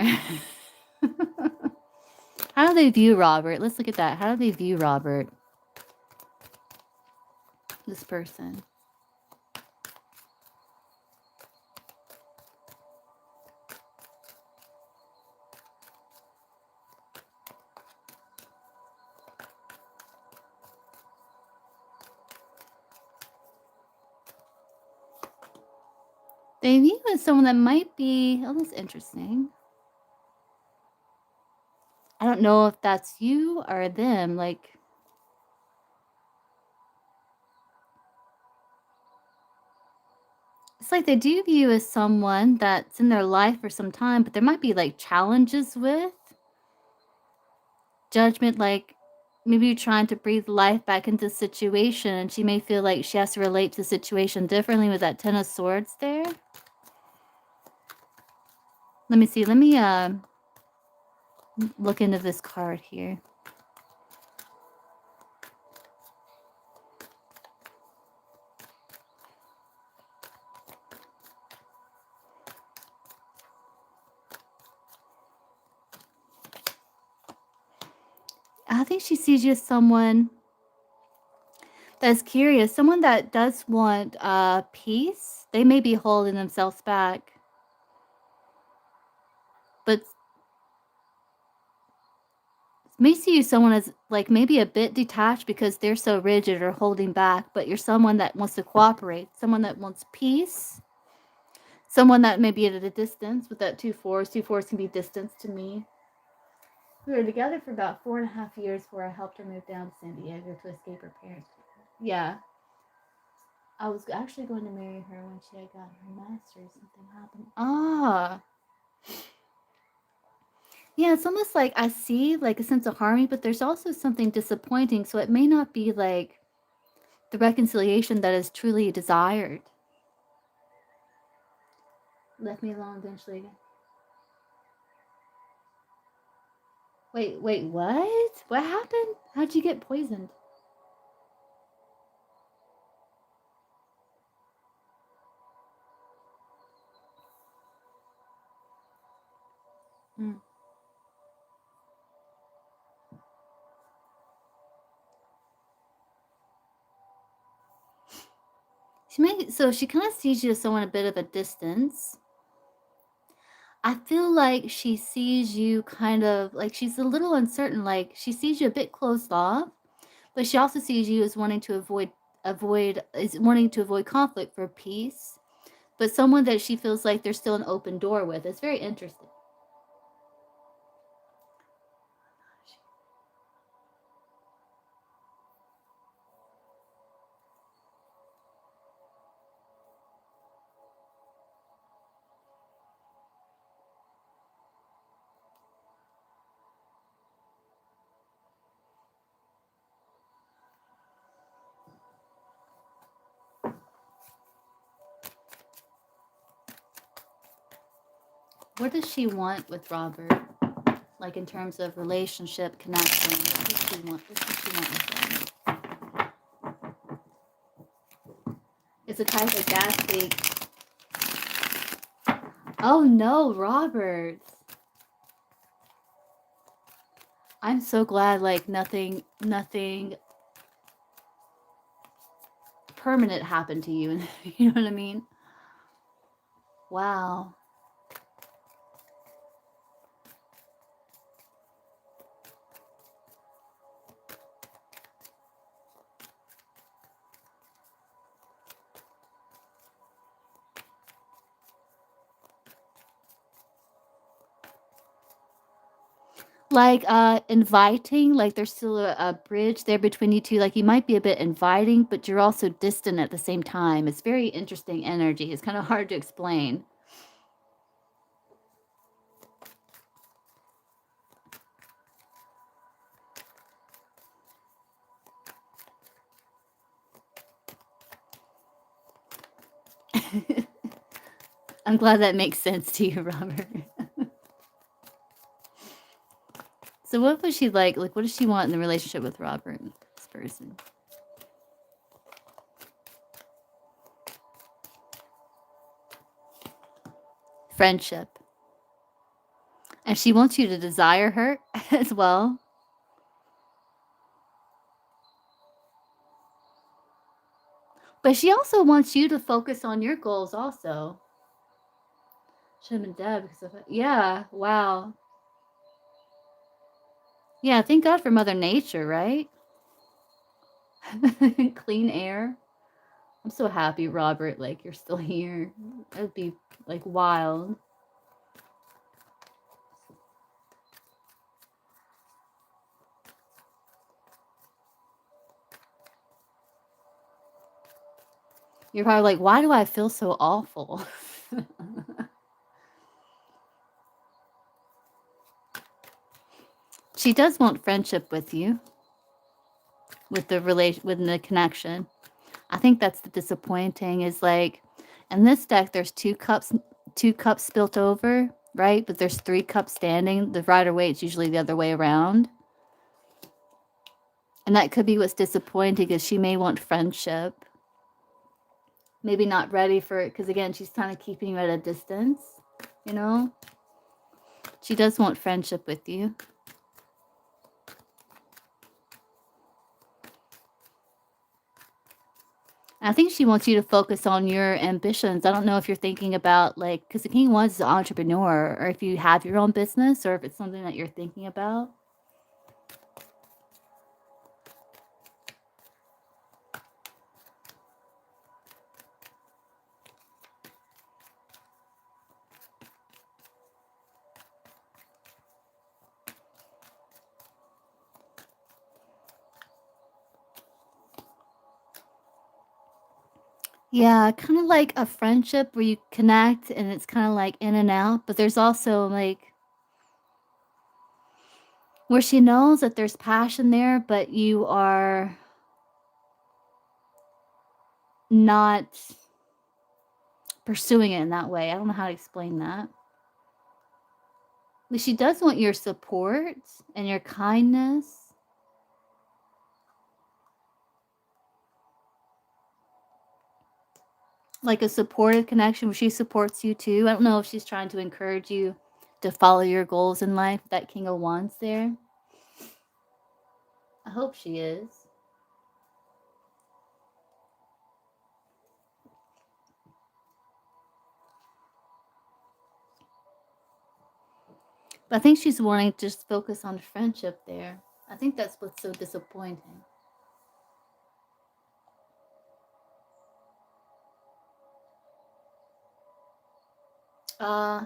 How do they view Robert? Let's look at that. How do they view Robert? This person. They view you as someone that might be, oh, that's interesting. I don't know if that's you or them. Like, it's like they do view you as someone that's in their life for some time, but there might be like challenges with judgment. Like, maybe you're trying to breathe life back into the situation, and she may feel like she has to relate to the situation differently with that 10 of Swords there. Let me see. look into this card here. I think she sees you as someone that's curious, someone that does want peace. They may be holding themselves back, but may see you someone as like maybe a bit detached because they're so rigid or holding back, but you're someone that wants to cooperate, someone that wants peace, someone that may be at a distance with that 2 4s. 2 4s can be distance to me. We were together for about 4.5 years before I helped her move down to San Diego to escape her parents. Yeah. I was actually going to marry her when she had gotten her master's. Something happened. Ah. Yeah, it's almost like I see like a sense of harmony, but there's also something disappointing. So it may not be like the reconciliation that is truly desired. Left me alone eventually. Wait, what? What happened? How'd you get poisoned? Mm. So she kind of sees you as someone a bit of a distance. I feel like she sees you kind of like she's a little uncertain, like she sees you a bit closed off, but she also sees you as wanting to avoid conflict for peace, but someone that she feels like there's still an open door with. It's very interesting. What does she want with Robert? Like in terms of relationship, connection. What does she want? What does she want with Robert? It's a type of gas leak. Oh no, Robert. I'm so glad like nothing permanent happened to you. You know what I mean? Wow. Like inviting, like there's still a bridge there between you two. Like you might be a bit inviting, but you're also distant at the same time. It's very interesting energy. It's kind of hard to explain. I'm glad that makes sense to you, Robert. So what was she like? Like what does she want in the relationship with Robert, this person? Friendship. And she wants you to desire her as well. But she also wants you to focus on your goals also. Should have been dead because of it. Yeah, wow. Yeah, thank God for Mother Nature, right? Clean air. I'm so happy, Robert, like you're still here. That would be like wild. You're probably like, why do I feel so awful? She does want friendship with you, with the connection. I think that's the disappointing is like in this deck there's two cups spilt over. right? But there's 3 cups standing. The Rider-Waite's usually the other way around. And that could be what's disappointing, because she may want friendship. Maybe not ready for it, because again, she's kind of keeping you at a distance, you know? She does want friendship with you. I think she wants you to focus on your ambitions. I don't know if you're thinking about, like, because the King of Wands is an entrepreneur, or if you have your own business, or if it's something that you're thinking about. Yeah, kind of like a friendship where you connect and it's kind of like in and out, but there's also like where she knows that there's passion there, but you are not pursuing it in that way. I don't know how to explain that. But she does want your support and your kindness. Like a supportive connection where she supports you too. I don't know if she's trying to encourage you to follow your goals in life. That King of Wands there. I hope she is. But I think she's wanting to just focus on friendship there. I think that's what's so disappointing. Uh,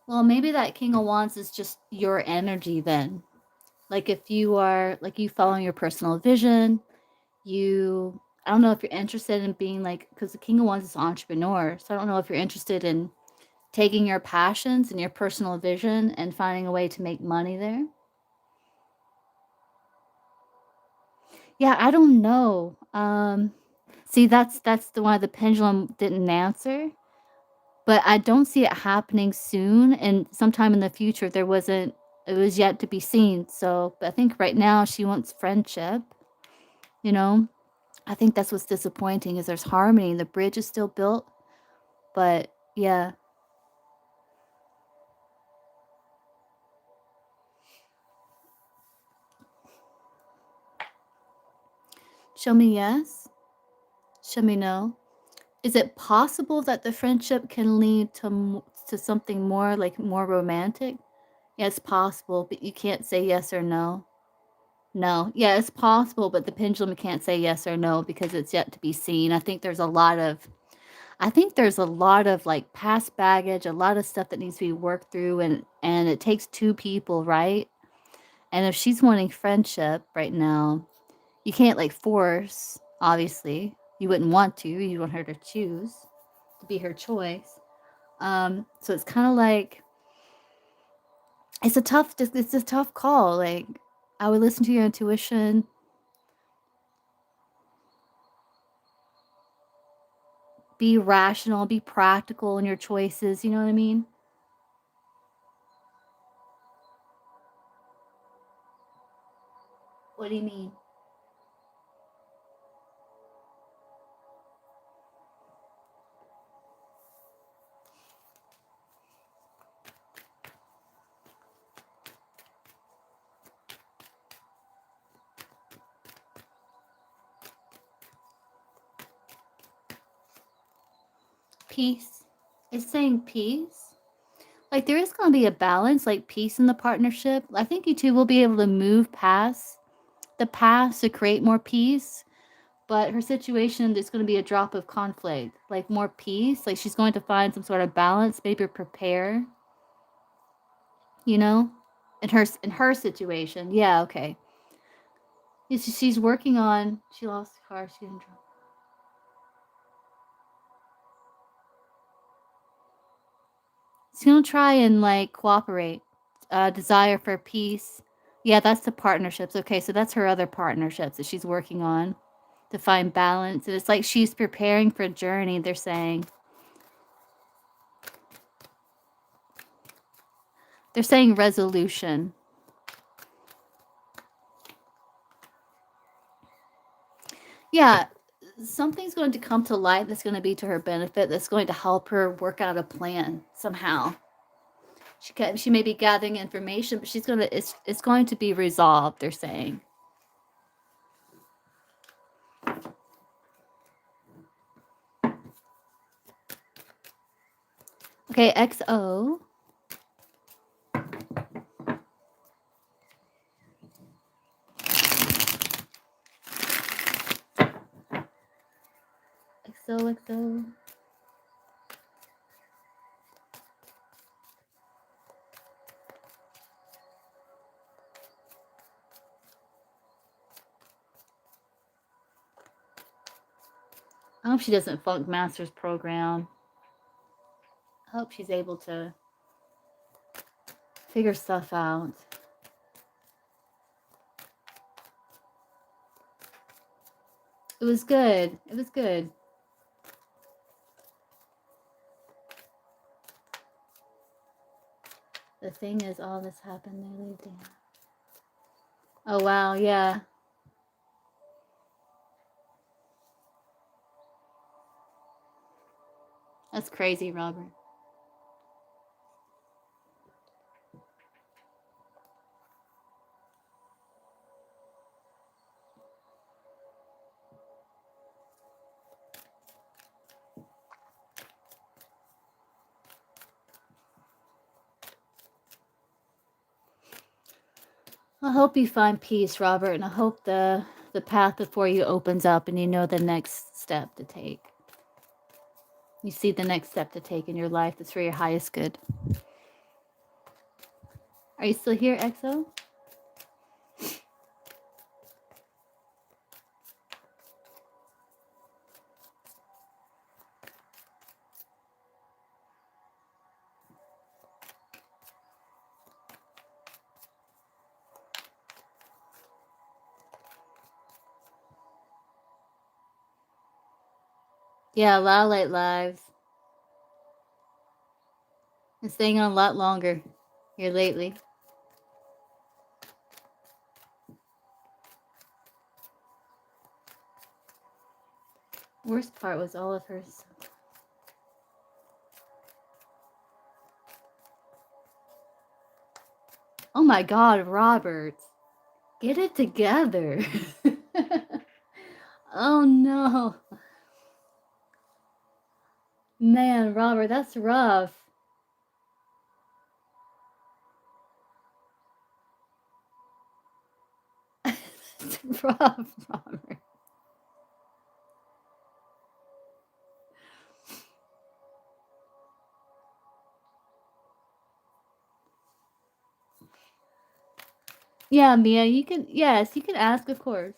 well, maybe that King of Wands is just your energy then. Like if you are, like you following your personal vision, I don't know if you're interested in being like, because the King of Wands is an entrepreneur. So I don't know if you're interested in taking your passions and your personal vision and finding a way to make money there. Yeah, I don't know. See, that's the one the pendulum didn't answer. But I don't see it happening soon, and sometime in the future, it was yet to be seen, so but I think right now she wants friendship, you know? I think that's what's disappointing is there's harmony, the bridge is still built, but yeah. Show me yes, show me no. Is it possible that the friendship can lead to something more, like, more romantic? Yeah, it's possible, but you can't say yes or no. No. Yeah, it's possible, but the pendulum can't say yes or no because it's yet to be seen. I think there's a lot of, like, past baggage, a lot of stuff that needs to be worked through, and it takes 2 people, right? And if she's wanting friendship right now, you can't, like, force, obviously. You wouldn't want to. You want her to choose, to be her choice. So it's kinda like it's a tough call, like, I would listen to your intuition. Be rational, be practical in your choices, you know what I mean? What do you mean? Peace. It's saying peace. Like, there is gonna be a balance, like, peace in the partnership. I think you 2 will be able to move past the past to create more peace, but her situation, there's gonna be a drop of conflict, like, more peace, like, she's going to find some sort of balance, maybe prepare, you know? In her situation. Yeah, okay. She's working on she lost the car, she didn't drive. She's gonna try and, like, cooperate. Desire for peace. Yeah, that's the partnerships. Okay, so that's her other partnerships that she's working on. to find balance. And it's like she's preparing for a journey, they're saying. They're saying resolution. Yeah, something's going to come to light that's going to be to her benefit, that's going to help her work out a plan somehow. She may be gathering information, but it's going to be resolved, they're saying. Okay, XO. XO. I hope she doesn't funk master's program. I hope she's able to figure stuff out. It was good. It was good. The thing is, all this happened nearly a day. Oh, wow, yeah. That's crazy, Robert. I hope you find peace, Robert, and I hope the path before you opens up and you know the next step to take. You see the next step to take in your life that's for your highest good. Are you still here, XO? Yeah, a lot of late lives. And staying on a lot longer here lately. Worst part was all of hers. Oh my God, Robert. Get it together. Oh no. Man, Robert, that's rough. It's rough, Robert. Yeah, Mia, you can, yes, you can ask, of course.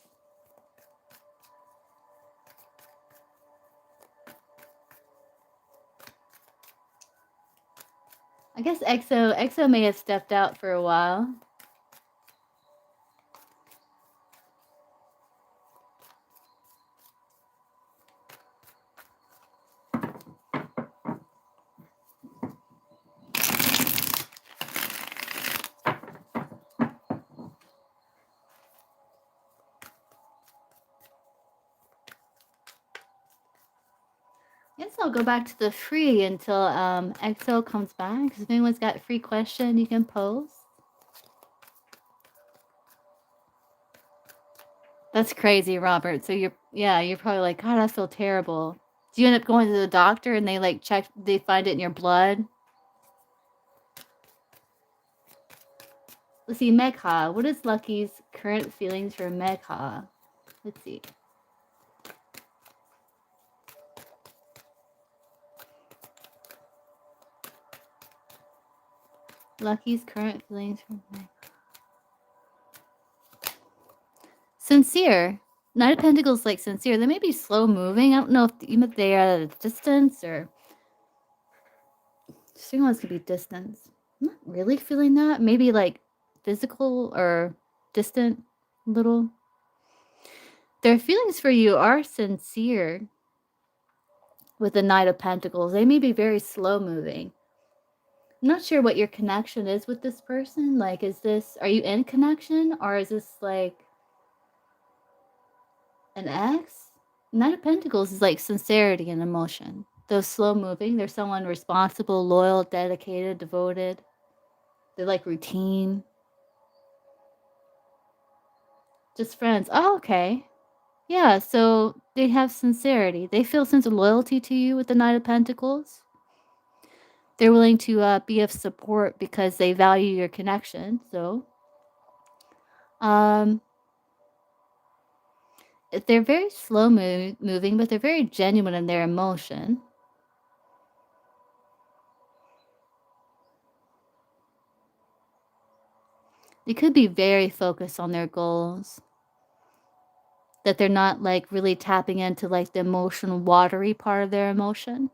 I guess EXO may have stepped out for a while. Guess I'll go back to the free until EXO comes back. If anyone's got a free question, you can post. That's crazy, Robert. So you're probably like, God, I feel terrible. Do you end up going to the doctor and they like check, they find it in your blood? Let's see, Megha. What is Lucky's current feelings for Megha? Let's see. Lucky's current feelings for Megha. Sincere. Knight of Pentacles like sincere. They may be slow moving. I don't know if even if they are at a distance or signals could be distance. I'm not really feeling that. Maybe like physical or distant little. Their feelings for you are sincere with the Knight of Pentacles. They may be very slow moving. I'm not sure what your connection is with this person. Like, are you in connection, or is this like an ex? Knight of Pentacles is like sincerity and emotion. Those slow moving, they're someone responsible, loyal, dedicated, devoted. They like routine. Just friends. Oh, okay. Yeah, so they have sincerity. They feel a sense of loyalty to you with the Knight of Pentacles. They're willing to be of support because they value your connection. So, um, they're very slow moving, but they're very genuine in their emotion. They could be very focused on their goals. That they're not like really tapping into like the emotional, watery part of their emotion.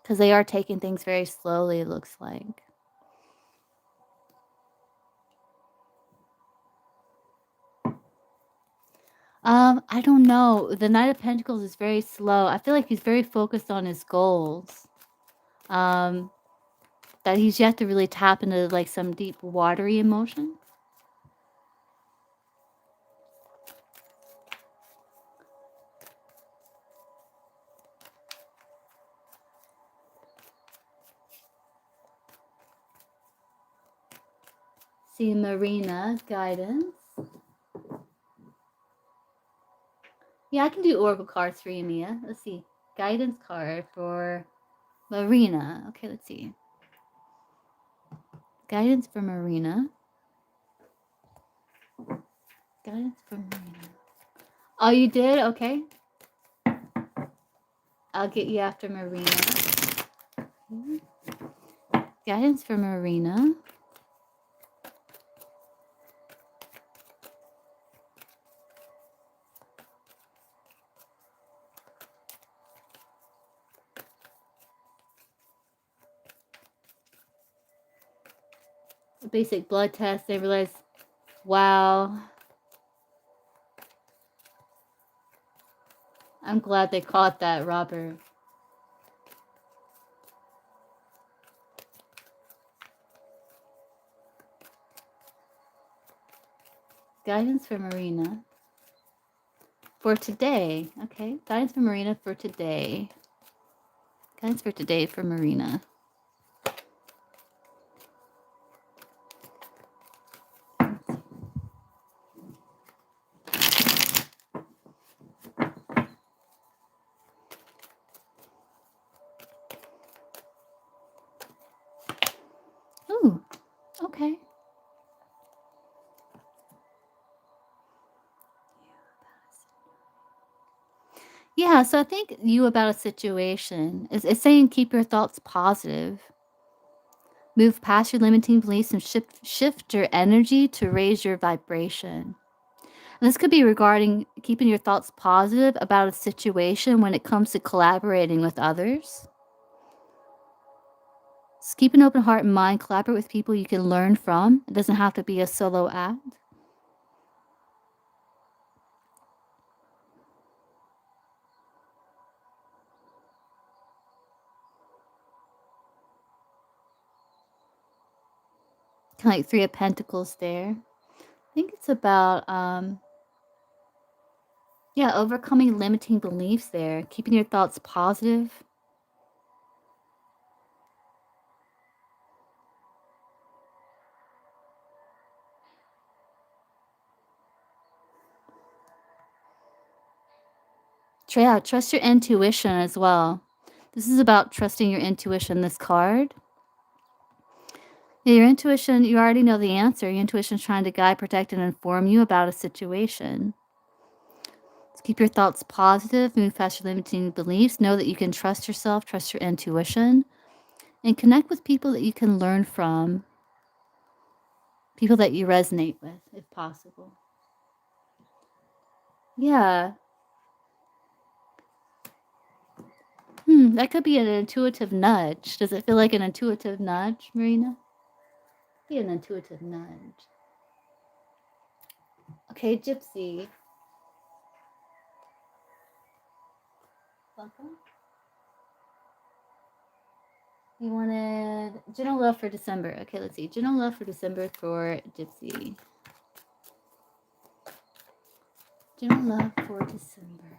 Because they are taking things very slowly, it looks like. I don't know. The Knight of Pentacles is very slow. I feel like he's very focused on his goals. That he's yet to really tap into like some deep watery emotion. See Marina guidance. Yeah, I can do oracle cards for you, Mia. Let's see. Guidance card for Marina. Okay, let's see. Guidance for Marina. Guidance for Marina. Oh, you did? Okay. I'll get you after Marina. Guidance for Marina. A basic blood test. They realize, wow. I'm glad they caught that, Robert. Guidance for Marina. For today. Okay. Guidance for Marina for today. Guidance for today for Marina. Ooh. Okay. Yeah, so I think you about a situation is saying keep your thoughts positive. Move past your limiting beliefs and shift your energy to raise your vibration. And this could be regarding keeping your thoughts positive about a situation when it comes to collaborating with others. Just keep an open heart and mind. Collaborate with people you can learn from. It doesn't have to be a solo act. Kind of like Three of Pentacles there. I think it's about, yeah, overcoming limiting beliefs there. Keeping your thoughts positive. Yeah, trust your intuition as well. This is about trusting your intuition, this card. Yeah, your intuition, you already know the answer. Your intuition is trying to guide, protect, and inform you about a situation. So keep your thoughts positive, move past your limiting beliefs. Know that you can trust yourself, trust your intuition, and connect with people that you can learn from. People that you resonate with, if possible. Yeah. That could be an intuitive nudge. Does it feel like an intuitive nudge, Marina? Be an intuitive nudge. Okay, Gypsy. Welcome. You wanted general love for December. Okay, let's see. General love for December for Gypsy. General love for December.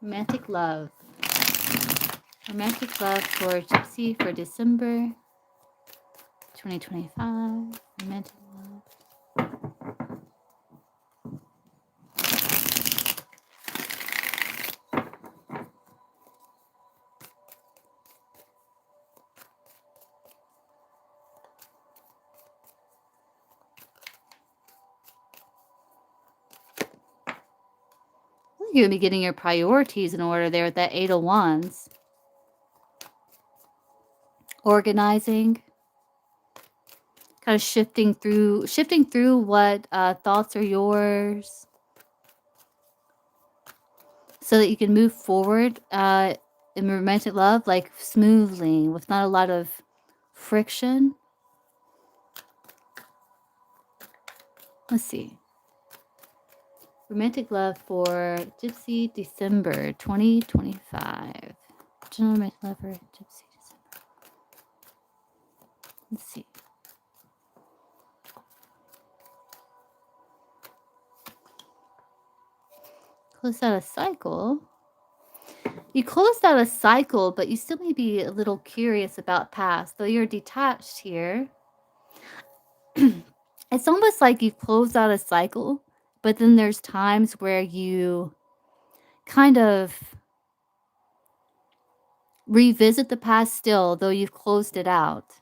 Romantic love. Romantic love for Gypsy for December 2025. Romantic love. You're going to be getting your priorities in order there with that 8 of Wands. Organizing. Kind of shifting through what thoughts are yours so that you can move forward in romantic love like smoothly with not a lot of friction. Let's see. Romantic love for Gypsy December 2025. General romantic love for Gypsy December. Let's see. Close out a cycle. You closed out a cycle, but you still may be a little curious about past. Though you're detached here, it's almost like you've closed out a cycle, but then there's times where you kind of revisit the past still, though you've closed it out.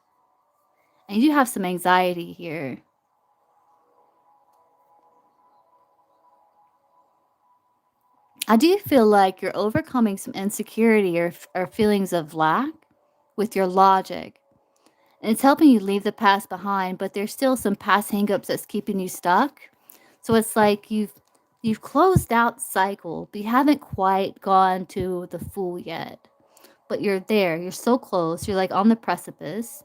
And you have some anxiety here. I do feel like you're overcoming some insecurity or feelings of lack with your logic. And it's helping you leave the past behind, but there's still some past hangups that's keeping you stuck. So it's like you've closed out cycle, but you haven't quite gone to the full yet. But you're there. You're so close. You're like on the precipice.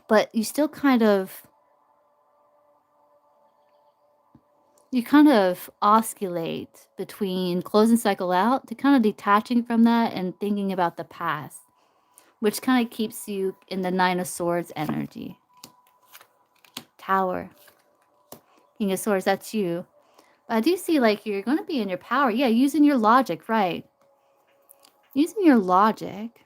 But you still kind of oscillate between closing cycle out to kind of detaching from that and thinking about the past, which kind of keeps you in the 9 of Swords energy. Tower. King of Swords, that's you. But I do see like you're going to be in your power. Yeah, using your logic, right. Using your logic.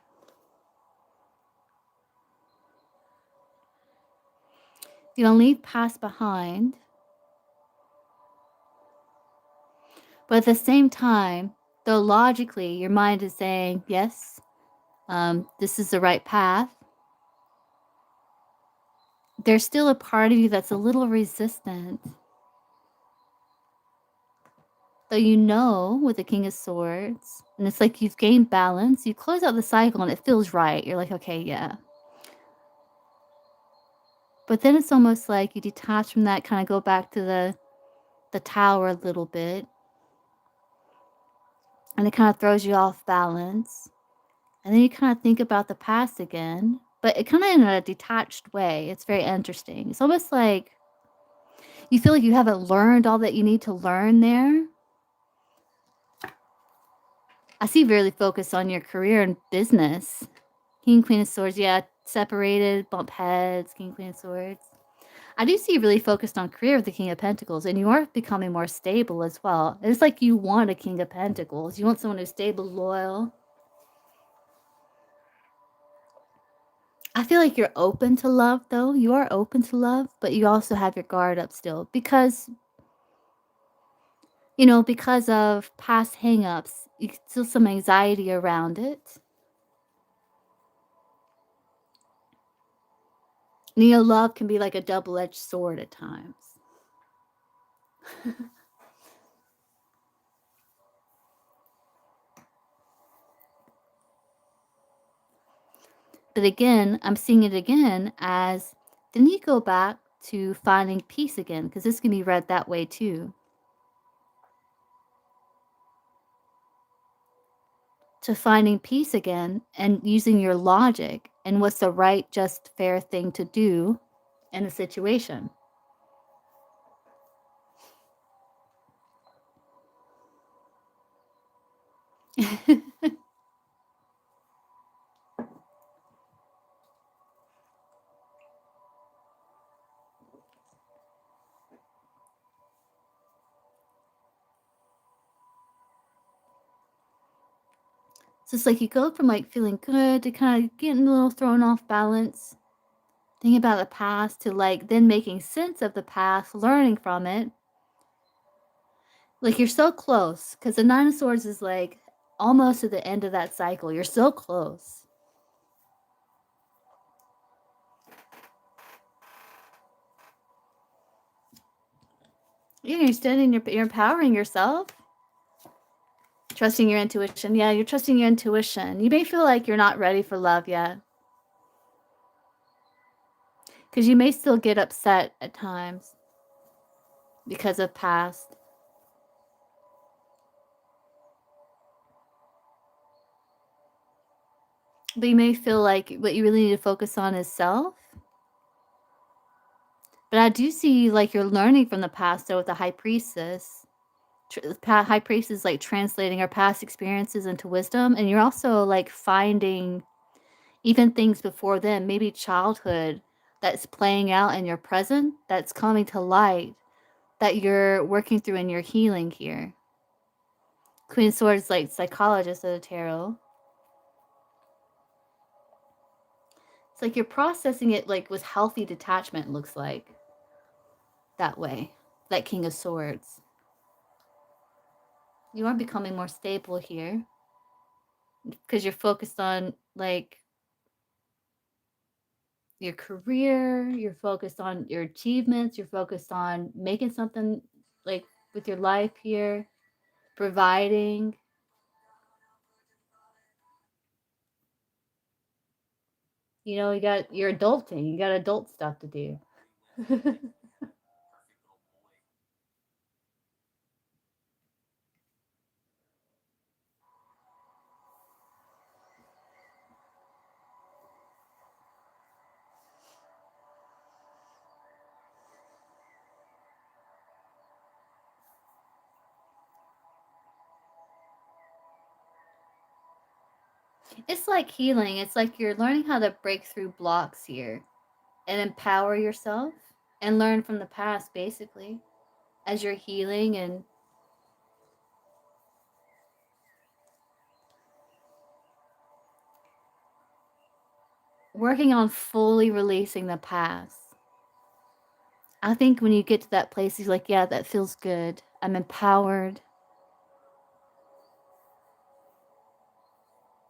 You're going to leave past behind. But at the same time, though logically your mind is saying, yes, this is the right path, there's still a part of you that's a little resistant. Though you know with the King of Swords, and it's like you've gained balance, you close out the cycle and it feels right. You're like, okay, yeah. But then it's almost like you detach from that, kind of go back to the tower a little bit. And it kind of throws you off balance. And then you kind of think about the past again, but it kind of in a detached way. It's very interesting. It's almost like you feel like you haven't learned all that you need to learn there. I see really focused on your career and business. King, Queen of Swords, yeah, separated, bump heads, King, Queen of Swords. I do see you really focused on career with the King of Pentacles, and you are becoming more stable as well. It's like you want a King of Pentacles. You want someone who's stable, loyal. I feel like you're open to love, though. You are open to love, but you also have your guard up still because, because of past hangups, you still some anxiety around it. Love can be like a double-edged sword at times. But again, I'm seeing it again as then you go back to finding peace again, because this can be read that way too. To finding peace again and using your logic and what's the right, just, fair thing to do in a situation. So it's like you go from like feeling good to kind of getting a little thrown off balance, thinking about the past to like then making sense of the past, learning from it. Like you're so close because the Nine of Swords is like almost at the end of that cycle. You're so close. Yeah, you're standing, you're empowering yourself, trusting your intuition. Yeah, you're trusting your intuition. You may feel like you're not ready for love yet because you may still get upset at times because of past. But you may feel like what you really need to focus on is self. But I do see like you're learning from the past, though, with the High Priestess. High Priestess is like translating our past experiences into wisdom, and you're also like finding even things before then, maybe childhood that's playing out in your present, that's coming to light, that you're working through in your healing here. Queen of Swords, like psychologist of the tarot. It's like you're processing it like with healthy detachment, looks like that way. That King of Swords. You are becoming more stable here because you're focused on like your career, you're focused on your achievements, you're focused on making something like with your life here, providing. You know, you're adulting, you got adult stuff to do. It's like healing. It's like you're learning how to break through blocks here and empower yourself and learn from the past basically as you're healing and working on fully releasing the past. I think when you get to that place, you're like, yeah, that feels good. I'm empowered.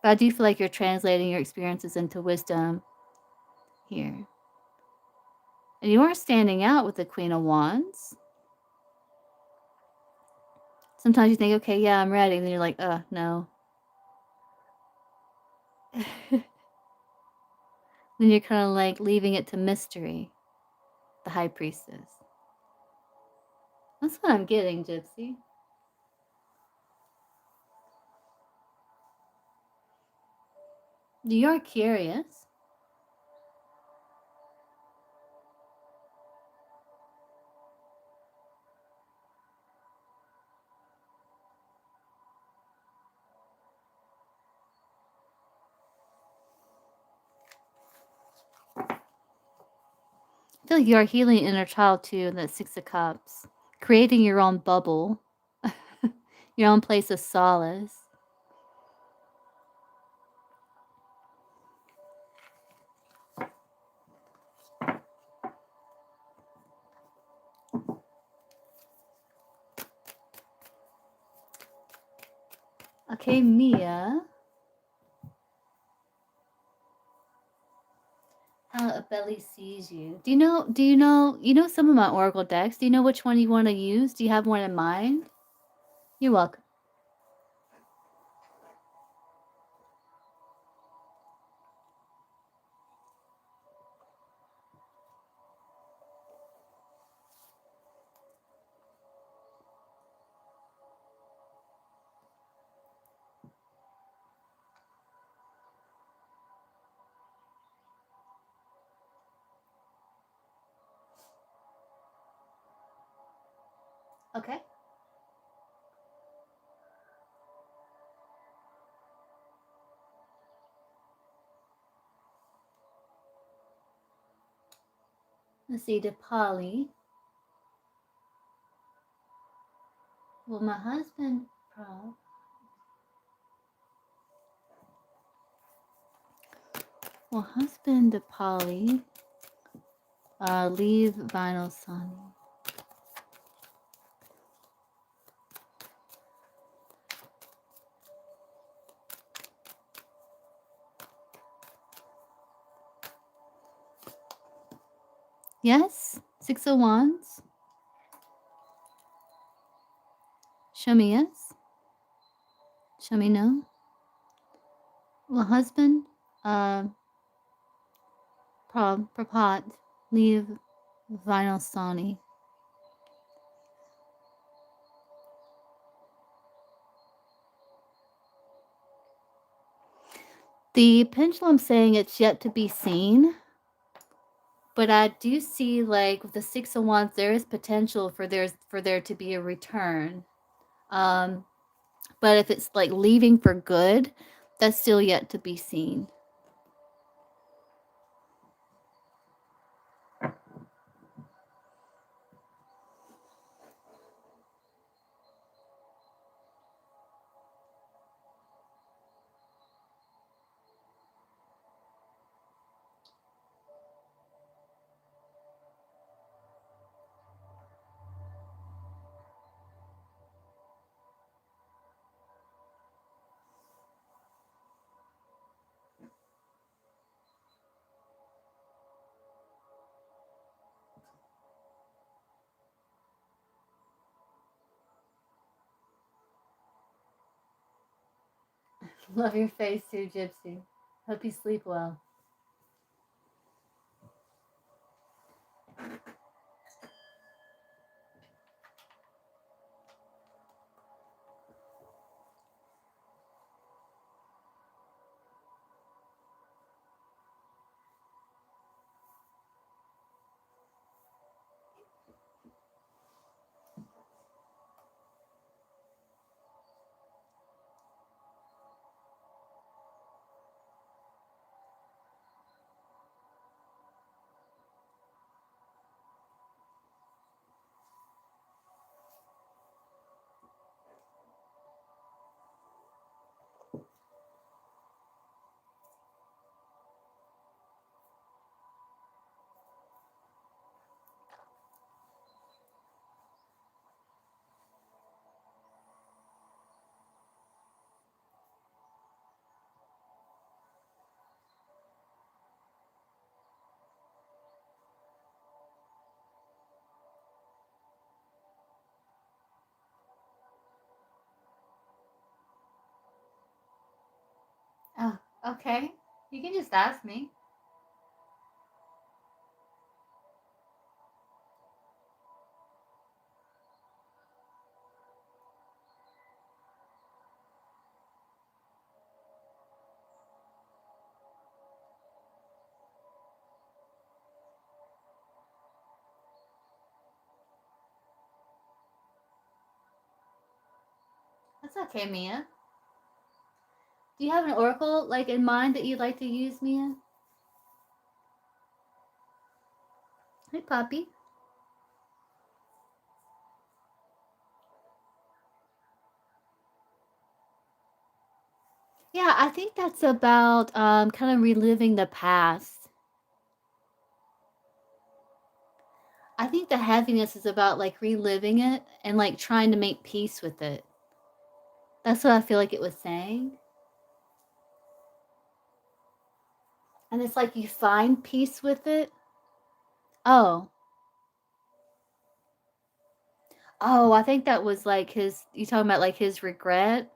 But I do feel like you're translating your experiences into wisdom here. And you are standing out with the Queen of Wands. Sometimes you think, okay, yeah, I'm ready. And then you're like, no. Then you're kind of like leaving it to mystery, the High Priestess. That's what I'm getting, Gypsy. You are curious. I feel like you are healing inner child too in that Six of Cups. Creating your own bubble, your own place of solace. Okay, Mia. How a belly sees you. You know some of my oracle decks? Do you know which one you want to use? Do you have one in mind? You're welcome. Okay. Let's see, to Polly. Well, my husband, husband to Polly, leave vinyl Sonny. Yes, 6 of Wands. Show me yes. Show me no. Well, husband, Prapat, leave vinyl Sonny. The pendulum saying it's yet to be seen, but I do see, like, with the 6 of Wands, there is potential for there to be a return. But if it's like leaving for good, that's still yet to be seen. Love your face too, Gypsy. Hope you sleep well. Oh, okay. You can just ask me. That's okay, Mia. Do you have an oracle like in mind that you'd like to use, Mia? Hey, Poppy. Yeah, I think that's about kind of reliving the past. I think the heaviness is about like reliving it and like trying to make peace with it. That's what I feel like it was saying. And it's like you find peace with it. Oh. Oh, I think that was like you talking about like his regret?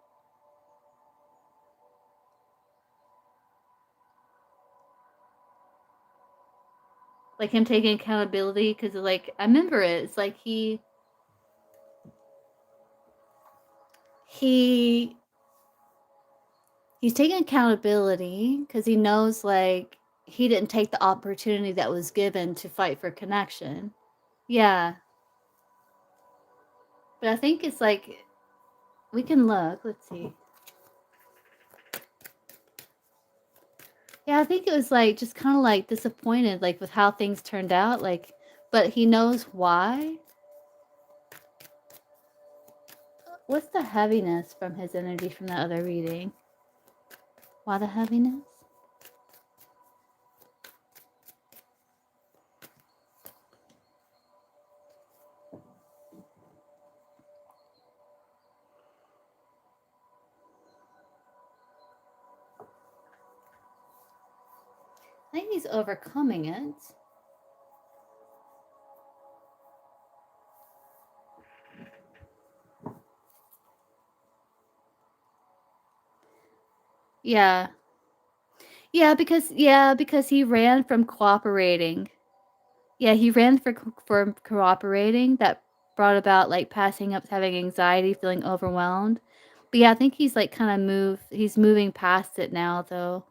Like him taking accountability? Because, like, I remember it. It's like he's taking accountability because he knows, like, he didn't take the opportunity that was given to fight for connection. Yeah. But I think it's like, we can look. Let's see. Yeah, I think it was like just kind of like disappointed, like with how things turned out. Like but he knows why. What's the heaviness from his energy from that other reading? Why the heaviness? I think he's overcoming it. Yeah. Yeah, because he ran from cooperating. Yeah, he ran from cooperating. That brought about like passing up, having anxiety, feeling overwhelmed. But yeah, I think he's like kind of he's moving past it now though.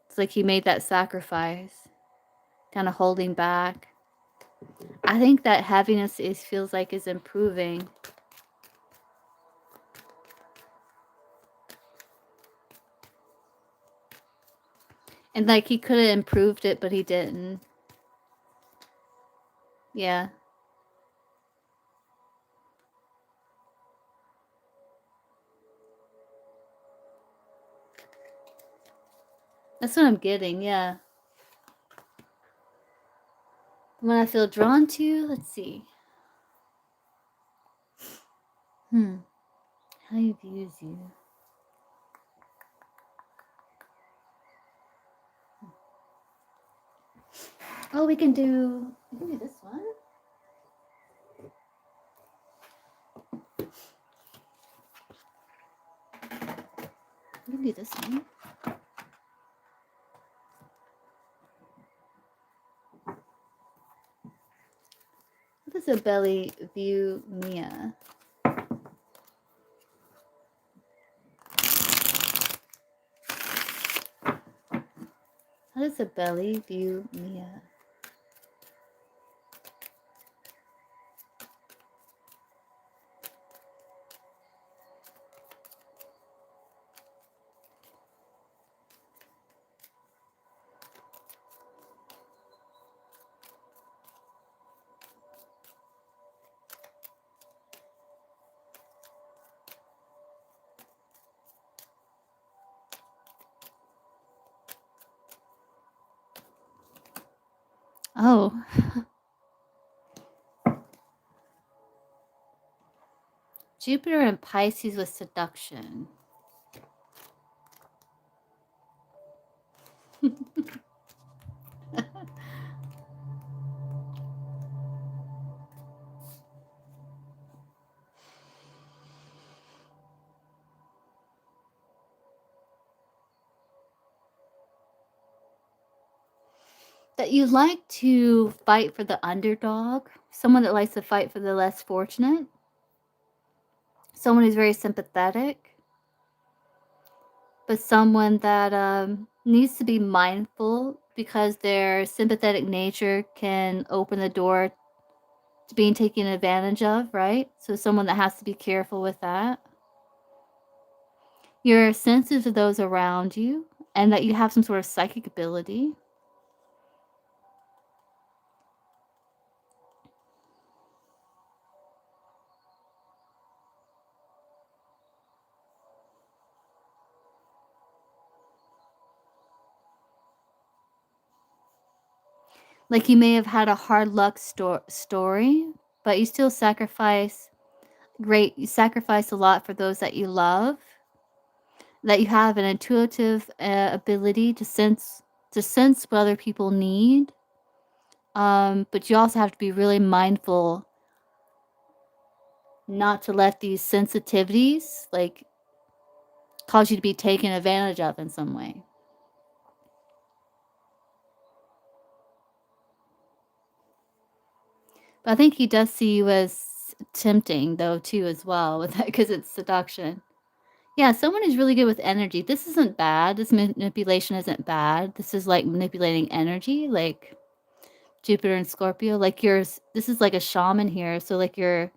It's like he made that sacrifice, kind of holding back. I think that heaviness feels like is improving. And like he could have improved it, but he didn't. Yeah. That's what I'm getting, yeah. When I feel drawn to, let's see. How he views you. Oh, we can do this one. We can do this one. What does a belly view Mia? How does a belly view Mia? Oh. Jupiter and Pisces with seduction. That you like to fight for the underdog, someone that likes to fight for the less fortunate, someone who's very sympathetic, but someone that needs to be mindful because their sympathetic nature can open the door to being taken advantage of, right? So someone that has to be careful with that. You're sensitive to those around you and that you have some sort of psychic ability. Like you may have had a hard luck story, but you still you sacrifice a lot for those that you love. That you have an intuitive ability to sense what other people need. But you also have to be really mindful not to let these sensitivities like cause you to be taken advantage of in some way. But I think he does see you as tempting though too as well with that because it's seduction. Yeah, someone who's really good with energy. This isn't bad. This manipulation isn't bad. This is like manipulating energy, like Jupiter and Scorpio. Like this is like a shaman here. So like yeah,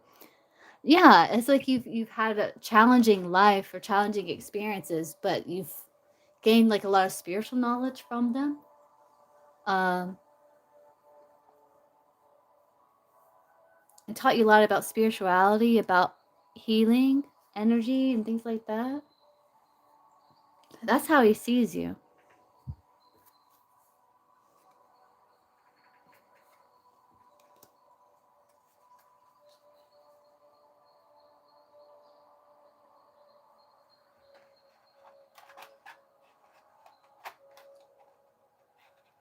it's like you've had a challenging life or challenging experiences, but you've gained like a lot of spiritual knowledge from them. Um, and taught you a lot about spirituality, about healing, energy, and things like that. That's how he sees you.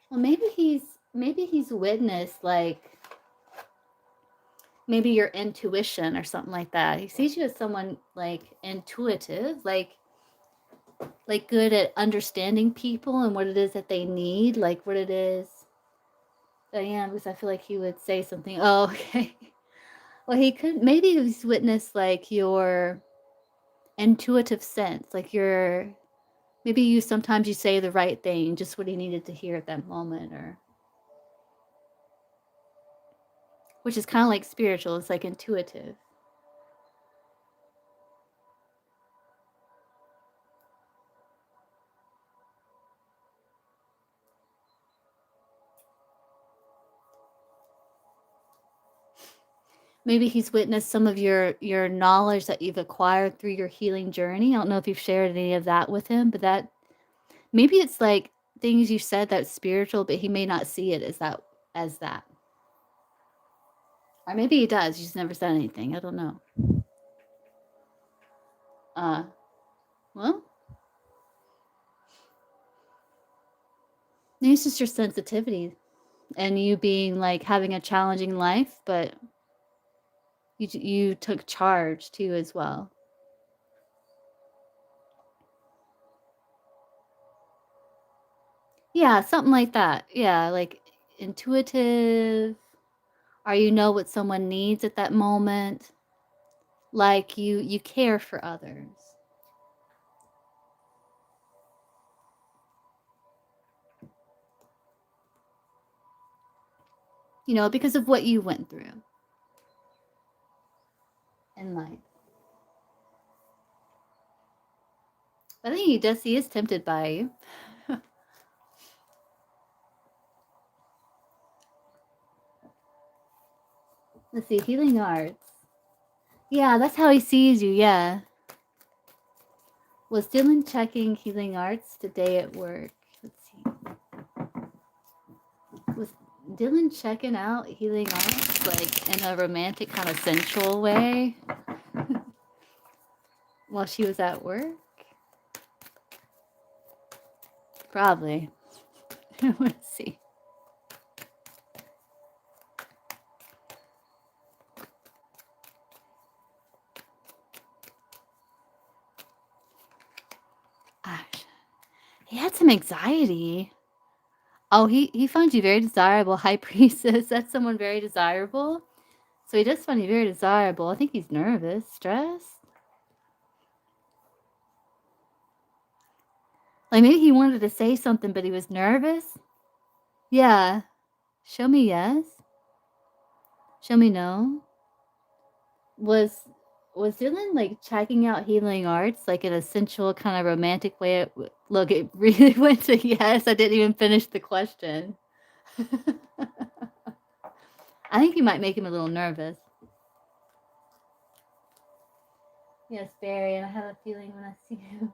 Well, maybe he's witnessed like maybe your intuition or something like that. He sees you as someone like intuitive, like good at understanding people and what it is that they need, like what it is. Diane, because I feel like he would say something. Oh, okay. Well, he could maybe he's witnessed like your intuitive sense, like your maybe you sometimes you say the right thing, just what he needed to hear at that moment, or which is kind of like spiritual. It's like intuitive. Maybe he's witnessed some of your knowledge that you've acquired through your healing journey. I don't know if you've shared any of that with him, but that maybe it's like things you said that's spiritual, but he may not see it as that. Or maybe he does. You just never said anything. I don't know. Uh well, maybe it's just your sensitivity and you being like having a challenging life, but you took charge too as well. Yeah, something like that. Yeah, like intuitive, or you know what someone needs at that moment. Like you care for others. You know, because of what you went through in life. I think he is tempted by you. Let's see, healing arts. Yeah, that's how he sees you, yeah. Was Dylan checking healing arts today at work? Let's see. Was Dylan checking out healing arts like in a romantic kind of sensual way while she was at work? Probably. Let's see. Gosh, he had some anxiety. Oh, he finds you very desirable, High Priestess. That's someone very desirable. So he does find you very desirable. I think he's nervous, stressed. Like maybe he wanted to say something, but he was nervous. Yeah. Show me yes. Show me no. Was was Dylan like checking out healing arts like in a sensual kind of romantic way? Look, it really went to yes. I didn't even finish the question. I think you might make him a little nervous. Yes, Barry, and I have a feeling when I see him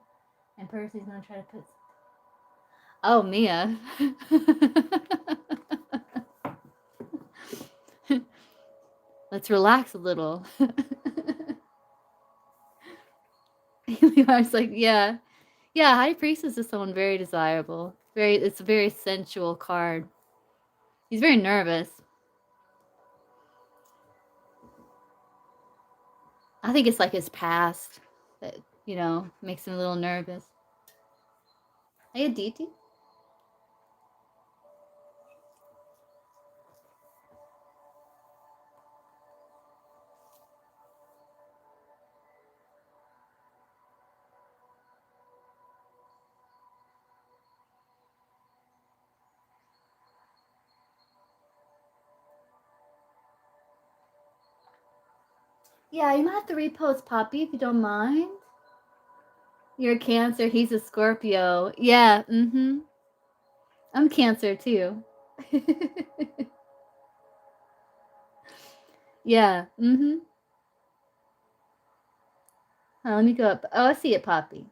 and Percy's gonna try to put. Oh, Mia. Let's relax a little. Levi's like, yeah. Yeah, High Priestess is someone very desirable. It's a very sensual card. He's very nervous. I think it's like his past that, makes him a little nervous. Hey, Aditi. Yeah, you might have to repost Poppy if you don't mind. You're a Cancer, he's a Scorpio. Yeah, I'm Cancer too. Yeah. Mm-hmm. Let me go up. Oh, I see it, Poppy.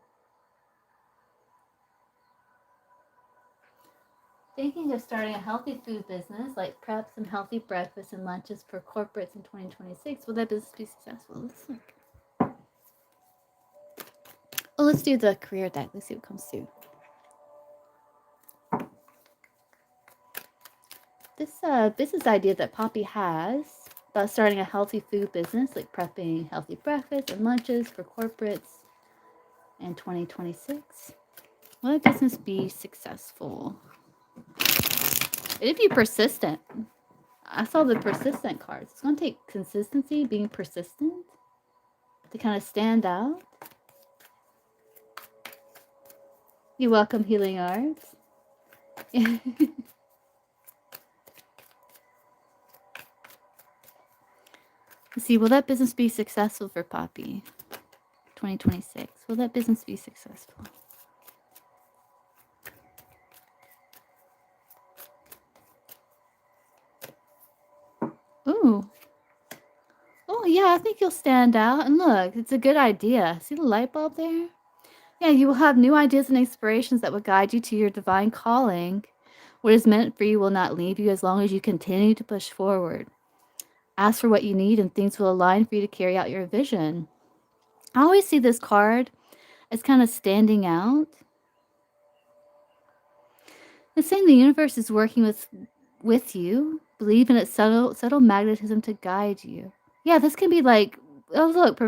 Thinking of starting a healthy food business, like prep some healthy breakfasts and lunches for corporates in 2026. Will that business be successful? Let's look. Oh, let's do the career deck. Let's see what comes through. This business idea that Poppy has about starting a healthy food business, like prepping healthy breakfasts and lunches for corporates in 2026. Will that business be successful? It'd be persistent. I saw the persistent cards. It's going to take consistency, being persistent to kind of stand out. You're welcome, Healing Arts. Let's see, will that business be successful for Poppy? 2026. Will that business be successful? Ooh. Oh, yeah, I think you'll stand out. And look, it's a good idea. See the light bulb there? Yeah, you will have new ideas and inspirations that will guide you to your divine calling. What is meant for you will not leave you as long as you continue to push forward. Ask for what you need and things will align for you to carry out your vision. I always see this card as kind of standing out. It's saying the universe is working with you. Believe in its subtle magnetism to guide you. Yeah, this can be like, oh look,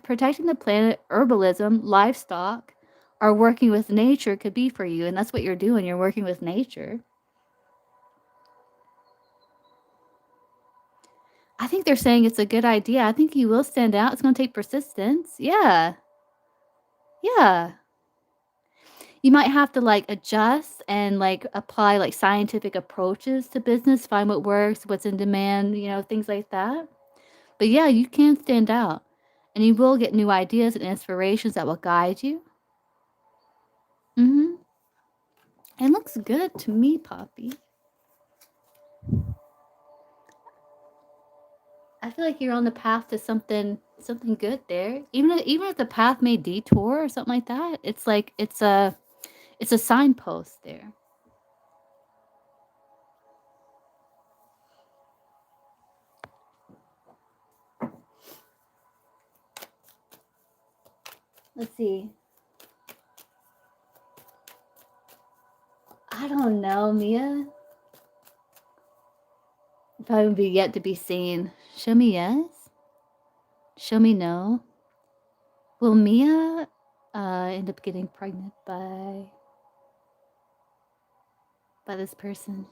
protecting the planet, herbalism, livestock, or working with nature could be for you, and that's what you're doing. You're working with nature. I think they're saying it's a good idea. I think you will stand out. It's going to take persistence. Yeah. Yeah. You might have to like adjust and like apply like scientific approaches to business, find what works, what's in demand, things like that. But yeah, you can stand out and you will get new ideas and inspirations that will guide you. Mm-hmm. It looks good to me, Poppy. I feel like you're on the path to something good there. Even if the path may detour or something like that, it's like it's a signpost there. Let's see. I don't know, Mia. Probably be yet to be seen. Show me yes. Show me no. Will Mia end up getting pregnant by this person?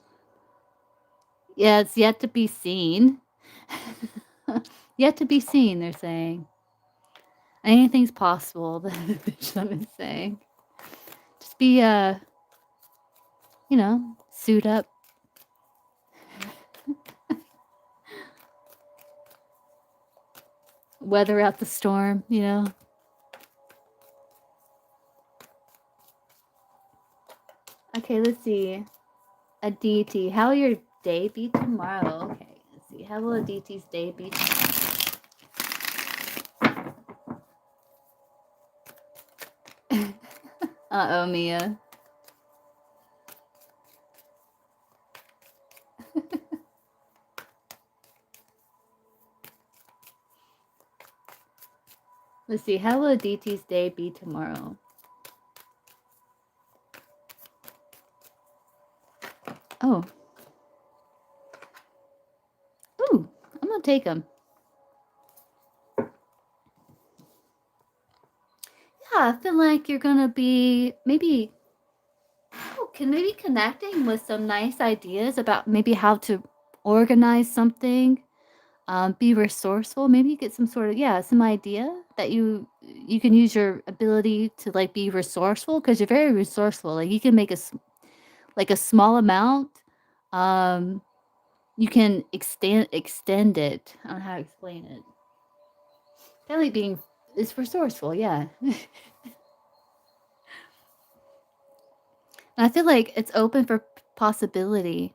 Yeah, it's yet to be seen. Yet to be seen, they're saying. Anything's possible, the bishop is saying. Just be, suit up. Weather out the storm, Okay, let's see. Aditi, how will your day be tomorrow? Okay, let's see. How will Aditi's day be tomorrow? Uh-oh, Mia. Let's see. How will Aditi's day be tomorrow? Oh. Ooh, I'm going to take them. Yeah, I feel like you're going to be maybe connecting with some nice ideas about maybe how to organize something, be resourceful. Maybe you get some sort of, some idea that you can use your ability to like be resourceful because you're very resourceful. Like you can make a small amount. You can extend it. I don't know how to explain it. Kind of like being is resourceful, yeah. And I feel like it's open for possibility.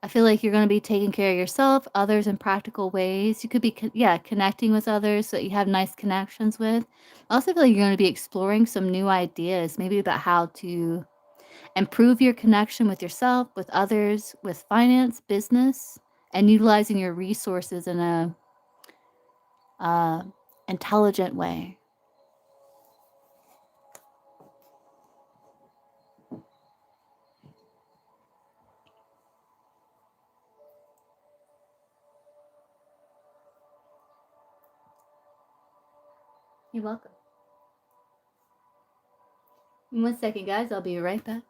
I feel like you're gonna be taking care of yourself, others in practical ways. You could be connecting with others that you have nice connections with. I also feel like you're gonna be exploring some new ideas, maybe about how to improve your connection with yourself, with others, with finance, business, and utilizing your resources in a, uh, intelligent way. You're welcome. One second, guys. I'll be right back.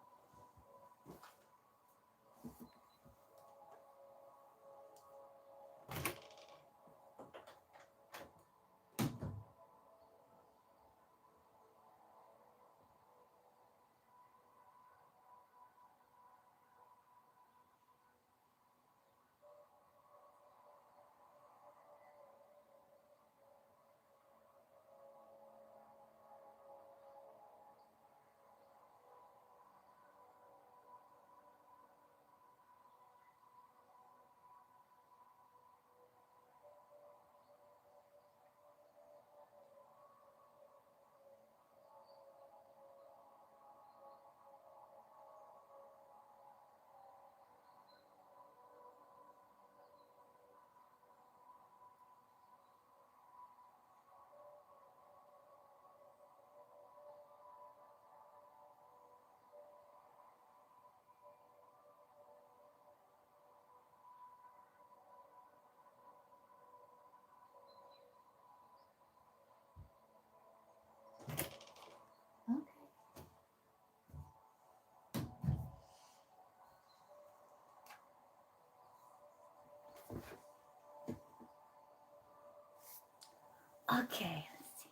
Okay. Let's see.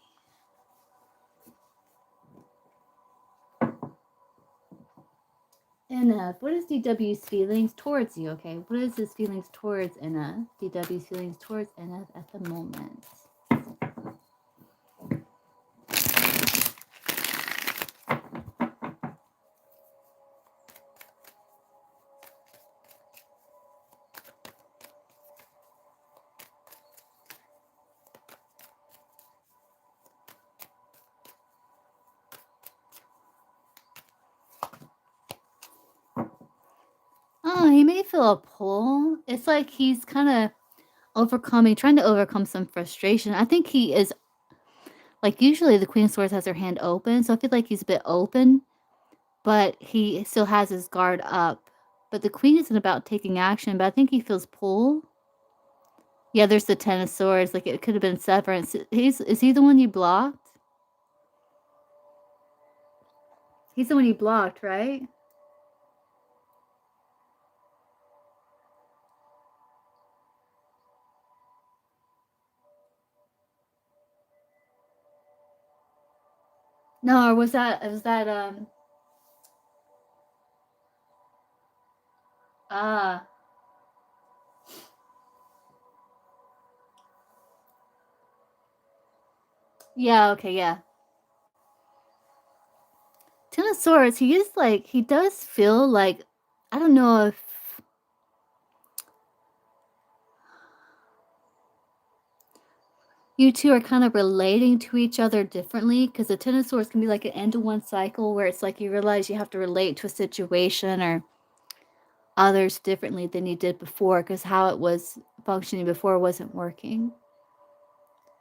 NF, what is DW's feelings towards you? Okay, what is his feelings towards NF? DW's feelings towards NF at the moment. Oh, he may feel a pull. It's like he's kind of trying to overcome some frustration. I think he is like usually the Queen of Swords has her hand open, so I feel like he's a bit open, but he still has his guard up. But the Queen isn't about taking action, but I think he feels pull. Yeah, there's the Ten of Swords. Like it could have been severance. Is he the one you blocked? He's the one you blocked, right? No, or was that ah yeah, okay, yeah. Ten of Swords, he does feel like I don't know if you two are kind of relating to each other differently because the Ten of Swords can be like an end to one cycle where it's like you realize you have to relate to a situation or others differently than you did before because how it was functioning before wasn't working.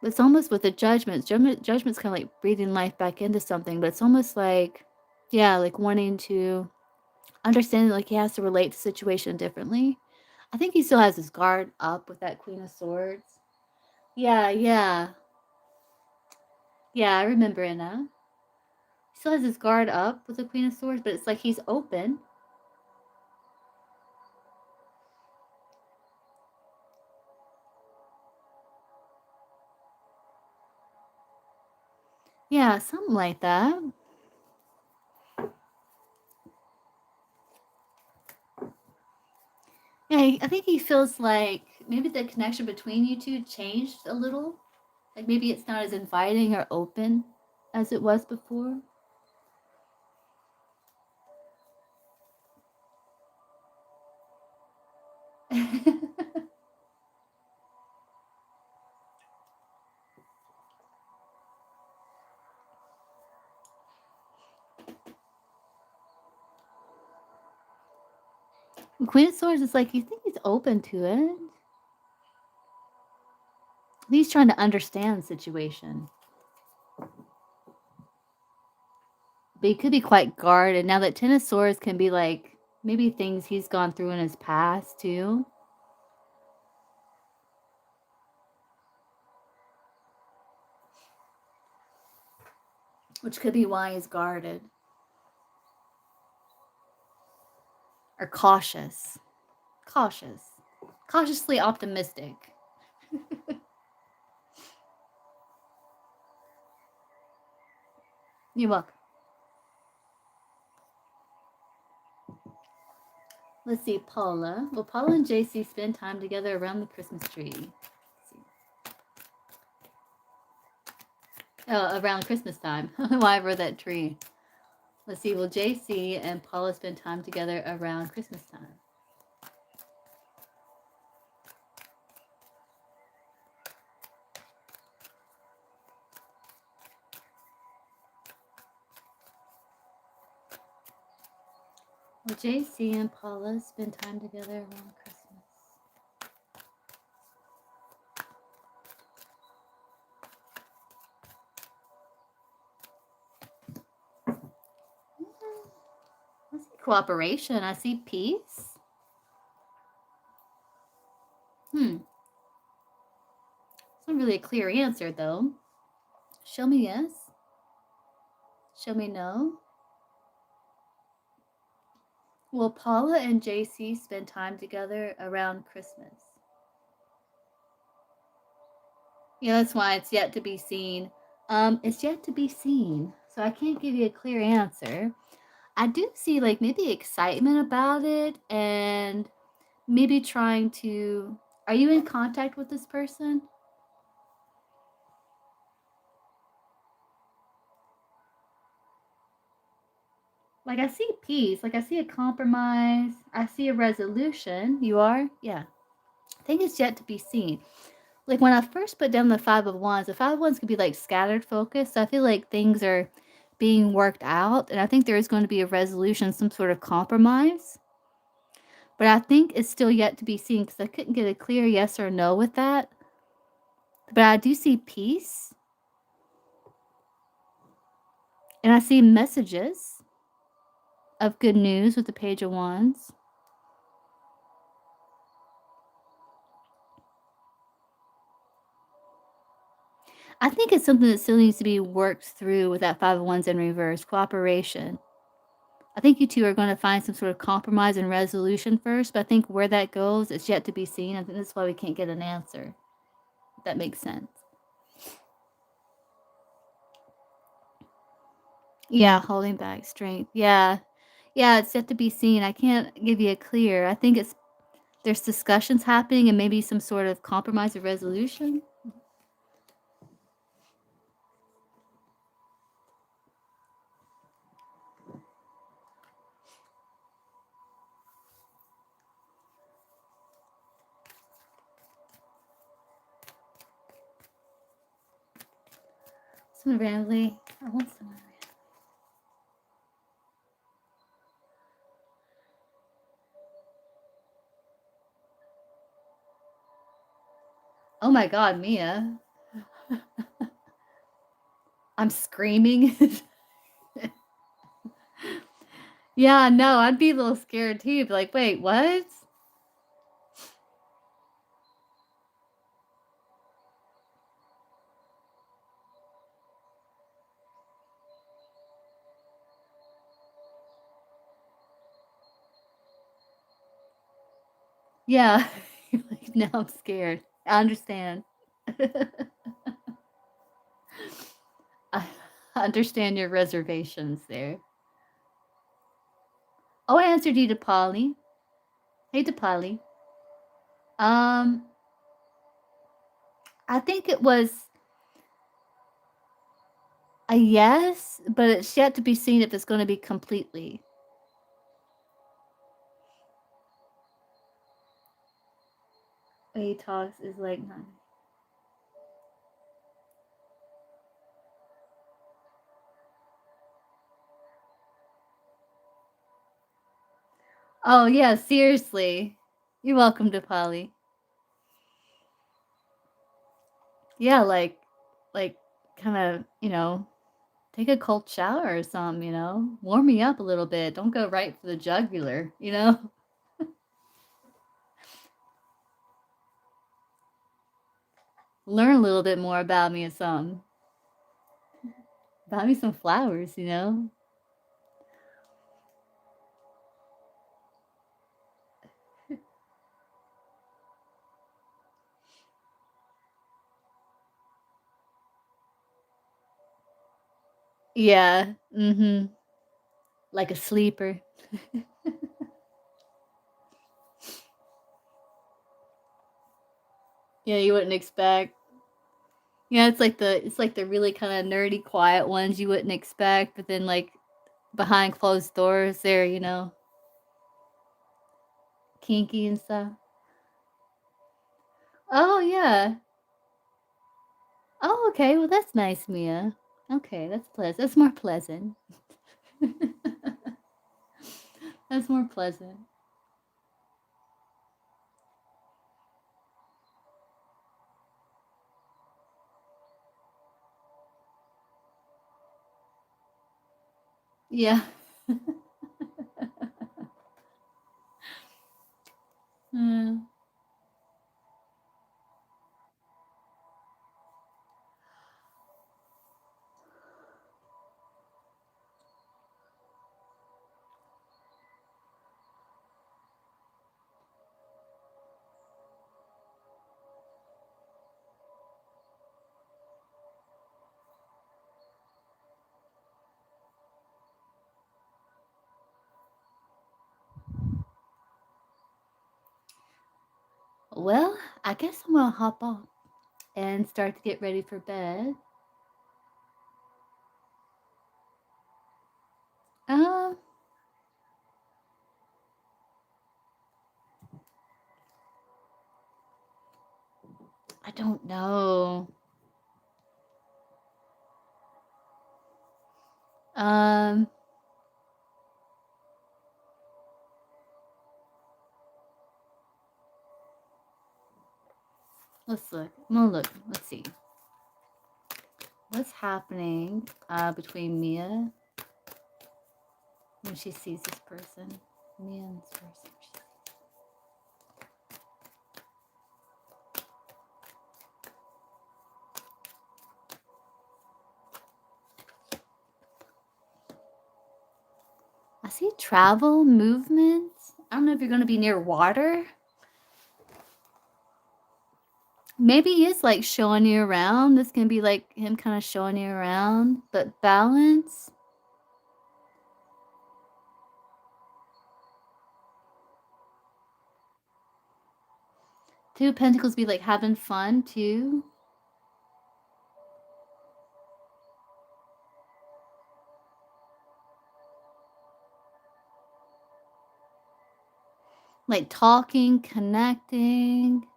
It's almost with the judgments. Judgment's kind of like breathing life back into something, but it's almost like, yeah, like wanting to understand like he has to relate to situation differently. I think he still has his guard up with that Queen of Swords. Yeah, yeah. Yeah, I remember it now. He still has his guard up with the Queen of Swords, but it's like he's open. Yeah, something like that. Yeah, I think he feels like maybe the connection between you two changed a little. Like maybe it's not as inviting or open as it was before. Queen of Swords is like, you think he's open to it. He's trying to understand the situation. But he could be quite guarded. Now that Ten of Swords can be like, maybe things he's gone through in his past too. Which could be why he's guarded. Or cautious. Cautiously optimistic. You're welcome. Let's see, Paula. Will Paula and JC spend time together around the Christmas tree? Oh, around Christmas time. Why I that tree? Let's see, will JC and Paula spend time together around Christmas time? Will JC and Paula spend time together around Christmas? I see cooperation. I see peace. It's not really a clear answer, though. Show me yes. Show me no. Will Paula and JC spend time together around Christmas? Yeah, that's why it's yet to be seen. It's yet to be seen. So I can't give you a clear answer. I do see like maybe excitement about it and maybe trying to... Are you in contact with this person? Like I see peace, like I see a compromise, I see a resolution. You are? Yeah. I think it's yet to be seen. Like when I first put down the Five of Wands, the Five of Wands could be like scattered focus. So I feel like things are being worked out, and I think there is going to be a resolution, some sort of compromise. But I think it's still yet to be seen because I couldn't get a clear yes or no with that. But I do see peace. And I see messages of good news with the Page of Wands. I think it's something that still needs to be worked through with that Five of Wands in reverse, cooperation. I think you two are going to find some sort of compromise and resolution first, but I think where that goes, it's yet to be seen. I think that's why we can't get an answer. If that makes sense. Yeah, holding back strength. Yeah. Yeah, it's yet to be seen. I can't give you a clear. I think there's discussions happening and maybe some sort of compromise or resolution. Someone randomly. I want someone. Oh my God, Mia. I'm screaming. Yeah, no, I'd be a little scared too. Be like, wait, what? Yeah. Like, now I'm scared. I understand. I understand your reservations there. Oh, I answered you, DePauli. Hey, DePauli. I think it was a yes, but it's yet to be seen if it's going to be completely. He talks is like, Oh, yeah, seriously. You're welcome to Polly. Yeah, like, kinda, take a cold shower or something, Warm me up a little bit. Don't go right for the jugular, you know? Learn a little bit more about me or something. Buy me some flowers, you know? Yeah, mhm. Like a sleeper. Yeah, you wouldn't expect. Yeah, it's like the really kinda nerdy, quiet ones you wouldn't expect, but then, like, behind closed doors, they're, kinky and stuff. Oh, yeah. Oh, okay, well, that's nice, Mia. Okay, that's more pleasant. That's more pleasant. Yeah. Mm. Well, I guess I'm gonna hop off and start to get ready for bed. Um, I don't know. Um, let's look. I'm gonna look. Let's see. What's happening between Mia when she sees this person? Mia and this person. I see travel, movement. I don't know if you're gonna be near water. Maybe he is like showing you around. This can be like him kind of showing you around, but balance. Two of Pentacles be like having fun too. Like talking, connecting,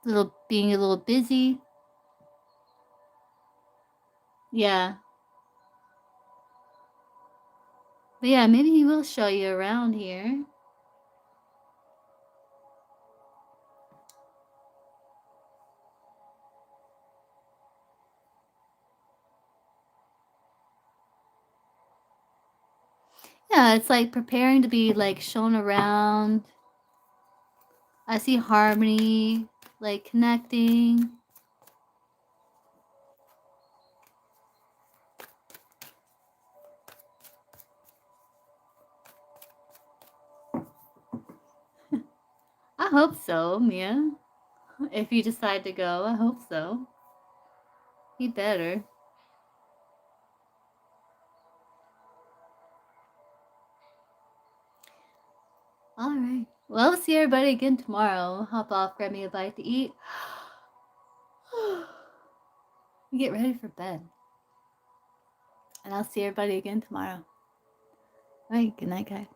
little being a little busy. Yeah. But yeah, maybe he will show you around here. Yeah, it's like preparing to be like shown around. I see harmony, like connecting. I hope so, Mia. If you decide to go, I hope so. You better. All right. Well, I'll see everybody again tomorrow. Hop off, grab me a bite to eat. Get ready for bed. And I'll see everybody again tomorrow. All right. Good night, guys.